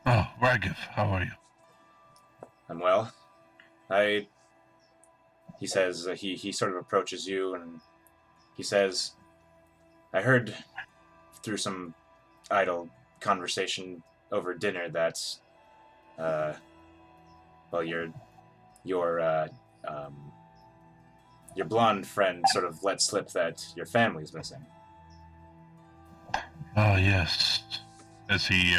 Oh, Radgif, how are you? I'm well. He says, he sort of approaches you and he says, I heard through some idle conversation over dinner that, your blonde friend sort of let slip that your family's missing. Oh, yes. As he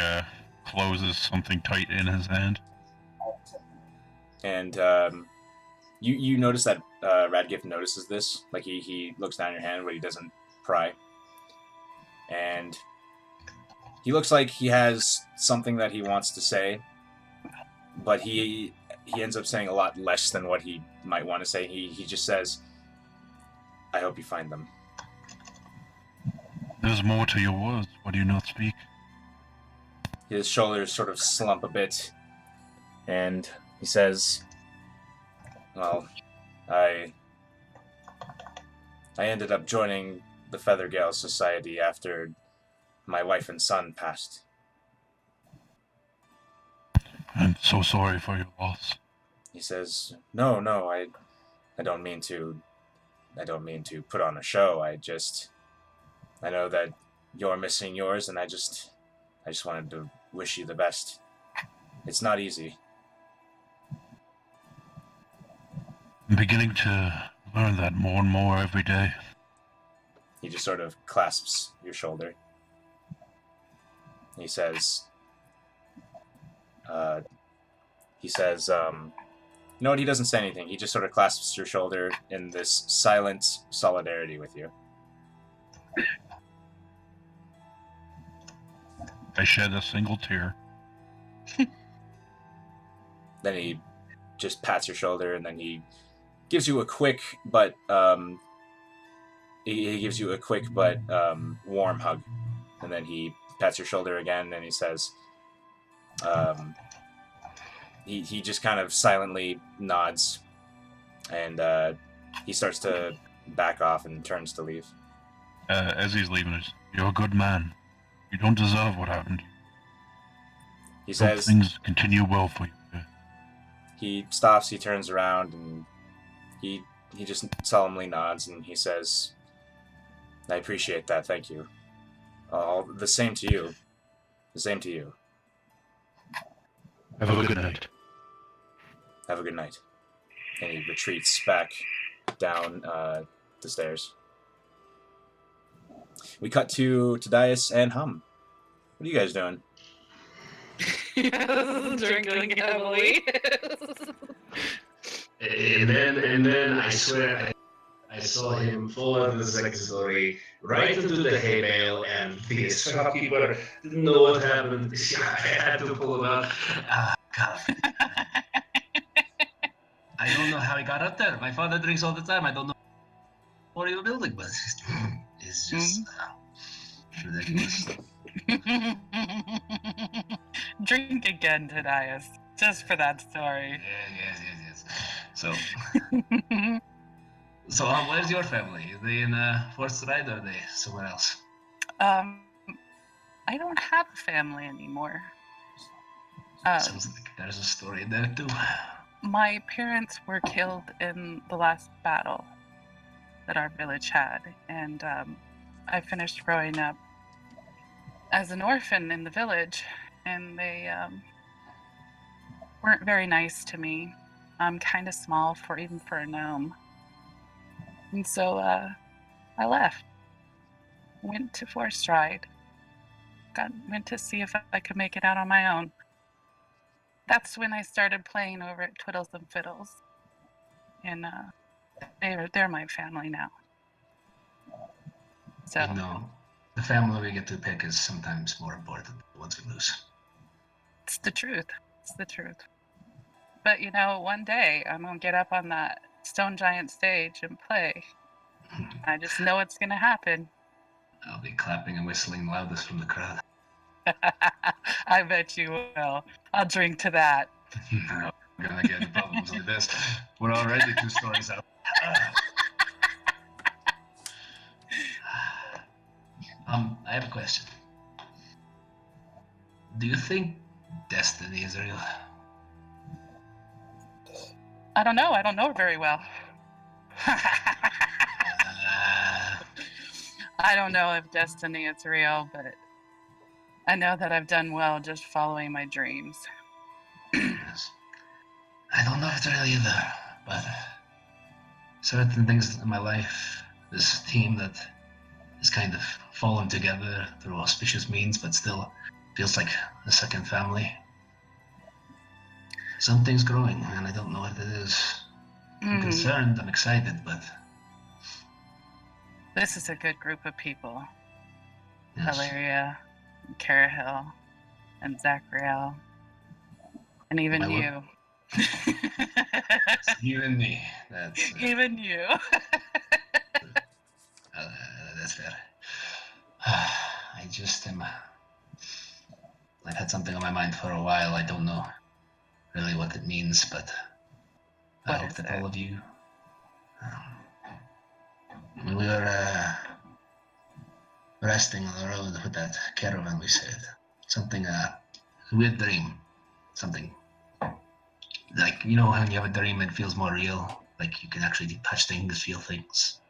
closes something tight in his hand. And you notice that Radgif notices this. Like, he looks down your hand, but he doesn't pry. And he looks like he has something that he wants to say, but he ends up saying a lot less than what he might want to say. He just says, I hope you find them. There's more to your words. Why do you not speak? His shoulders sort of slump a bit, and he says, well, I ended up joining the Feathergale Society after my wife and son passed. I'm so sorry for your loss. He says, no, I don't mean to put on a show. I know that you're missing yours, and I just wanted to wish you the best. It's not easy. I'm beginning to learn that more and more every day. He just sort of clasps your shoulder. He says, you know what, he doesn't say anything. He just sort of clasps your shoulder in this silent solidarity with you. I shed a single tear. Then he just pats your shoulder, and then he gives you a quick but he gives you a quick but warm hug, and then he pats your shoulder again, and he says, he just kind of silently nods, and he starts to back off and turns to leave. As he's leaving, you're a good man. You don't deserve what happened. He Hope says, things continue well for you. he stops, he turns around, and he just solemnly nods, and he says, I appreciate that, thank you. All the same to you. The same to you. Have a good night. Have a good night. And he retreats back down the stairs. We cut to Tadias and Hum. What are you guys doing? Drinking heavily. And then I swear I saw him fall into the second story, right into the hay bale, and the shopkeeper didn't know what happened. I had to pull him out. God. I don't know how he got up there. My father drinks all the time. I don't know what he was building, but it's just ridiculous. Drink again, Tadias, just for that story. Yes. So, where's your family? Are they in Forest Ride, or are they somewhere else? I don't have a family anymore. Sounds like there's a story in there too. My parents were killed in the last battle that our village had, and I finished growing up as an orphan in the village, and they weren't very nice to me. I'm kind of small even for a gnome. And so I left. Went to Forest Ride. Went to see if I could make it out on my own. That's when I started playing over at Twiddles and Fiddles. And they're my family now. So You know, the family we get to pick is sometimes more important than the ones we lose. it's the truth. It's the truth. But you know, one day I'm gonna get up on that stone giant stage and play. I just know it's gonna happen. I'll be clapping and whistling loudest from the crowd. I bet you will. I'll drink to that. No, we're gonna get into problems like this. We're already 2 stories out. I have a question. Do you think destiny is real? I don't know. I don't know very well. I don't know if destiny is real, but I know that I've done well just following my dreams. Yes. I don't know if it's real either, but certain things in my life, this team that is kind of fallen together through auspicious means, but still feels like a second family. Something's growing, and I don't know what it is. I'm concerned, I'm excited, but... This is a good group of people. Yes. Valeria, and Carahill, and Zachriel, and even My you. You and me. That's Even you. that's fair. I just am. I've had something on my mind for a while. I don't know really what it means, but I What hope is that it? all of you. When we were resting on the road with that caravan, we said something. A weird dream. Something. Like, you know, when you have a dream, it feels more real. Like you can actually touch things, feel things.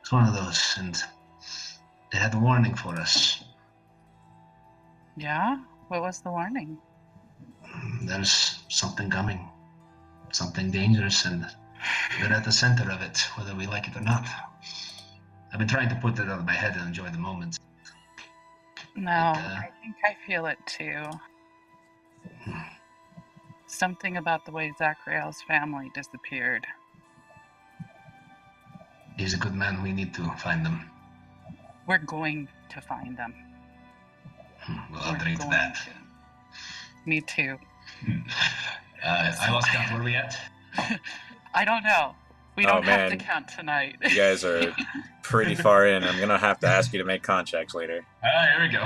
It's one of those, and they had a warning for us. Yeah? What was the warning? There's something coming, something dangerous, and we're at the center of it, whether we like it or not. I've been trying to put it out of my head and enjoy the moment. No, I think I feel it too. Something about the way Zachriel's family disappeared. He's a good man. We need to find them. We're going to find them. Well, I'll We're drink to going that. to. Me too. I lost count. Where are we at? I don't know. We Oh, don't have to man. count tonight. You guys are pretty far in. I'm gonna have to ask you to make con checks later. Here we go.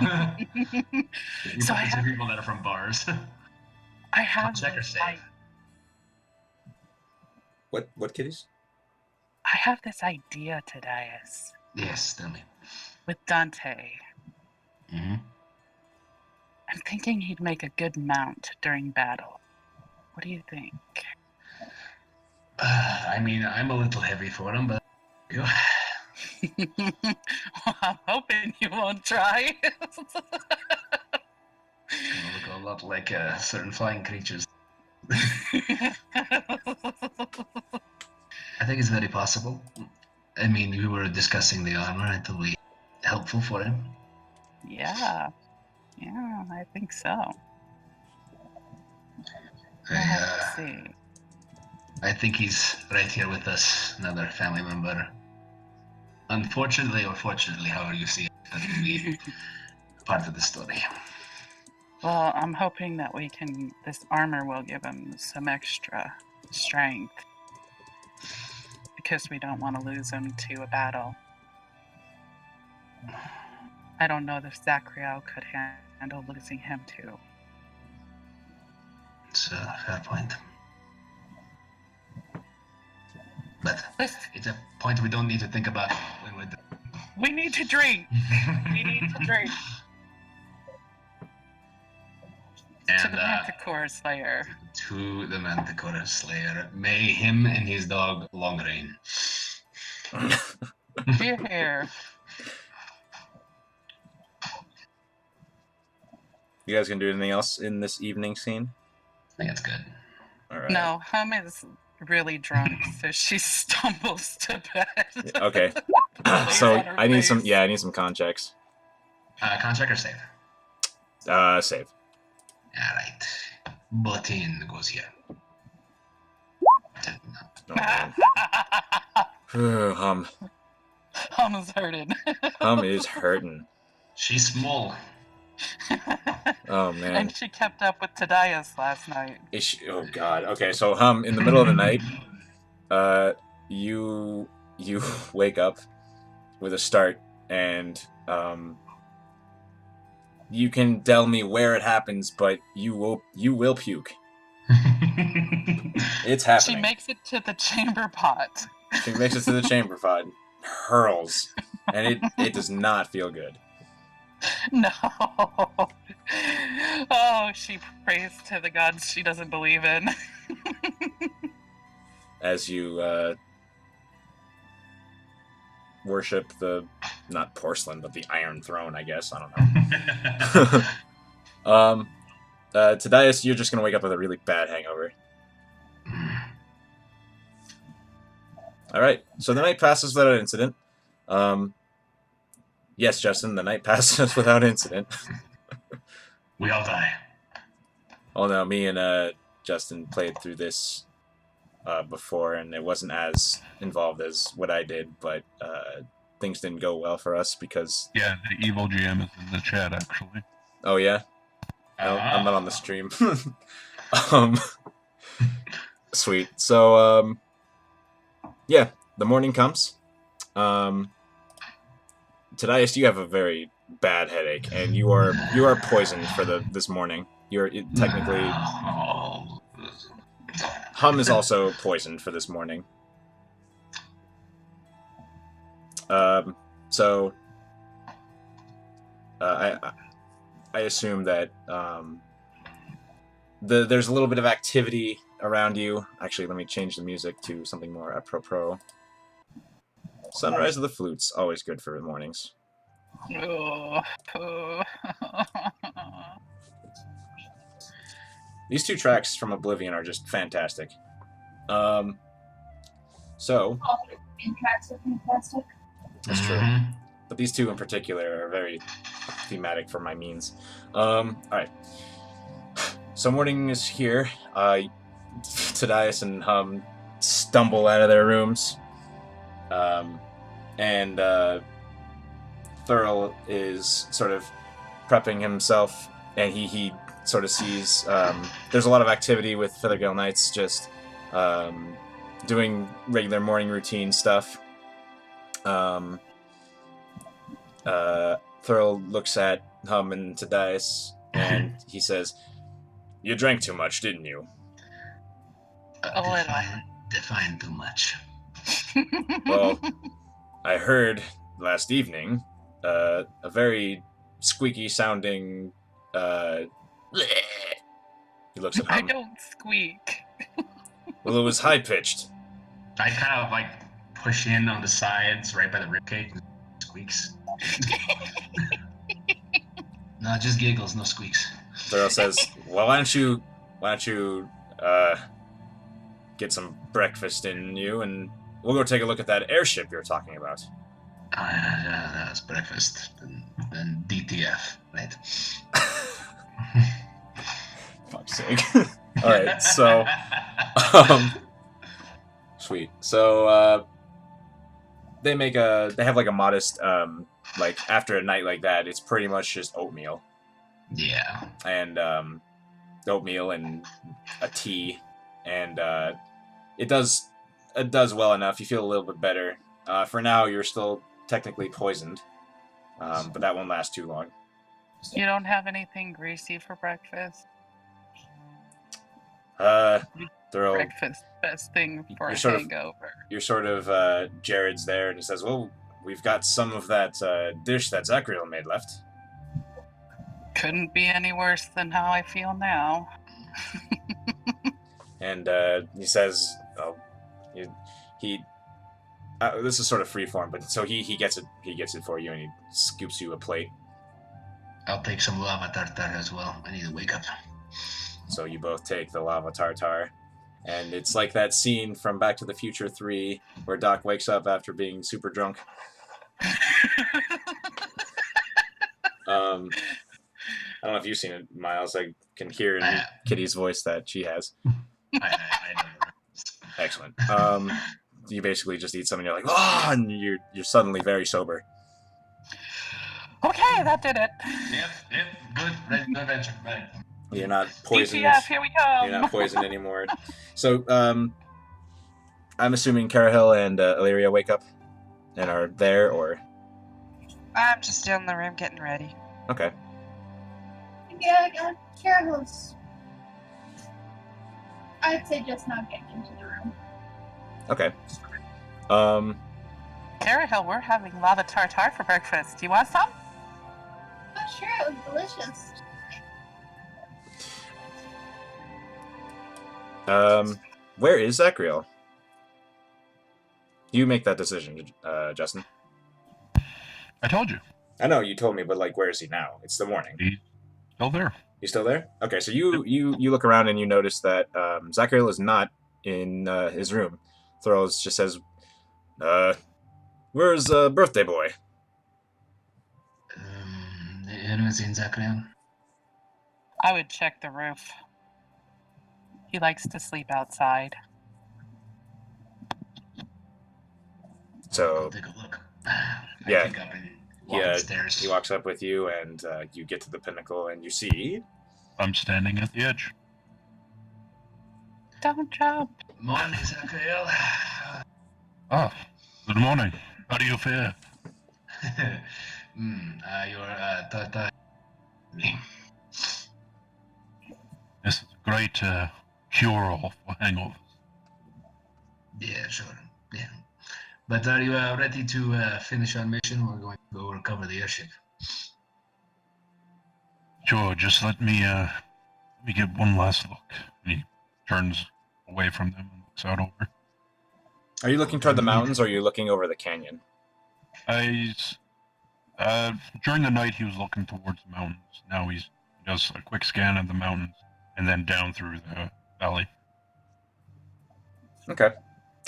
We So put I the two have, people that are from bars. I have, Check or this save? What kitties? I have this idea to Dias Yes, tell me. with Dante. Mm-hmm. I'm thinking he'd make a good mount during battle. What do you think? I mean, I'm a little heavy for him, but Well, I'm hoping you won't try. look a lot like certain flying creatures. I think it's very possible. I mean, we were discussing the armor. It will be helpful for him. Yeah, I think so. We'll have to see. I think he's right here with us, another family member. Unfortunately or fortunately, however you see it, that will be part of the story. Well, I'm hoping that this armor will give him some extra strength. Because we don't want to lose him to a battle. I don't know if Zachriel could handle losing him too. It's a fair point. But it's a point we don't need to think about when we're done. We need to drink! We need to drink! And, To the Manticore Slayer. To the Manticore Slayer. May him and his dog long reign. Dear hair. You guys gonna do anything else in this evening scene? I think it's good. All right. No, Hum is really drunk, so she stumbles to bed. Okay. Lays So on her I need some. face. Yeah, I need some con checks. Con check or save? Save. Alright. Button goes here. Oh, man. Hum. Hum is hurting. Hum is hurting. She's small. Oh man. And she kept up with Tadias last night. Oh god. Okay, so Hum, in the middle of the night, you wake up with a start, and you can tell me where it happens, but you will puke. It's happening. She makes it to the chamber pot. She makes it to the chamber pod, hurls, and it does not feel good. No. Oh, she prays to the gods she doesn't believe in. As you worship the, not porcelain, but the Iron Throne, I guess. I don't know. Tadias, you're just gonna wake up with a really bad hangover. Alright, so the night passes without incident. Yes, Justin, the night passes without incident. We all die. Oh no, me and Justin played through this before, and it wasn't as involved as what I did, but things didn't go well for us because... Yeah, the evil GM is in the chat, actually. Oh yeah? I'm not on the stream. Sweet. So, yeah, the morning comes. Tadias, you have a very bad headache, and you are poisoned for this morning. You're technically... Hum is also poisoned for this morning. So I assume that there's a little bit of activity around you. Actually, let me change the music to something more apropos. Sunrise of the Flutes, always good for mornings. These two tracks from Oblivion are just fantastic. So All the main tracks are fantastic. that's true. But these two in particular are very thematic for my means. Alright. So morning is here. Tadias and Hum stumble out of their rooms. And Thurl is sort of prepping himself, and he sort of sees there's a lot of activity with Feathergale Knights, just doing regular morning routine stuff. Thurl looks at Hum and Tadias, and he says, "You drank too much, didn't you?" A little. Define too much. Well, I heard last evening a very squeaky sounding. He looks at I Hum. don't squeak. Well, it was high pitched. I kind of like push in on the sides, right by the ribcage, and squeaks. No, just giggles, no squeaks. Thurl says, "Well, why don't you get some breakfast in you, and we'll go take a look at that airship you're talking about." That's breakfast. Then DTF, right? Fuck's sake. All right, so sweet. So they have like a modest like after a night like that, it's pretty much just oatmeal. Yeah. And oatmeal and a tea, and it does well enough. You feel a little bit better. For now, you're still technically poisoned, but that won't last too long. You don't have anything greasy for breakfast? Thurl, Breakfast, best thing for a You're sort of- hangover. you're sort of Jared's there, and he says, "Well, we've got some of that dish that Zachariel made left." Couldn't be any worse than how I feel now. And he says, "Oh, he." This is sort of freeform, but so he gets it for you, and he scoops you a plate. I'll take some lava tartar as well. I need to wake up. So you both take the lava tartar, and it's like that scene from Back to the Future 3 where Doc wakes up after being super drunk. I don't know if you've seen it, Miles. I can hear in Kitty's voice that she has. I Excellent. You basically just eat some, and you're like, "Oh!" and you're suddenly very sober. Okay, that did it. Yep. Good adventure. Right. You're not poisoned. DTF, here we come. You're not poisoned anymore. So, I'm assuming Carahil and Illyria wake up and are there, or I'm just still in the room getting ready. okay. Yeah, Carol's. I'd say just not getting into the room. Okay. Carahil, we're having lava tartar for breakfast. Do you want some? Oh, sure, it was delicious. Where is Zachariel? You make that decision, Justin. I told you. I know you told me, but like, where is he now? It's the morning. He's still there. He's still there? Okay, so you look around and you notice that Zachariel is not in his room. Thurl just says, "Where's birthday boy?" Anyone seen Zachariel? I would check the roof. He likes to sleep outside. So I'll take a look. Yeah. I pick up and walk upstairs. he walks up with you, and you get to the pinnacle, and you see. I'm standing at the edge. Don't jump. Morning, Zachariel. Ah, good morning. How do you fare? Your tartar. This is a great cure-all for hangovers. Yeah, sure. Yeah. But are you ready to finish our mission? We're going to go recover the airship. Sure, just let me get one last look. And he turns away from them and looks out over. Are you looking toward the mountains, or are you looking over the canyon? During the night he was looking towards the mountains. Now he does a quick scan of the mountains and then down through the valley. Okay.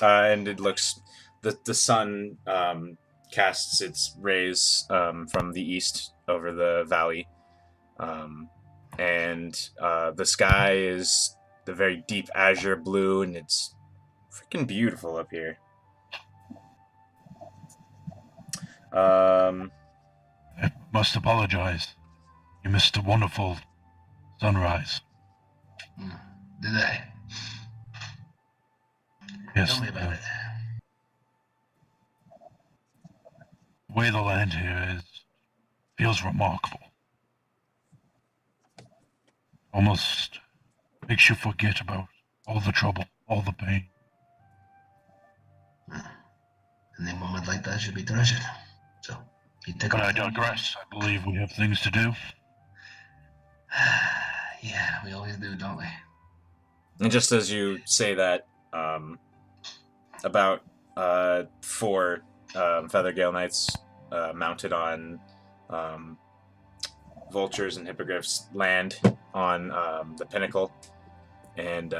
And it looks... The sun casts its rays from the east over the valley. And the sky is the very deep azure blue, and it's freaking beautiful up here. I must apologize. You missed a wonderful sunrise. Did I? Yes, Tell me about it. the way the land here is feels remarkable. Almost makes you forget about all the trouble, all the pain. And a moment like that should be treasured. So, you take But off I the- digress. I believe we have things to do. Yeah, we always do, don't we? And just as you say that, about four Feathergale Knights mounted on vultures and hippogriffs land on the pinnacle. And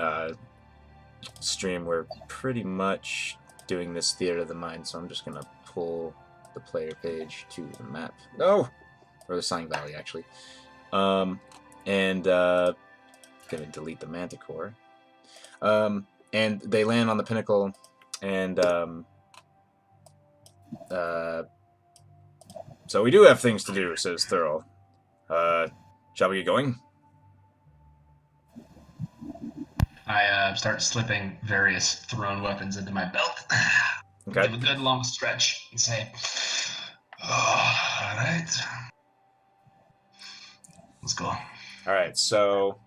stream, we're pretty much doing this theater of the mind, so I'm just going to pull the player page to the map. No! Or the Sighing Valley, actually. And going to delete the Manticore. And they land on the pinnacle, and so we do have things to do, says Thurl. Shall we get going? I start slipping various thrown weapons into my belt. Okay. Give a good long stretch and say, oh, all right. Let's go. All right, so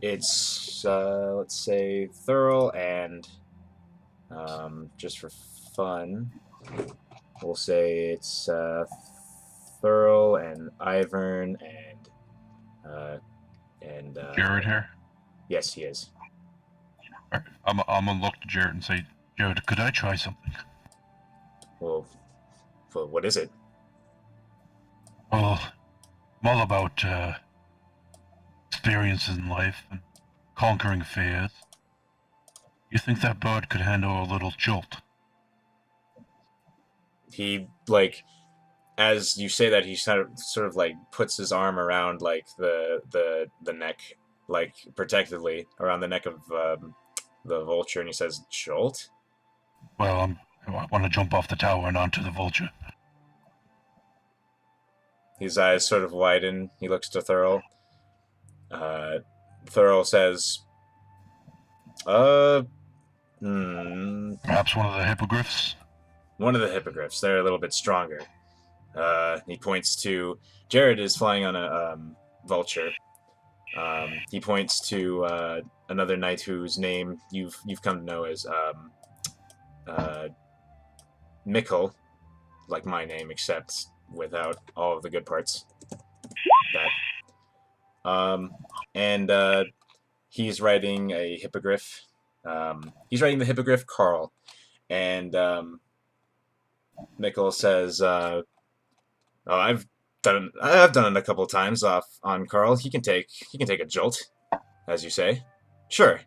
it's let's say Thurl and just for fun, we'll say it's Thurl and Ivern and Jared here. yes, he is. All right, I'm gonna look to Jared and say, Jared, could I try something? Well, what is it? Well, I'm all about experiences in life and conquering fears. You think that bird could handle a little jolt? He like, as you say that, he sort of like puts his arm around like the neck, like protectively around the neck of the vulture, and he says, "Jolt." Well, I want to jump off the tower and onto the vulture. His eyes sort of widen. He looks to Thurl. Thurl says, Perhaps one of the hippogriffs? one of the hippogriffs. They're a little bit stronger." He points to Jared is flying on a vulture. He points to another knight whose name you've come to know as Mikkel, like my name, except without all of the good parts. That. And he's riding a hippogriff. He's riding the hippogriff Carl, and Mikkel says, "Oh, I've done it a couple times off on Carl. He can take a jolt, as you say. Sure."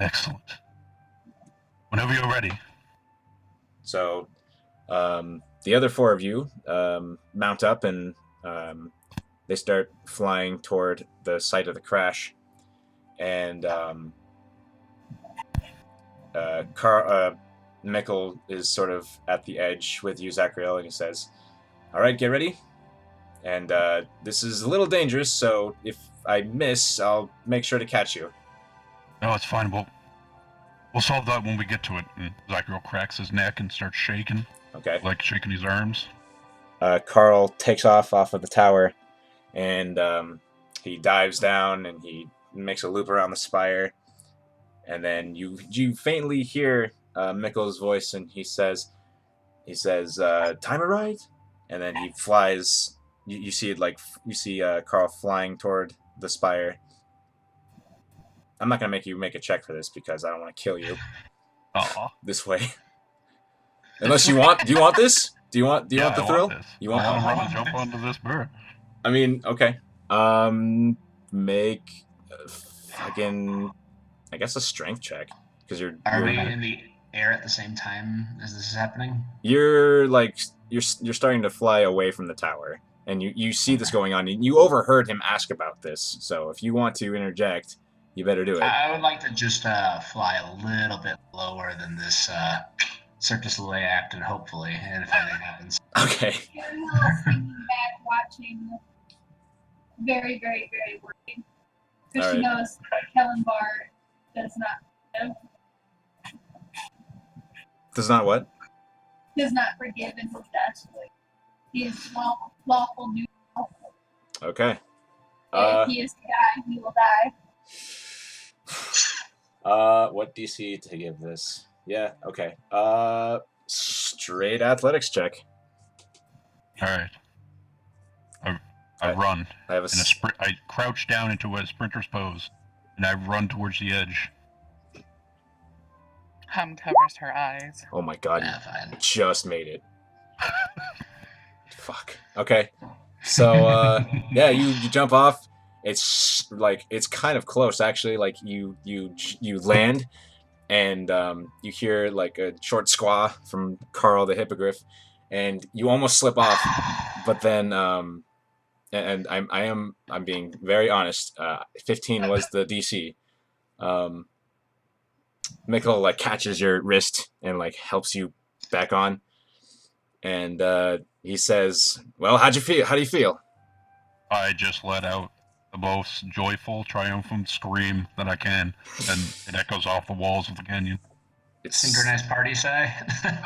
Excellent. Whenever you're ready. So, the other four of you mount up and they start flying toward the site of the crash. And Mikkel is sort of at the edge with you, Zachariel, and he says, "All right, get ready. And this is a little dangerous, so if I miss, I'll make sure to catch you." No, it's fine. We'll solve that when we get to it. And Zachariel cracks his neck and starts shaking, Okay. like shaking his arms. Carl takes off of the tower, and he dives down and he makes a loop around the spire. And then you faintly hear Mikkel's voice, and he says, "Timer right?" And then he flies. You see it like you see Carl flying toward the spire. I'm not gonna make you make a check for this because I don't want to kill you this way. Unless you want. Do you want this? Do you want the thrill? You want to run and jump onto this bird? I mean, okay. Make fucking, I guess, a strength check because Are we in the air at the same time as this is happening? You're like you're starting to fly away from the tower, and you see this going on, and you overheard him ask about this. So if you want to interject, you better do it. I would like to just fly a little bit lower than this Circus Lay act, and hopefully, and if anything happens. Okay. Caramel singing back, watching, very, very, very worried. Because she knows Kellen Bar does not forgive. Does not what? Does not forgive in his death. He is lawful neutral. Okay. If he is to die, he will die. What DC to give this? Yeah, okay. Straight athletics check. All right. I run. I have a in a sprint. I crouch down into a sprinter's pose, and I run towards the edge. Hum covers her eyes. Oh my god, Fine. you just made it. Fuck. Okay. So, yeah, you jump off. It's like, it's kind of close, actually. Like, you land, and you hear, like, a short squaw from Carl the Hippogriff, and you almost slip off, but then, and I'm being very honest, 15 was the DC. Mikkel, like, catches your wrist and, like, helps you back on, and he says, well, how do you feel? I just let out the most joyful, triumphant scream that I can, and it echoes off the walls of the canyon. It's Synchronized party sigh.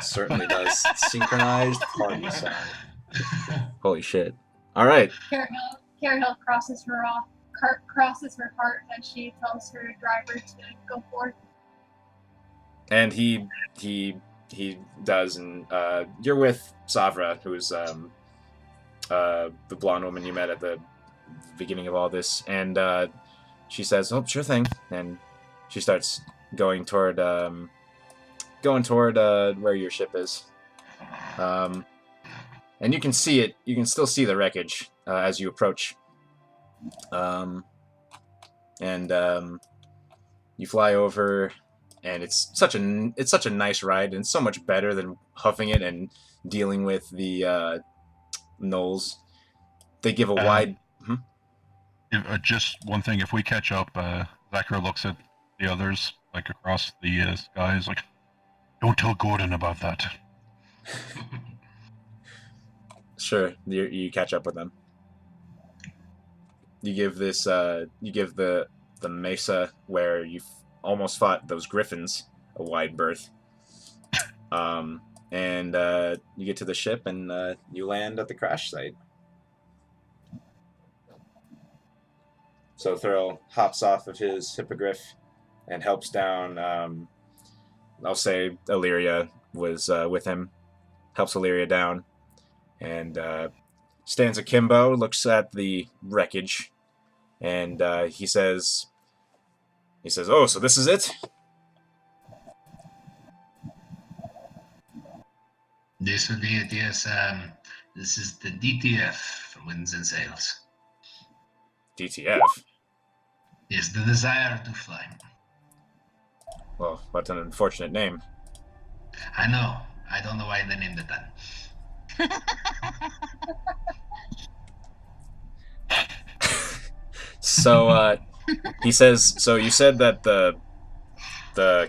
certainly does. Synchronized party sign. Holy shit. All right. Carol crosses her heart as she tells her driver to go forth. And he does, and you're with Savra, who's the blonde woman you met at the beginning of all this, and she says, "Oh, sure thing," and she starts going toward where your ship is, and you can see it. You can still see the wreckage as you approach, and you fly over. And it's such a nice ride, and so much better than huffing it and dealing with the gnolls. They give a wide. Just one thing: if we catch up, Zachary looks at the others, like across the skies, like, "Don't tell Gordon about that." Sure, you catch up with them. You give this. You give the mesa where you almost fought those griffins a wide berth. And you get to the ship, and you land at the crash site. So Thurl hops off of his hippogriff and helps down. I'll say Illyria was with him. Helps Illyria down, and stands akimbo, looks at the wreckage, and he says, "Oh, so this is it?" This will be it, yes. This is the DTF for Winds and Sails. DTF? Yes, the desire to fly. Well, what an unfortunate name. I know. I don't know why they named it that. So, he says, so you said that the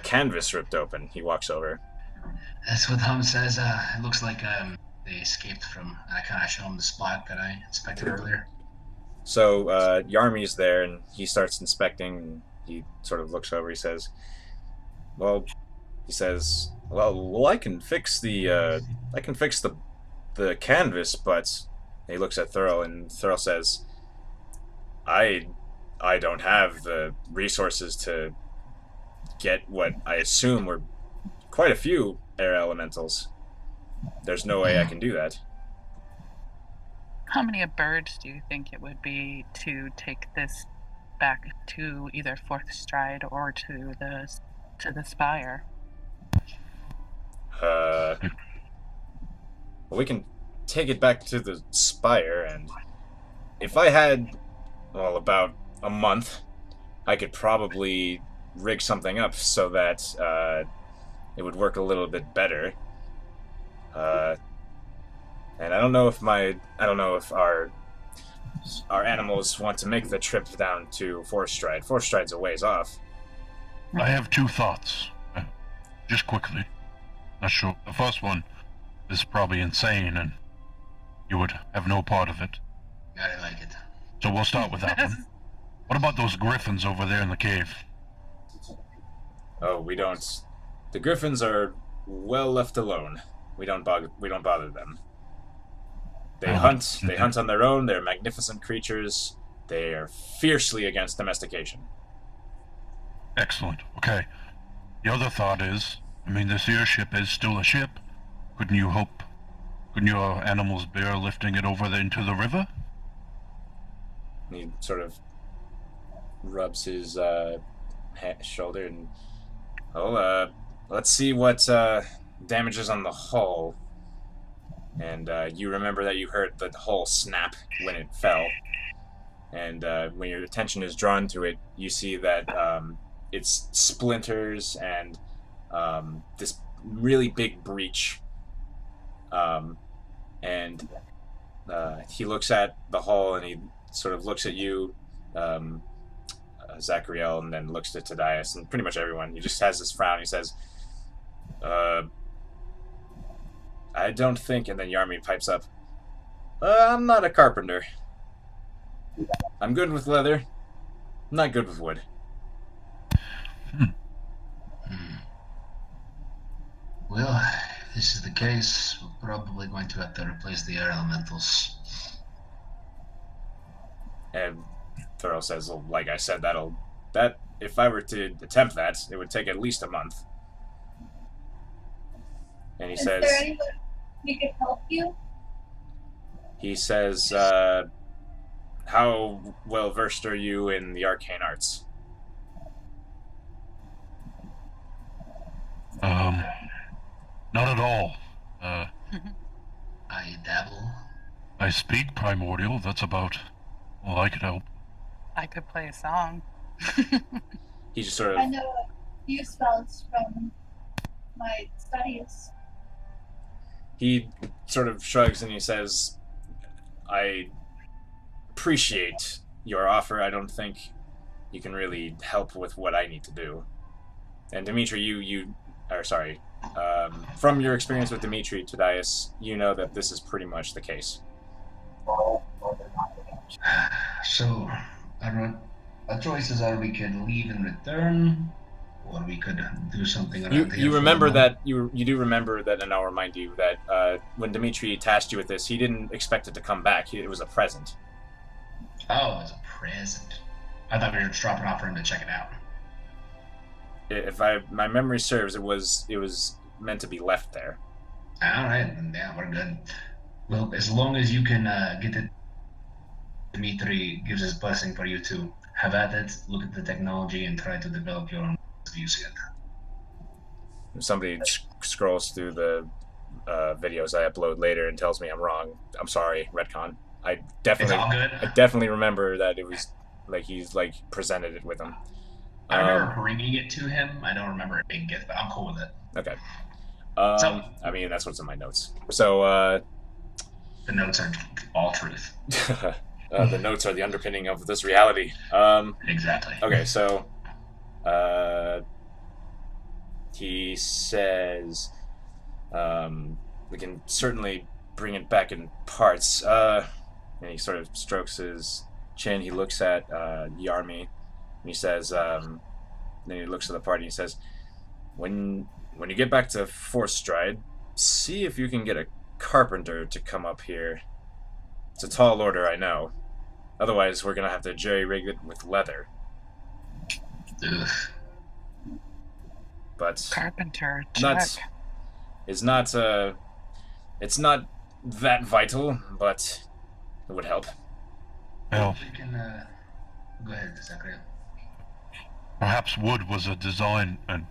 canvas ripped open. He walks over. That's what Hum says. It looks like they escaped from... I kind of show him the spot that I inspected earlier. So, Yarmi's there, and he starts inspecting, and he sort of looks over. He says, well, I can fix the canvas, but he looks at Thurl, and Thurl says, I don't have the resources to get what I assume were quite a few air elementals. There's no way I can do that. How many birds do you think it would be to take this back to either Fourth Stride or to the Spire? Well, we can take it back to the Spire, and if I had, well, about a month, I could probably rig something up so that it would work a little bit better. And I don't know if our animals want to make the trip down to Fourth Stride. Fourth Stride's a ways off. I have two thoughts. Just quickly. Not sure. The first one is probably insane, and you would have no part of it. I like it. So we'll start with that one. What about those griffins over there in the cave? Oh, we don't. The griffins are well left alone. We don't bother them. They Oh, hunt. They hunt on their own. They're magnificent creatures. They are fiercely against domestication. excellent. Okay. The other thought is, I mean, this airship is still a ship. Couldn't your animals bear lifting it over into the river? He sort of rubs his shoulder and, let's see what damages on the hull. And you remember that you heard the hull snap when it fell. And when your attention is drawn to it, you see that it's splinters and this really big breach. And he looks at the hull and he sort of looks at you, Zachariel, and then looks to Tadias and pretty much everyone. He just has this frown. He says, I don't think, and then Yarmy pipes up, I'm not a carpenter. I'm good with leather, not good with wood. Well, if this is the case, we're probably going to have to replace the air elementals. And Thurl says, well, like I said, that if I were to attempt that, it would take at least a month. And he says, there anyone we could help you? He says, how well versed are you in the arcane arts? Not at all. I dabble. I speak Primordial, that's about all I could help. I could play a song. He just sort I of, know a few spells from my studies. he sort of shrugs and he says, I appreciate your offer. I don't think you can really help with what I need to do. And Dimitri, from your experience with Dimitri, Tadias, you know that this is pretty much the case. So, our choices are we could leave and return, or we could do something around here. You remember that you do remember that, and I'll remind you that when Dimitri tasked you with this, he didn't expect it to come back. It was a present. Oh, it was a present. I thought we were just dropping off for him to check it out. If my memory serves, it was meant to be left there. All right, then yeah, we're good. Well, as long as you can get it, Dimitri gives his blessing for you to have at it, look at the technology, and try to develop your own use it. Somebody scrolls through the videos I upload later and tells me I'm wrong. I'm sorry, retcon. I It's all good. definitely remember that it was like he's like presented it with him. I remember bringing it to him. I don't remember it being gift, but I'm cool with it. Okay. So- I mean, that's what's in my notes. So, The notes are all truth. the notes are the underpinning of this reality. Exactly. Okay, so, he says, we can certainly bring it back in parts. And he sort of strokes his chin. He looks at Yarmy, and he says, then he looks at the party and he says, when you get back to Fourth Stride, see if you can get a carpenter to come up here. It's a tall order, I know. Otherwise, we're gonna have to jerry-rig it with leather. Ugh. But Carpenter, check. it's not that vital, but it would help. Well, We can, go ahead, Zachary. perhaps wood was a design, and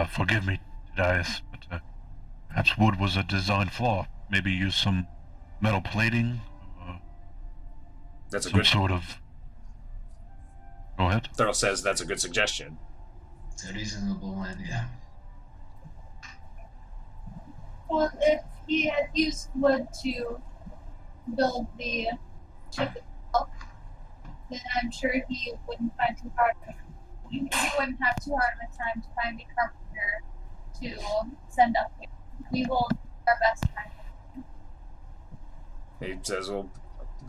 forgive me, Dias, but perhaps wood was a design flaw. Maybe use some metal plating, That's a some good. sort of... Go ahead. Thurl says that's a good suggestion. It's a reasonable idea. Well, if he had used wood to build the ship itself, then I'm sure he wouldn't find too hard. He wouldn't have too hard of a time to find a carpenter to send up here. We will do our best to find him. He says, well,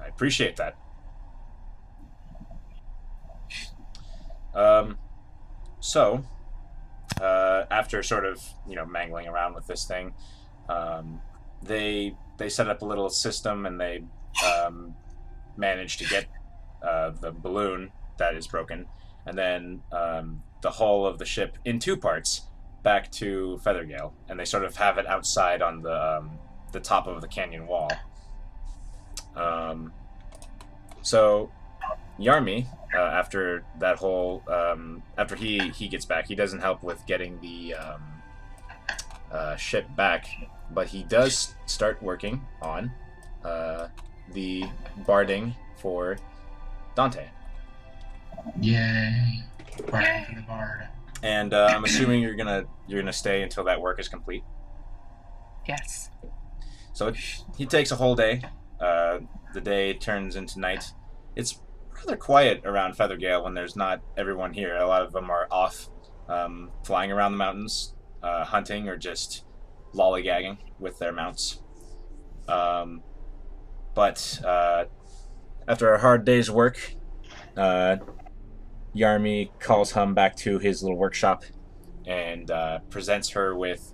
I appreciate that. So, after sort of mangling around with this thing, they set up a little system and they managed to get the balloon that is broken, and then the hull of the ship in two parts back to Feathergale, and they sort of have it outside on the top of the canyon wall. So Yarmi, after that whole, after he gets back, he doesn't help with getting the ship back, but he does start working on the barding for Dante. Yay! Barding for the bard. And I'm assuming you're gonna stay until that work is complete. Yes. So he takes a whole day. The day turns into night. It's rather quiet around Feathergale when there's not everyone here. A lot of them are off, flying around the mountains, hunting, or just lollygagging with their mounts. But after a hard day's work, Yarmi calls Hum back to his little workshop and presents her with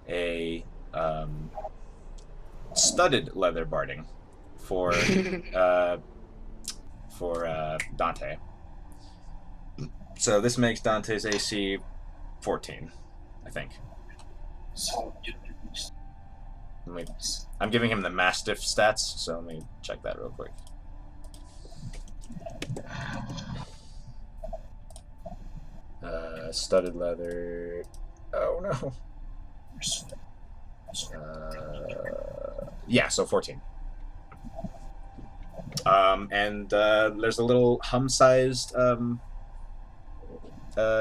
a studded leather barding for Dante. So this makes Dante's AC 14, I think. I'm giving him the Mastiff stats, so let me check that real quick. Studded leather. Oh no. Yeah, so 14. And there's a little Hum-sized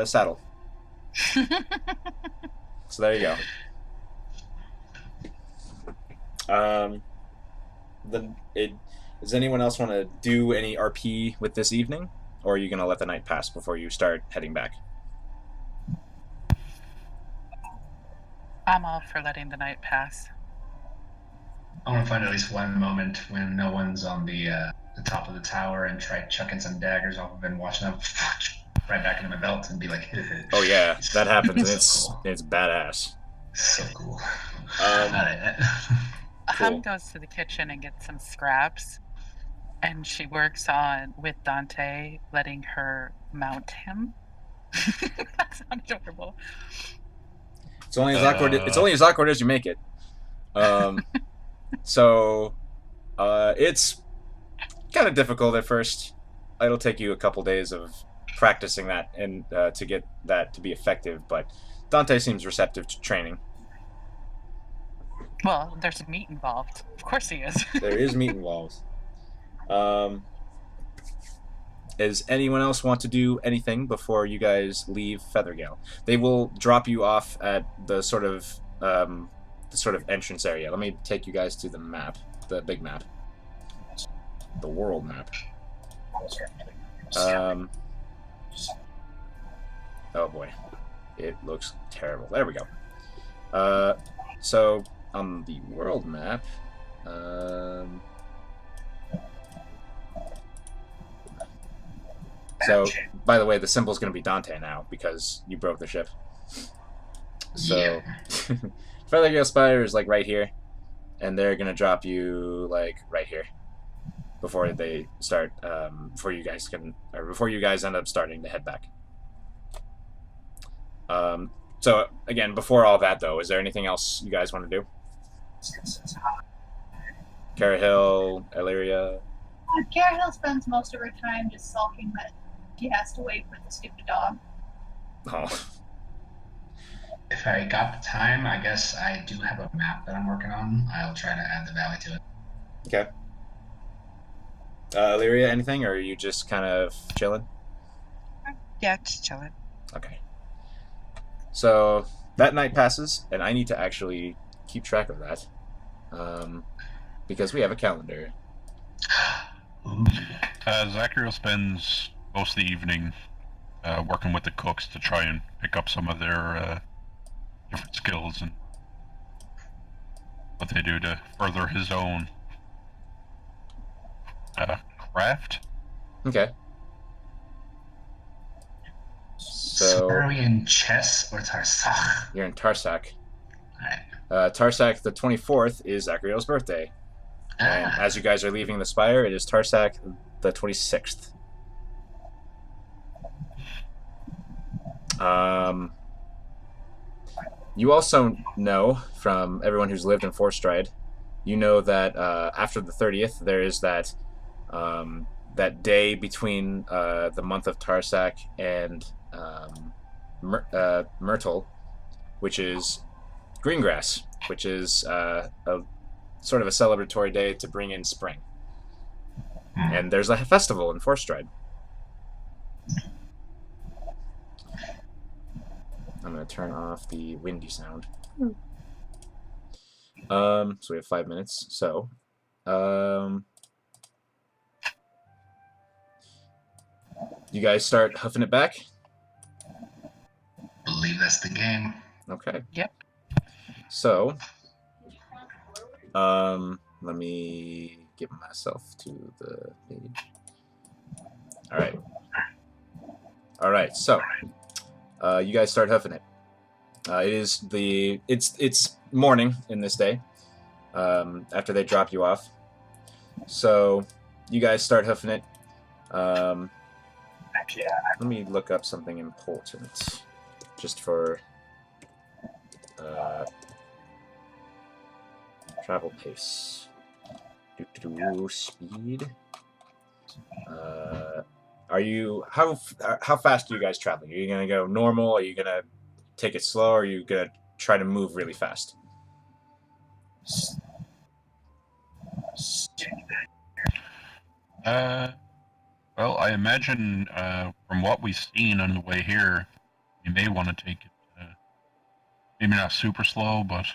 saddle. So there you go. Does anyone else want to do any RP with this evening, or are you gonna let the night pass before you start heading back? I'm all for letting the night pass. I want to find at least one moment when no one's on the top of the tower and try chucking some daggers off of it and watching them right back into my belt and be like, oh yeah, that happens, and So cool. it's badass. So cool. Hum goes to the kitchen and gets some scraps, and she works on with Dante, letting her mount him. That sounds adorable. It's only as awkward. It's only as awkward as you make it. So it's kind of difficult at first. It'll take you a couple days of practicing that and to get that to be effective. But Dante seems receptive to training. Well, there's meat involved. Of course he is. There is meat involved. Does anyone else want to do anything before you guys leave Feathergale? They will drop you off at the sort of entrance area. Let me take you guys to the map, the big map, the world map. Oh boy, it looks terrible. There we go. So on the world map, so by the way, the symbol's going to be Dante now because you broke the ship. So Yeah. Feathergale Spire is like right here, and they're going to drop you like right here before they start. Before you guys end up starting to head back. So again, before all that though, is there anything else you guys want to do? Cara Hill, Illyria. Cara Hill spends most of her time just sulking that she has to wait for the stupid dog. Oh. If I got the time, I guess I do have a map that I'm working on. I'll try to add the valley to it. Okay. Illyria, anything, or are you just kind of chilling? Yeah, just chilling. Okay. So that night passes, and I need to actually keep track of that, because we have a calendar. Zachariel spends most of the evening working with the cooks to try and pick up some of their different skills and what they do to further his own craft. Okay. So are we in Chess or Tarsach? you're in Tarsak. Alright. Tarsak the 24th is Zachariel's birthday. And as you guys are leaving the spire, it is Tarsak the 26th. You also know from everyone who's lived in Forstride, you know that after the 30th, there is that that day between the month of Tarsak and Myrtle, which is Greengrass, which is a sort of a celebratory day to bring in spring. And there's a festival in Forstride. I'm going to turn off the windy sound. So we have 5 minutes. So, you guys start huffing it back? Believe that's the game. Okay. Yep. So, let me get myself to the page. All right. So, you guys start huffing it. It's morning in this day. After they drop you off, so you guys start hoofing it. Let me look up something important, just for travel pace. Speed. How fast are you guys traveling? Are you gonna go normal? Are you gonna take it slow? Or are you gonna try to move really fast? Well, I imagine from what we've seen on the way here, you may want to take it maybe not super slow, but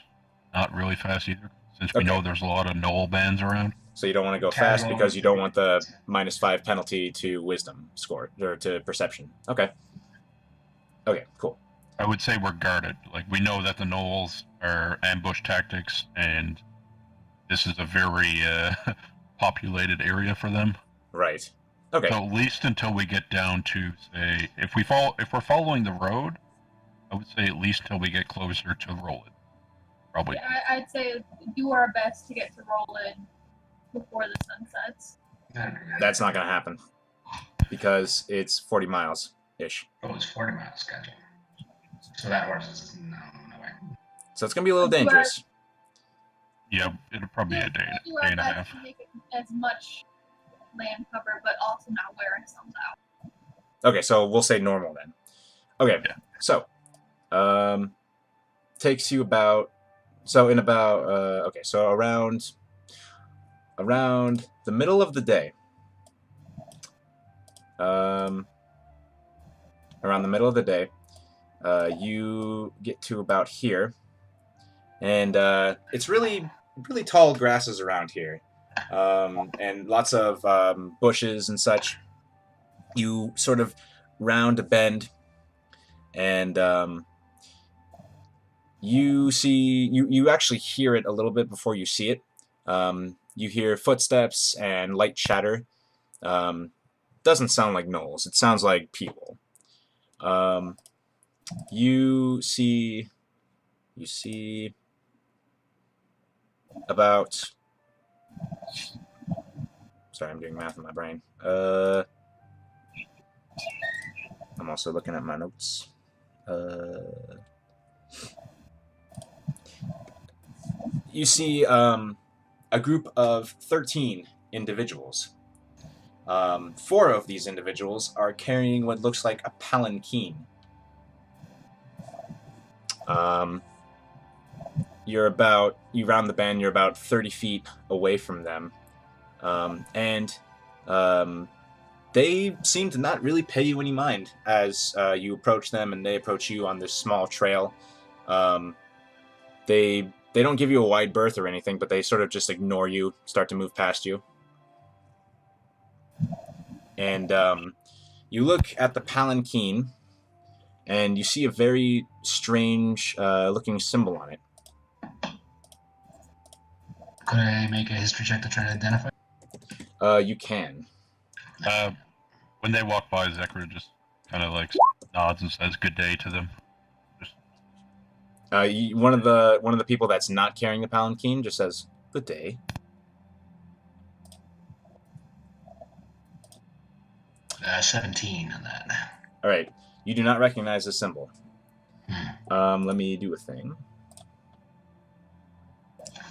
not really fast either, since we know there's a lot of knoll bands around. So you don't want to go fast because you don't want the -5 penalty to wisdom score, or to perception. Okay. Okay, cool. I would say we're guarded. Like, we know that the knolls are ambush tactics, and this is a very populated area for them. Right. Okay. So at least until we get down to, say, if we're following the road, I would say at least until we get closer to Roland. Probably. Yeah, I'd say do our best to get to Roland before the sun sets. That's not going to happen because it's 40 miles ish. Oh, it's 40 miles, gotcha. So that horse is no way. So it's going to be a little dangerous. Yeah, it'll probably be a day and a half. To make it as much land cover, but also not wear ourselves out. Okay, so we'll say normal then. Okay, yeah. So takes you about so around the middle of the day. Around the middle of the day, you get to about here, and it's really tall grasses around here, and lots of bushes and such. You sort of round a bend, and you actually hear it a little bit before you see it. You hear footsteps and light chatter. Doesn't sound like gnolls. It sounds like people. You see about. Sorry, I'm doing math in my brain. I'm also looking at my notes. You see a group of 13 individuals. 4 of these individuals are carrying what looks like a palanquin. You round the bend, you're about 30 feet away from them. And they seem to not really pay you any mind as you approach them and they approach you on this small trail. They don't give you a wide berth or anything, but they sort of just ignore you, start to move past you. And you look at the palanquin, and you see a very strange looking symbol on it. Could I make a history check to try to identify? You can. When they walk by, Zachary just kind of like nods and says good day to them. One of the people that's not carrying the palanquin just says good day. 17 on that. All right, you do not recognize this symbol. Let me do a thing,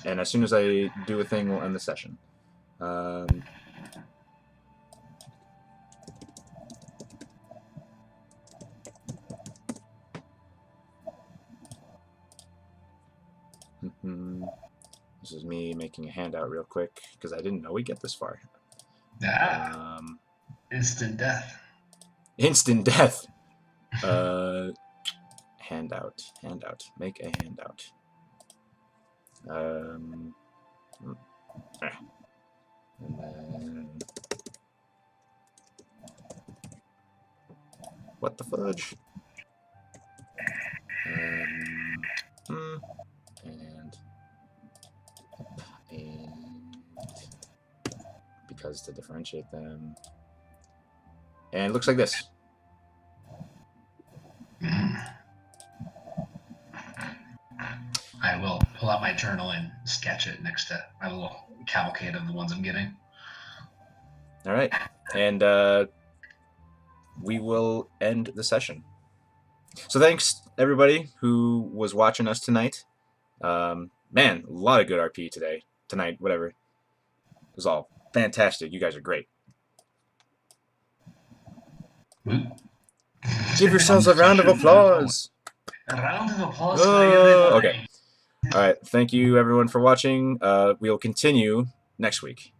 and as soon as I do a thing, we'll end the session. This is me making a handout real quick because I didn't know we'd get this far. Instant death. Instant death. Handout. Make a handout. And then what the fudge? And because to differentiate them, and it looks like this. I will pull out my journal and sketch it next to my little cavalcade of the ones I'm getting. All right, and we will end the session. So thanks everybody who was watching us tonight. Man, a lot of good RP tonight, whatever. It was all fantastic. You guys are great. Give yourselves a round of applause. A round of applause for everybody. Okay. All right. Thank you everyone for watching. We will continue next week.